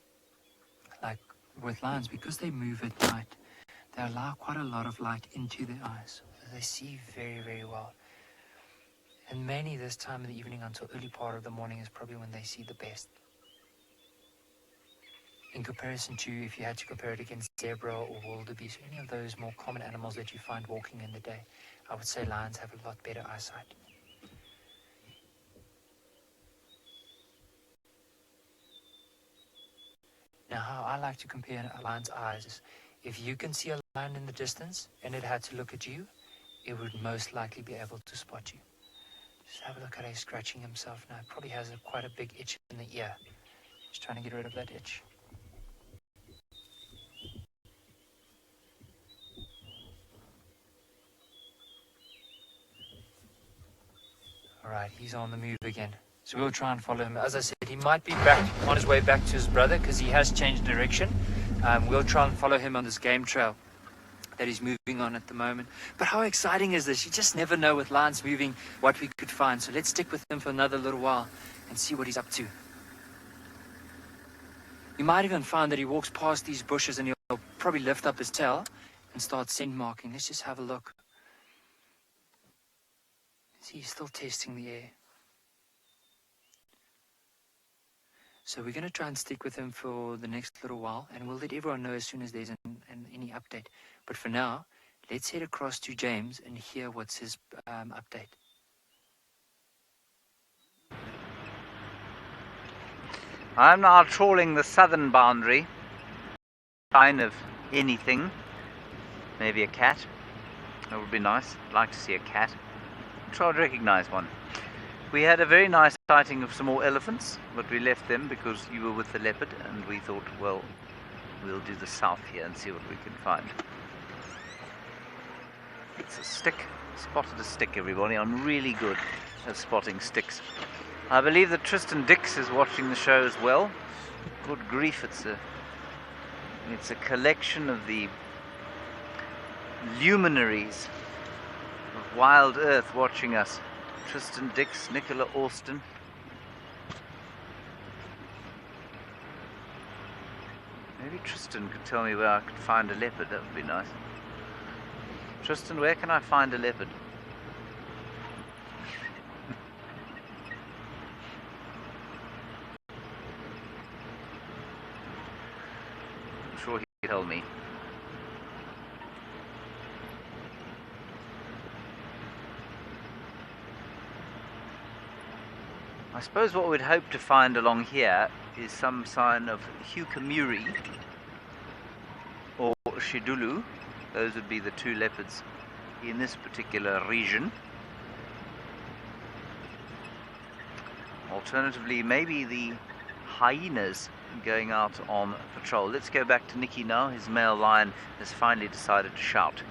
like with lions, because they move at night, they allow quite a lot of light into their eyes. So they see very, very well. And mainly this time in the evening until early part of the morning is probably when they see the best. In comparison to if you had to compare it against zebra or wildebeest, or any of those more common animals that you find walking in the day, I would say lions have a lot better eyesight. Now, how I like to compare a lion's eyes is, if you can see a lion in the distance and it had to look at you, it would most likely be able to spot you. Just have a look at how he's scratching himself now. It probably has quite a big itch in the ear. Just trying to get rid of that itch. Alright, he's on the move again. So we'll try and follow him. As I said, he might be back on his way back to his brother because he has changed direction. We'll try and follow him on this game trail that he's moving on at the moment. But how exciting is this? You just never know with lions moving what we could find. So let's stick with him for another little while and see what he's up to. You might even find that he walks past these bushes and he'll probably lift up his tail and start scent marking. Let's just have a look. See, he's still testing the air. So we're going to try and stick with him for the next little while, and we'll let everyone know as soon as there's any update. But for now, let's head across to James and hear what's his update. I'm now trawling the southern boundary. Sign of anything. Maybe a cat. That would be nice. I'd like to see a cat. Try to recognize one. We had a very nice sighting of some more elephants, but we left them because you were with the leopard, and we thought, well, we'll do the south here and see what we can find. It's a stick. Spotted a stick, everybody. I'm really good at spotting sticks. I believe that Tristan Dix is watching the show as well. Good grief, it's a collection of the luminaries of Wild Earth watching us. Tristan Dix, Nicola Austin. Maybe Tristan could tell me where I could find a leopard. That would be nice. Tristan, where can I find a leopard? I'm sure he'd tell me. I suppose what we'd hope to find along here is some sign of Hukamuri or Shidulu. Those would be the two leopards in this particular region. Alternatively, maybe the hyenas going out on patrol. Let's go back to Nicky now. His male lion has finally decided to shout.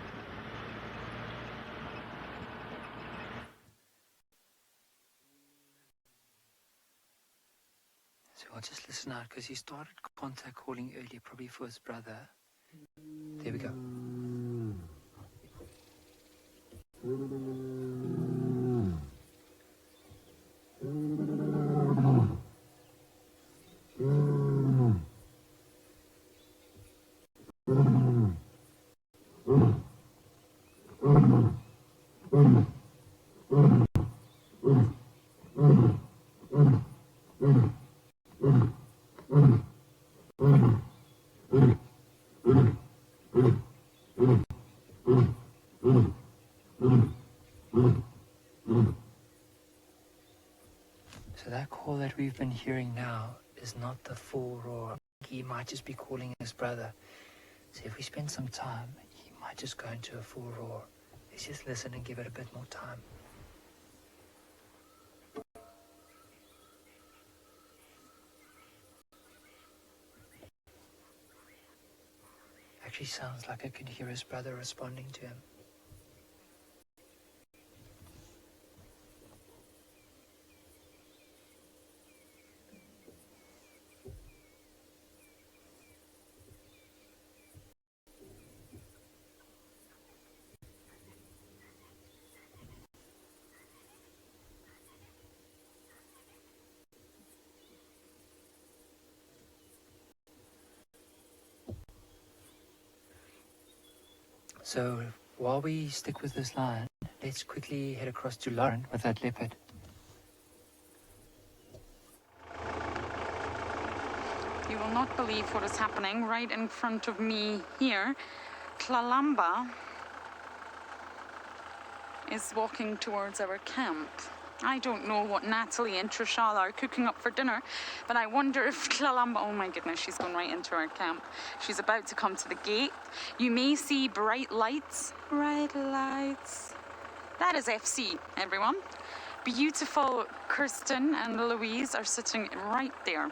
So I'll just listen out because he started contact calling earlier, probably for his brother. There we go. So that call that we've been hearing now is not the full roar. He might just be calling his brother. So if we spend some time, he might just go into a full roar. Let's just listen and give it a bit more time. Actually sounds like I can hear his brother responding to him. So while we stick with this line, let's quickly head across to Lauren with that leopard. You will not believe what is happening right in front of me here. Columba is walking towards our camp. I don't know what Natalie and Trishal are cooking up for dinner, but I wonder if Columba, oh my goodness, she's gone right into our camp. She's about to come to the gate. You may see bright lights. Bright lights. That is FC, everyone. Beautiful Kirsten and Louise are sitting right there.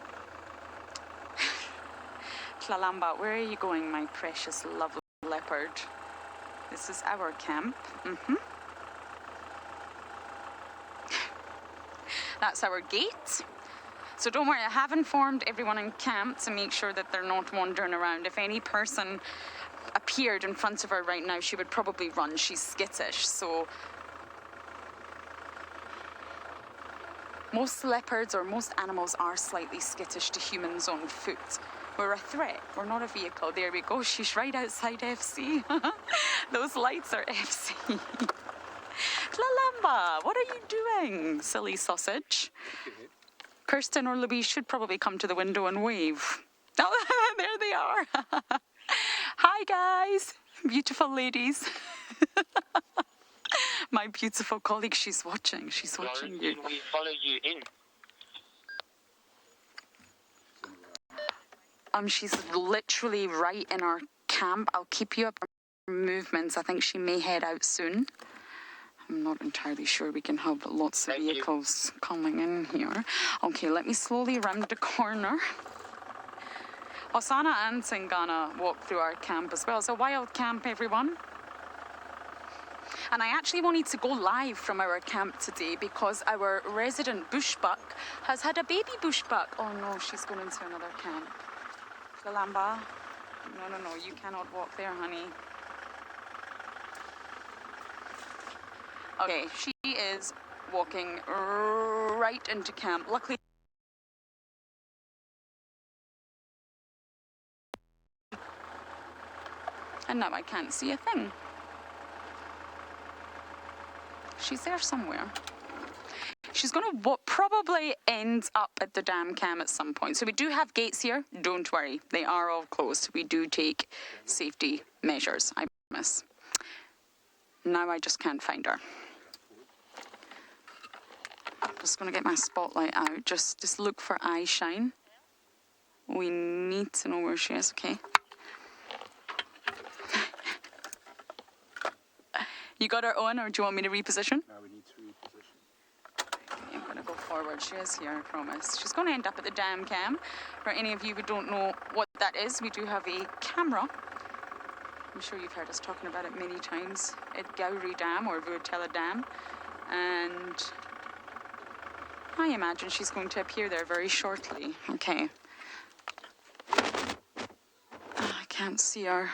Columba, where are you going, my precious, lovely leopard? This is our camp. That's our gate. So don't worry, I have informed everyone in camp to make sure that they're not wandering around. If any person appeared in front of her right now, she would probably run. She's skittish, so most leopards or most animals are slightly skittish to humans on foot. We're a threat. We're not a vehicle. There we go. She's right outside FC. Those lights are FC. Columba, what are you doing, silly sausage? Kirsten or Louise should probably come to the window and wave. Oh, there they are. Hi, guys. Beautiful ladies. My beautiful colleague, she's watching. She's watching you. We follow you in. She's literally right in our camp. I'll keep you up on movements. I think she may head out soon. I'm not entirely sure. We can have lots of vehicles coming in here. Okay, let me slowly round the corner. Osana and Singana walk through our camp as well. It's a wild camp, everyone. And I actually wanted to go live from our camp today because our resident bushbuck has had a baby bushbuck. Oh no, she's going into another camp. Columba, no, you cannot walk there, honey. Okay, she is walking right into camp. Luckily, and now I can't see a thing. She's there somewhere. She's going to probably end up at the dam cam at some point. So we do have gates here. Don't worry. They are all closed. We do take safety measures, I promise. Now I just can't find her. I'm just going to get my spotlight out. Just look for eye shine. We need to know where she is, okay? You got her on, or do you want me to reposition? No, we need to reposition. Okay, I'm going to go forward. She is here, I promise. She's going to end up at the dam cam. For any of you who don't know what that is, we do have a camera. I'm sure you've heard us talking about it many times at Gowrie Dam or Vulture Dam. And I imagine she's going to appear there very shortly. Okay. I can't see her.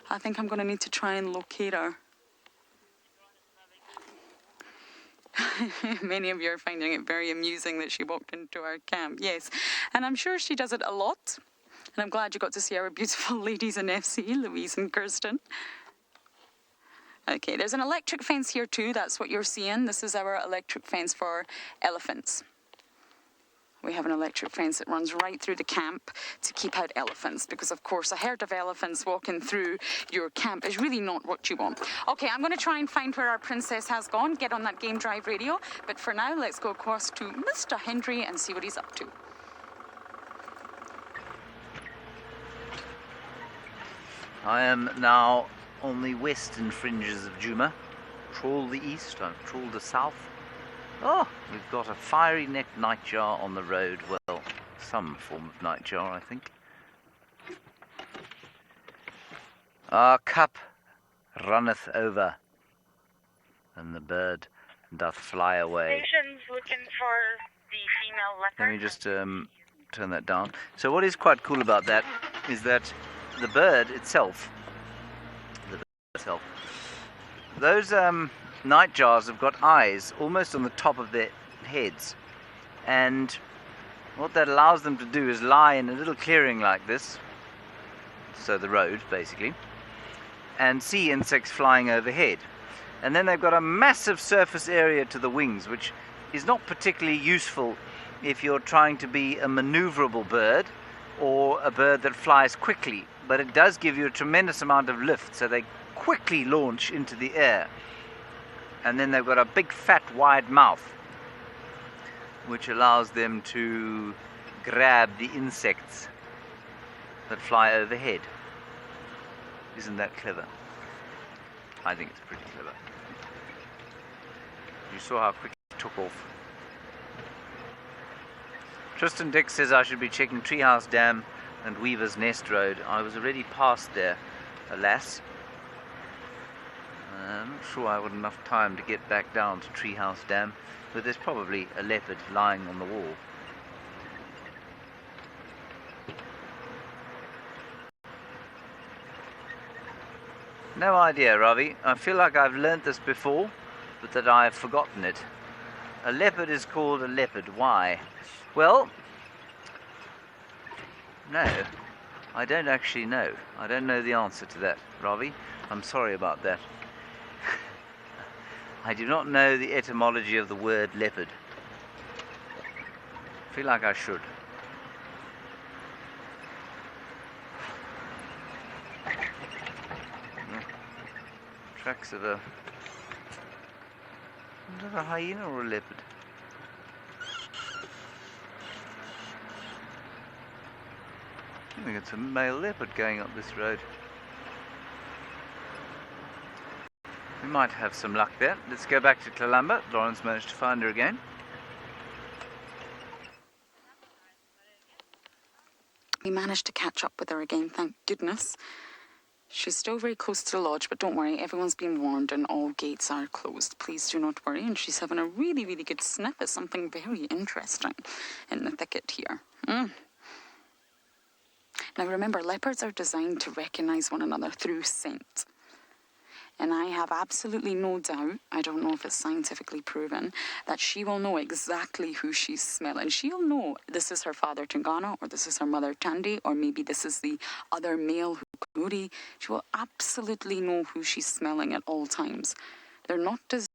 I think I'm going to need to try and locate her. Many of you are finding it very amusing that she walked into our camp. Yes, and I'm sure she does it a lot. And I'm glad you got to see our beautiful ladies in FC, Louise and Kirsten. Okay, there's an electric fence here too. That's what you're seeing. This is our electric fence for elephants. We have an electric fence that runs right through the camp to keep out elephants, because of course a herd of elephants walking through your camp is really not what you want. Okay, I'm going to try and find where our princess has gone, get on that game drive radio, but for now let's go across to Mr. Hendry and see what he's up to. I am now on the western fringes of Djuma. Trawl the east, I've trawled the south. Oh, we've got a fiery-necked nightjar on the road. Well, some form of nightjar, I think. Our cup runneth over, and the bird doth fly away. Station's looking for the female leopard. Let me just turn that down. So what is quite cool about that is that the bird itself, those nightjars have got eyes almost on the top of their heads, and what that allows them to do is lie in a little clearing like this, so the road basically, and see insects flying overhead. And then they've got a massive surface area to the wings, which is not particularly useful if you're trying to be a maneuverable bird or a bird that flies quickly, but it does give you a tremendous amount of lift, so they quickly launch into the air. And then they've got a big fat wide mouth, which allows them to grab the insects that fly overhead. Isn't that clever? I think it's pretty clever. You saw how quickly it took off. Tristan Dick says I should be checking Treehouse Dam and Weaver's Nest Road. I was already past there, alas. I'm not sure I would have enough time to get back down to Treehouse Dam, but there's probably a leopard lying on the wall. No idea, Ravi. I feel like I've learnt this before, but that I've forgotten it. A leopard is called a leopard. Why? Well, no, I don't actually know. I don't know the answer to that, Ravi. I'm sorry about that. I do not know the etymology of the word leopard. I feel like I should. Tracks of a... Is that a hyena or a leopard? I think it's a male leopard going up this road. We might have some luck there. Let's go back to Columba. Lawrence managed to find her again. We managed to catch up with her again, thank goodness. She's still very close to the lodge, but don't worry, everyone's been warned and all gates are closed. Please do not worry. And she's having a really, really good sniff at something very interesting in the thicket here. Now remember, leopards are designed to recognise one another through scent. And I have absolutely no doubt, I don't know if it's scientifically proven, that she will know exactly who she's smelling. She'll know this is her father Tingana, or this is her mother Tandy, or maybe this is the other male Hukuri. She will absolutely know who she's smelling at all times. They're not as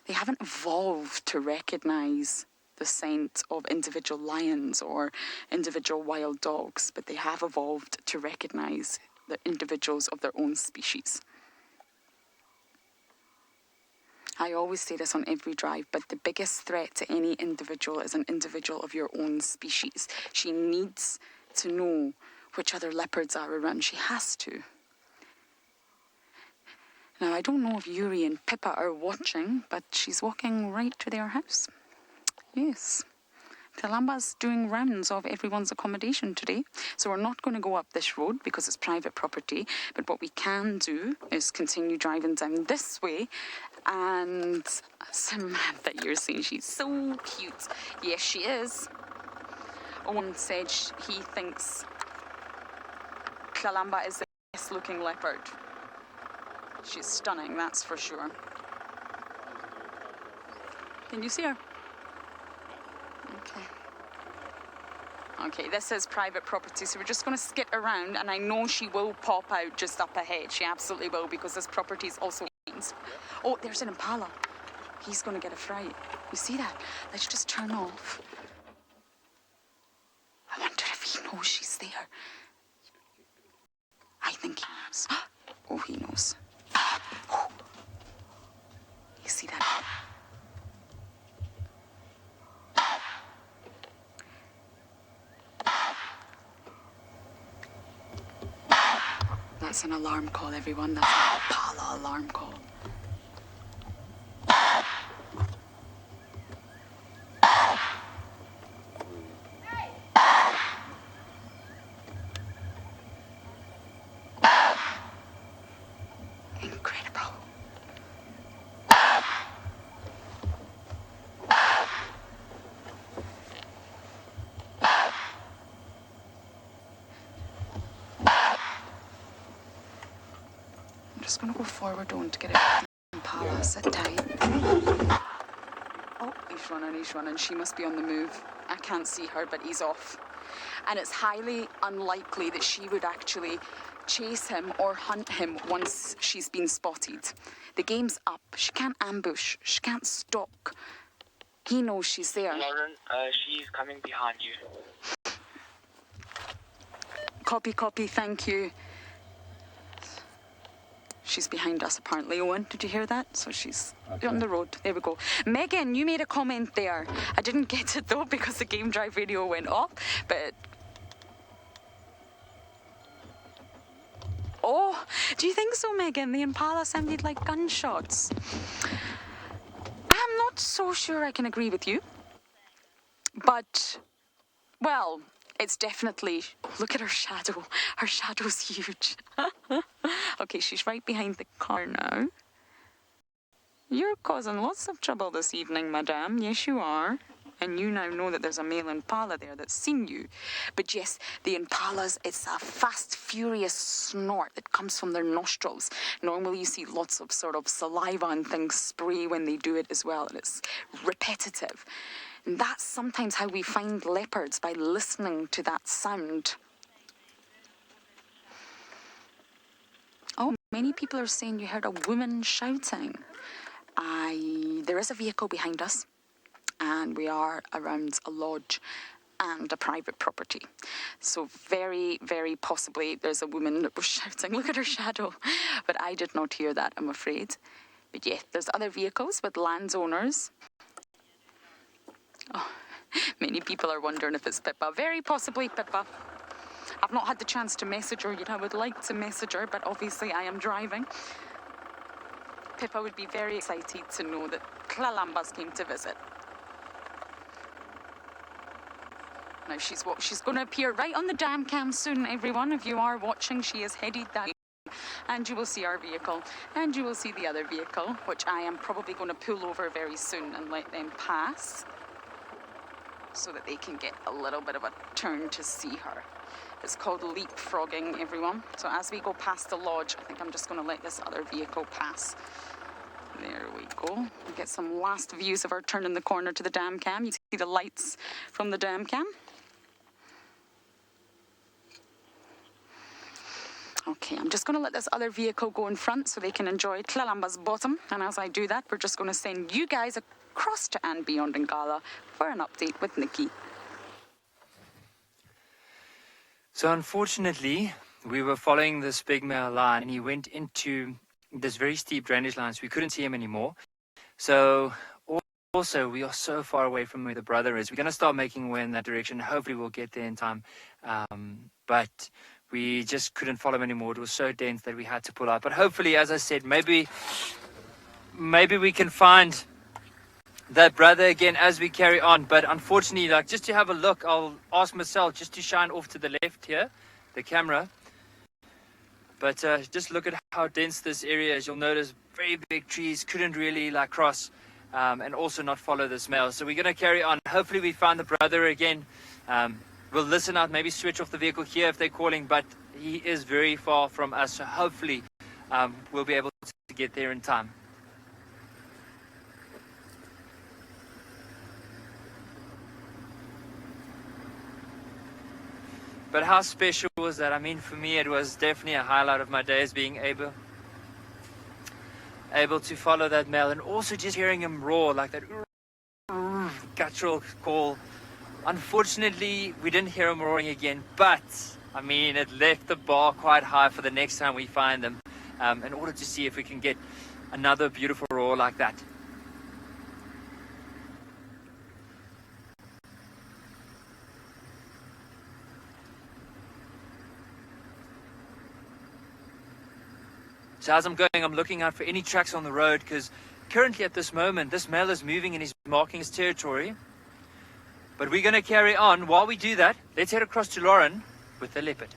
they haven't evolved to recognize the scent of individual lions or individual wild dogs, but they have evolved to recognize the individuals of their own species. I always say this on every drive, but the biggest threat to any individual is an individual of your own species. She needs to know which other leopards are around. She has to. Now, I don't know if Yuri and Pippa are watching, but she's walking right to their house. Yes. Columba's doing rounds of everyone's accommodation today. So we're not going to go up this road because it's private property. But what we can do is continue driving down this way. And Samantha, you're saying she's so cute. Yes, she is. Owen said he thinks Columba is the best looking leopard. She's stunning, that's for sure. Can you see her? Okay. Okay, this is private property, so we're just going to skip around, and I know she will pop out just up ahead. She absolutely will, because this property is also... Oh, there's an Impala. He's going to get a fright. You see that? Let's just turn off. I wonder if he knows she's there. I think he knows. Oh, he knows. You see that? That's an alarm call, everyone. That's an Impala alarm call. Incredible. I'm just going to go forward, don't get it. Impala, sit tight. Oh, he's running. She must be on the move. I can't see her, but he's off. And it's highly unlikely that she would actually chase him or hunt him once she's been spotted. The game's up. She can't ambush. She can't stalk. He knows she's there. Lauren, she's coming behind you. Copy, thank you. She's behind us, apparently. Owen, did you hear that? So she's on the road. There we go. Megan, you made a comment there. I didn't get it, though, because the game drive radio went off. But... Oh, do you think so, Megan? The Impala sounded like gunshots. I'm not so sure I can agree with you. But, well... It's definitely... Look at her shadow. Her shadow's huge. Okay, she's right behind the car now. You're causing lots of trouble this evening, madame. Yes, you are. And you now know that there's a male Impala there that's seen you. But yes, the Impalas, it's a fast, furious snort that comes from their nostrils. Normally you see lots of sort of saliva and things spray when they do it as well. And it's repetitive. And that's sometimes how we find leopards, by listening to that sound. Oh, many people are saying you heard a woman shouting. There is a vehicle behind us, and we are around a lodge and a private property. So very, very possibly there's a woman that was shouting. Look at her shadow. But I did not hear that, I'm afraid. But yeah, there's other vehicles with landowners. Oh, many people are wondering if it's Pippa. Very possibly Pippa. I've not had the chance to message her yet. I would like to message her, but obviously I am driving. Pippa would be very excited to know that Columba's came to visit. Now she's going to appear right on the dam cam soon, everyone. If you are watching, she is headed that way. And you will see our vehicle. And you will see the other vehicle, which I am probably going to pull over very soon and let them pass, so that they can get a little bit of a turn to see her. It's called leapfrogging, everyone. So as we go past the lodge, I think I'm just going to let this other vehicle pass. There we go. We'll get some last views of her turning the corner to the dam cam. You see the lights from the dam cam. Okay, I'm just going to let this other vehicle go in front so they can enjoy Columba's bottom. And as I do that, we're just going to send you guys across to and beyond Ngala for an update with Nikki. So unfortunately, we were following this big male line and he went into this very steep drainage line, so we couldn't see him anymore. So also, we are so far away from where the brother is. We're going to start making way in that direction. Hopefully we'll get there in time. But we just couldn't follow him anymore. It was so dense that we had to pull out. But hopefully, as I said, maybe we can find that brother again as we carry on. But unfortunately, like, just to have a look, I'll ask Marcel just to shine off to the left here, the camera. But just look at how dense this area is. You'll notice very big trees, couldn't really like cross and also not follow this male. So we're going to carry on. Hopefully we find the brother again. We'll listen out, maybe switch off the vehicle here if they're calling, but he is very far from us. So hopefully we'll be able to get there in time. But how special was that? I mean, for me, it was definitely a highlight of my days, being able to follow that male and also just hearing him roar like that guttural call. Unfortunately, we didn't hear him roaring again, but I mean, it left the bar quite high for the next time we find them in order to see if we can get another beautiful roar like that. So as I'm going, I'm looking out for any tracks on the road, because currently at this moment, this male is moving and he's marking his territory. But we're going to carry on. While we do that, let's head across to Lauren with the leopard.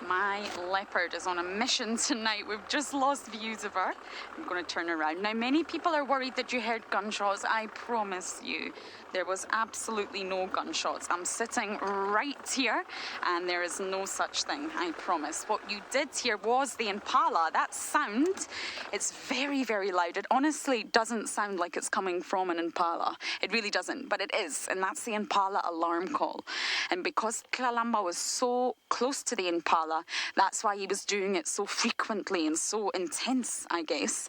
My leopard is on a mission tonight. We've just lost views of her. I'm going to turn around. Now, many people are worried that you heard gunshots. I promise you, there was absolutely no gunshots. I'm sitting right here, and there is no such thing, I promise. What you did hear was the Impala. That sound, it's very, very loud. It honestly doesn't sound like it's coming from an Impala. It really doesn't, but it is, and that's the Impala alarm call. And because Columba was so close to the Impala, that's why he was doing it so frequently and so intense, I guess.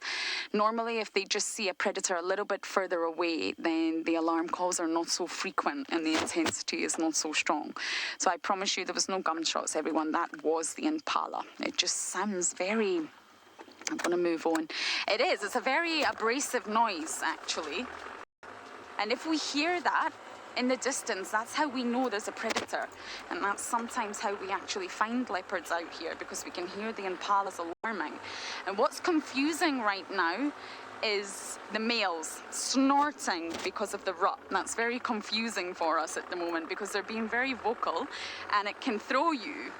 Normally, if they just see a predator a little bit further away, then the alarm calls are not so frequent and the intensity is not so strong. So I promise you there was no gunshots, everyone. That was the Impala. It just sounds very... I'm going to move on. It is. It's a very abrasive noise, actually. And if we hear that in the distance, that's how we know there's a predator. And that's sometimes how we actually find leopards out here, because we can hear the Impalas alarming. And what's confusing right now is the males snorting because of the rut. And that's very confusing for us at the moment, because they're being very vocal and it can throw you.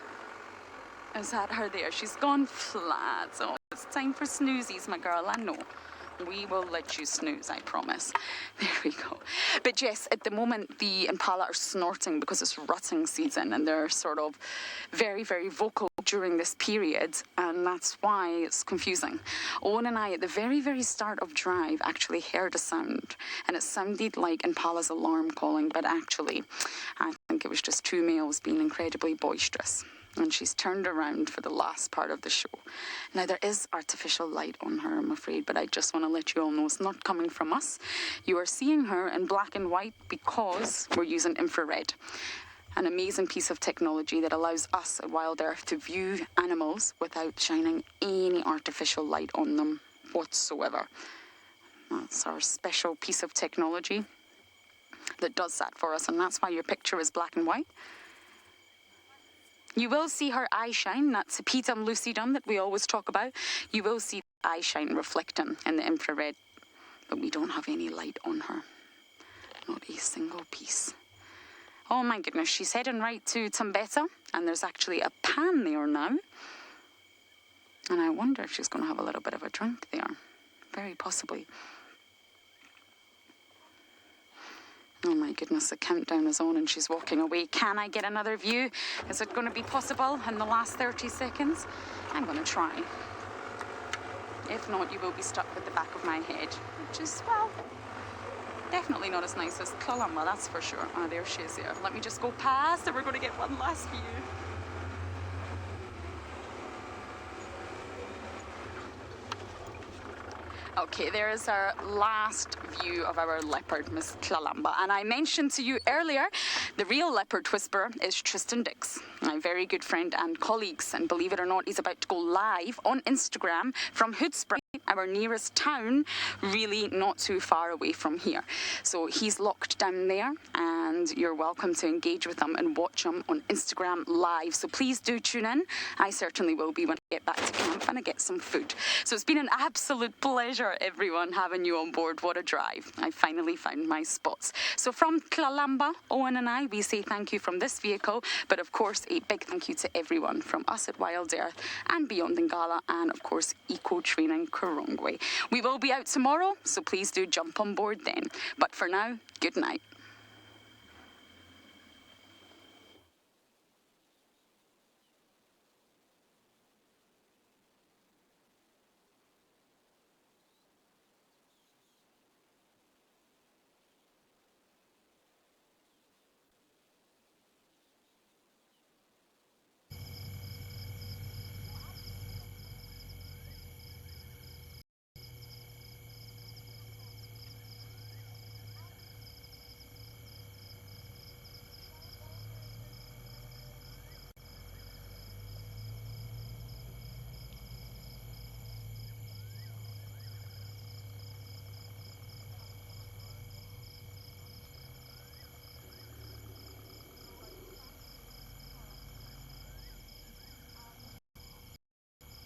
Is that her there? She's gone flat. So it's time for snoozies, my girl, I know. We will let you snooze, I promise. There we go. But yes, at the moment, the Impala are snorting because it's rutting season and they're sort of very, very vocal during this period, and that's why it's confusing. Owen and I, at the very, very start of drive, actually heard a sound, and it sounded like Impala's alarm calling, but actually, I think it was just two males being incredibly boisterous. And she's turned around for the last part of the show. Now, there is artificial light on her, I'm afraid, but I just want to let you all know it's not coming from us. You are seeing her in black and white because we're using infrared. An amazing piece of technology that allows us at WildEarth to view animals without shining any artificial light on them whatsoever. That's our special piece of technology that does that for us, and that's why your picture is black and white. You will see her eye shine, that's a pedum lucidum that we always talk about. You will see the eye shine reflecting in the infrared, but we don't have any light on her. Not a single piece. Oh my goodness, she's heading right to Tambeta, and there's actually a pan there now. And I wonder if she's going to have a little bit of a drink there. Very possibly. Oh my goodness, the countdown is on and she's walking away. Can I get another view? Is it going to be possible in the last 30 seconds? I'm going to try. If not, you will be stuck with the back of my head, which is, well, definitely not as nice as Columba, that's for sure. Oh, there she is there. Let me just go past and we're going to get one last view. Okay, there is our last view of our leopard, Miss Columba. And I mentioned to you earlier, the real leopard whisperer is Tristan Dix, my very good friend and colleagues. And believe it or not, he's about to go live on Instagram from Hoodspray, our nearest town, really not too far away from here. So he's locked down there and you're welcome to engage with him and watch him on Instagram live. So please do tune in. I certainly will be when I get back to camp and I get some food. So it's been an absolute pleasure, everyone, having you on board. What a drive. I finally found my spots. So from Columba, Owen and I, we say thank you from this vehicle, but of course a big thank you to everyone from us at WildEarth and Beyond Ngala and of course Eco Training Karongwe. We will be out tomorrow, so please do jump on board then. But for now, good night.